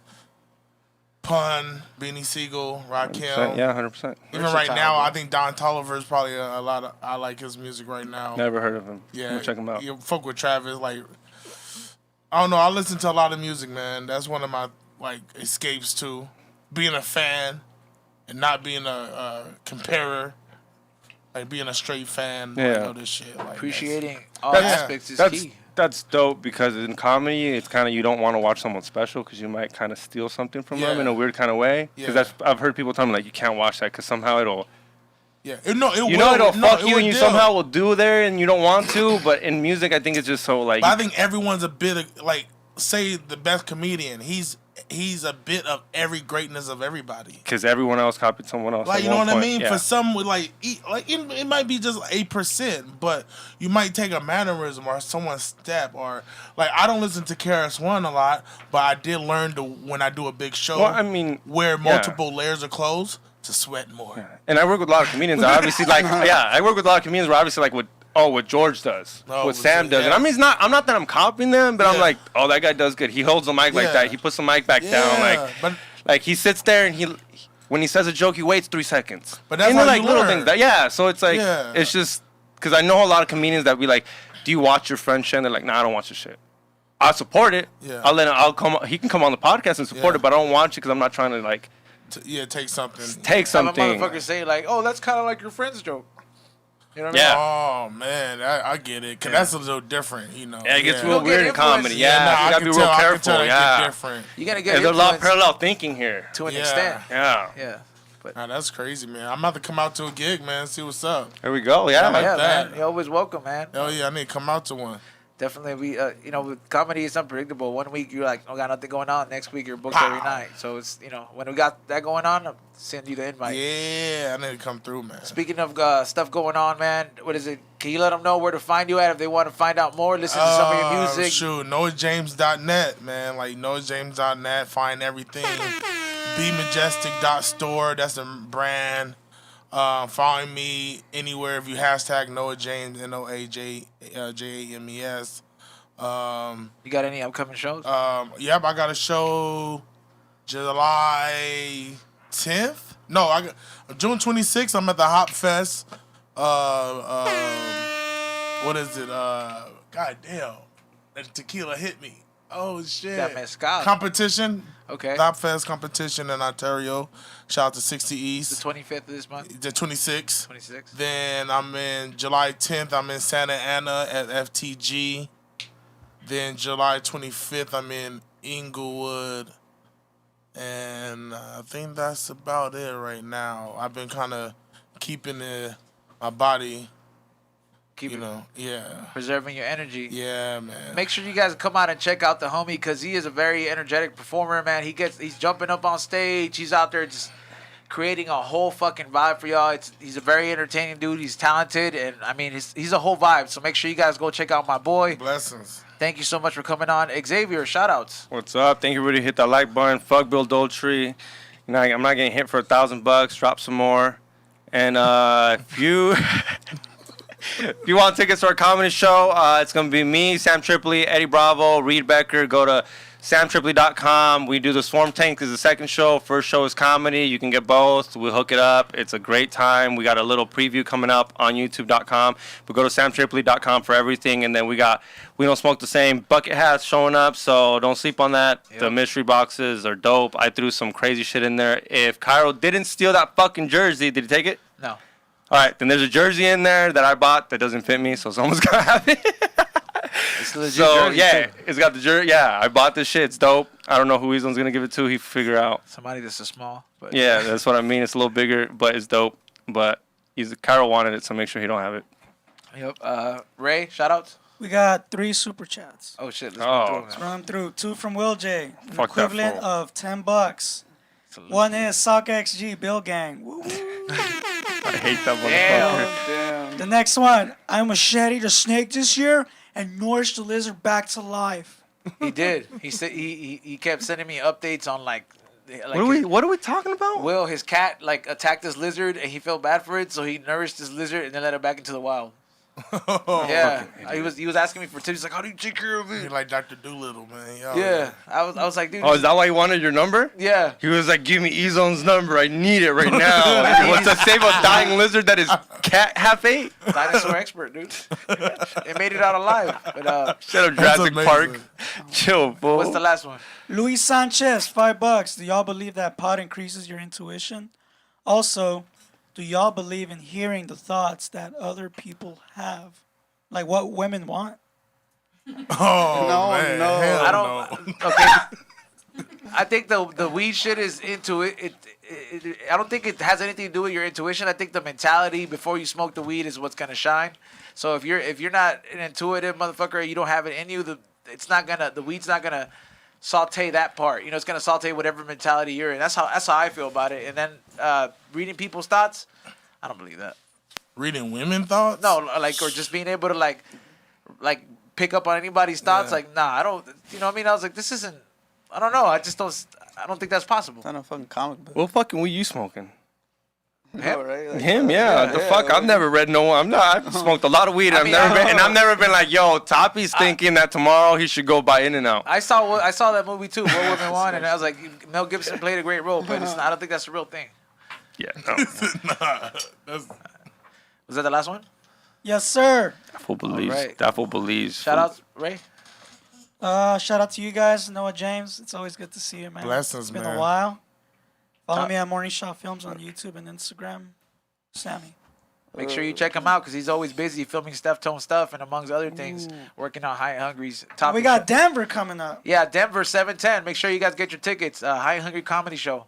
Pun, Beanie Siegel, Rakim. Yeah, 100%. Even right now, I think Don Tolliver is probably a lot of. I like his music right now. Never heard of him. Yeah, I'm gonna check him out. You fuck with Travis, like I don't know. I listen to a lot of music, man. That's one of my like escapes too. Being a fan and not being a comparer, like being a straight fan. Yeah. Like, of this shit. Like, Appreciating all That's- aspects is That's key. that's dope because in comedy, it's kind of you don't want to watch someone special because you might kind of steal something from them Yeah. in a weird kind of way. Because Yeah. I've heard people tell me like you can't watch that because somehow it'll Yeah, it'll fuck you and you somehow will do there and you don't want to. But in music, I think it's just so like But I think everyone's a bit of like, say the best comedian. He's a bit of every greatness of everybody. because everyone else copied someone else. Like at you know one what I point. mean? Yeah. For some, with it might be just 8%, but you might take a mannerism or someone's step or like I don't listen to KRS One a lot, but I did learn to when I do a big show. Well, I mean, wear yeah. multiple layers of clothes to sweat more. And I work with a lot of comedians. I obviously like, I work with a lot of comedians where obviously like what George does, Oh, what Sam does. yeah. And I mean, I'm not that I'm copying them, but I'm Yeah. like, oh, that guy does good. He holds the mic like Yeah. that. He puts the mic back down. Yeah, but Like he sits there and when he says a joke, he waits 3 seconds. But that's and how they're, like you little learn. things. So it's like, Yeah. it's just, because I know a lot of comedians that be like, do you watch your friend's shit? And they're like, nah, I don't watch the shit. I'll support it. Yeah. He can come on the podcast and support Yeah. it, but I don't watch it because I'm not trying to like take something. take Some something. motherfuckers say like, "Oh, that's kind of like your friend's joke." You know what I Yeah. Oh man, I get it. Cause that's a little different, you know. Yeah, it gets You'll real get weird in influenced. comedy. Yeah, Yeah, nah, you I gotta can be tell- real I can careful. tell that Yeah, get different. mean? You gotta get there's a lot of influenced parallel thinking here. to an Yeah. extent. Yeah, Yeah. Nah, that's crazy, man. I'm about to come out to a gig, man. See what's up. there we go. Yeah, like Yeah, that. man. You're always welcome, man. Hell yeah, I need to come out to one. Definitely, with comedy, it's unpredictable. One week you're like, oh, got nothing going on. Next week you're booked every night. So it's, when we got that going on, I'll send you the invite. Yeah, I need to come through, man. Speaking of stuff going on, man, what is it? Can you let them know where to find you at if they want to find out more, listen to some of your music? Shoot, NoaJames.net, man. Like, NoaJames.net, find everything. BeMajestic.store, that's the brand. Find me anywhere if you hashtag Noa James, NoaJames. You got any upcoming shows? Yep, I got a show July 10th. No, June 26th. I'm at the Hop Fest. What is it? God damn, that tequila hit me. Oh shit. That mezcal. Competition. Okay. Hop Fest competition in Ontario. Shout out to 60 East. The 25th of this month. The 26th. 26th. Then I'm in July 10th. I'm in Santa Ana at FTG. Then July 25th, I'm in Inglewood. And I think that's about it right now. I've been kind of keeping my body, preserving your energy. Yeah, man. Make sure you guys come out and check out the homie because he is a very energetic performer, man. He's jumping up on stage. He's out there just creating a whole fucking vibe for y'all. He's a very entertaining dude. He's talented, and I mean, he's a whole vibe. So make sure you guys go check out my boy. Blessings. Thank you so much for coming on. Xavier, shout outs. What's up? Thank you, everybody. Hit that like button. Fuck Bill Doltree. I'm not getting hit for $1,000. Drop some more. And if you want tickets to our comedy show, it's going to be me, Sam Tripoli, Eddie Bravo, Reed Becker. Go to samtripoli.com. We do the Swarm Tank is the second show. First show is comedy. You can get both. We'll hook it up. It's a great time. We got a little preview coming up on youtube.com. But go to samtripoli.com for everything. And then we Don't Smoke the Same bucket hats showing up, so don't sleep on that. Yep. The mystery boxes are dope. I threw some crazy shit in there. If Cairo didn't steal that fucking jersey, did he take it? No. All right, then there's a jersey in there that I bought that doesn't fit me, so someone's gonna have it. It's legit so jersey yeah, too. it's got the jersey. Yeah, I bought this shit. It's dope. I don't know who Eason's gonna give it to. He figure out. Somebody that's a small. But yeah, that's what I mean. It's a little bigger, but it's dope. But Cairo wanted it, so make sure he don't have it. Yep. Ray, shout outs. We got 3 super chats. Oh shit. Let's run through. 2 from Will J. An Fuck equivalent of $10. One is Sock XG Bill Gang. Woo. I hate that motherfucker. Damn. The next one, I machete the snake this year and nourished the lizard back to life. He did. He said he kept sending me updates on like what are we talking about? Will, his cat attacked this lizard and he felt bad for it, so he nourished this lizard and then let it back into the wild. Yeah, he was asking me for tips. He's like, how do you take care of it? You're like Dr. Doolittle, man. Yo, yeah, I was like, dude. Oh, is that why he wanted your number? Yeah. He was like, give me E-Zone's number. I need it right now. He wants to save a dying lizard that his cat half ate. Dinosaur expert, dude. It made it out alive. But shut up, Jurassic Park. Chill, fool. What's the last one? Luis Sanchez, $5. Do y'all believe that pot increases your intuition? Also, do y'all believe in hearing the thoughts that other people have? Like what women want? Oh, No, man. no. Hell I don't. no. Okay. I think the weed shit is into it. I don't think it has anything to do with your intuition. I think the mentality before you smoke the weed is what's gonna shine. So if you're not an intuitive motherfucker, you don't have it in you. The weed's not gonna saute that part. It's gonna saute whatever mentality you're in. That's how I feel about it. And then reading people's thoughts, I don't believe that. Reading women thoughts? No, or just being able to like pick up on anybody's thoughts. Yeah. Like, nah, I don't. You know what I mean? I was like, this isn't. I don't know. I don't think that's possible. It's not a fucking comic book. What fucking weed you smoking? No, right? Like, Him, yeah. The fuck? I've never read no one. I've smoked a lot of weed. I've never been like, yo, Toppy's thinking that tomorrow he should go buy In-N-Out. I saw that movie too, What Women Want, and I was like, Mel Gibson played a great role, but I don't think that's the real thing. Yeah, no. Nah. Was that the last one? Yes, sir. That fool believes. Alright. That fool believes. Shout out, Ray. Shout out to you guys, Noa James. It's always good to see you, man. Blessings, It's been man. a while. Follow me at Morningshotfilms on YouTube and Instagram. Sammy. Make sure you check him out because he's always busy filming Steph Tone stuff and amongst other things, working on High and Hungry's top. We got Denver coming up. Yeah, Denver 7/10. Make sure you guys get your tickets. High and Hungry comedy show.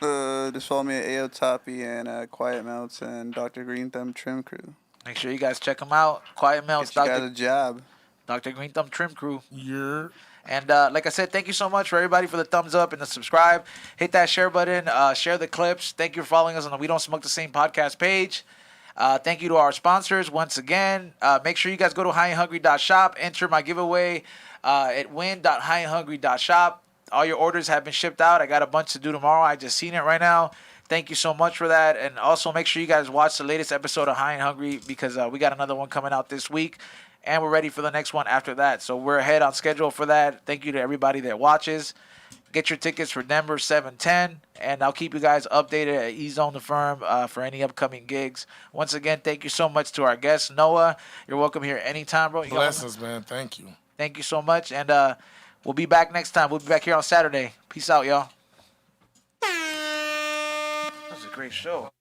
Just follow me at AO Toppy and Quiet Melts and Dr. Green Thumb Trim Crew. Make sure you guys check them out. Quiet Melts, Get you guys Dr. a job. Dr. Green Thumb Trim Crew. You're And like I said, thank you so much for everybody for the thumbs up and the subscribe. Hit that share button. Share the clips. Thank you for following us on the We Don't Smoke the Same podcast page. Thank you to our sponsors once again. Make sure you guys go to highandhungry.shop. Enter my giveaway at win.highandhungry.shop. All your orders have been shipped out. I got a bunch to do tomorrow. I just seen it right now. Thank you so much for that. And also make sure you guys watch the latest episode of High and Hungry because we got another one coming out this week. And we're ready for the next one after that. So we're ahead on schedule for that. Thank you to everybody that watches. Get your tickets for Denver 7-10. And I'll keep you guys updated at E-Zone the Firm for any upcoming gigs. Once again, thank you so much to our guest, Noah. You're welcome here anytime, bro. bless us, man. Thank you. Thank you so much. And we'll be back next time. We'll be back here on Saturday. Peace out, y'all. That was a great show.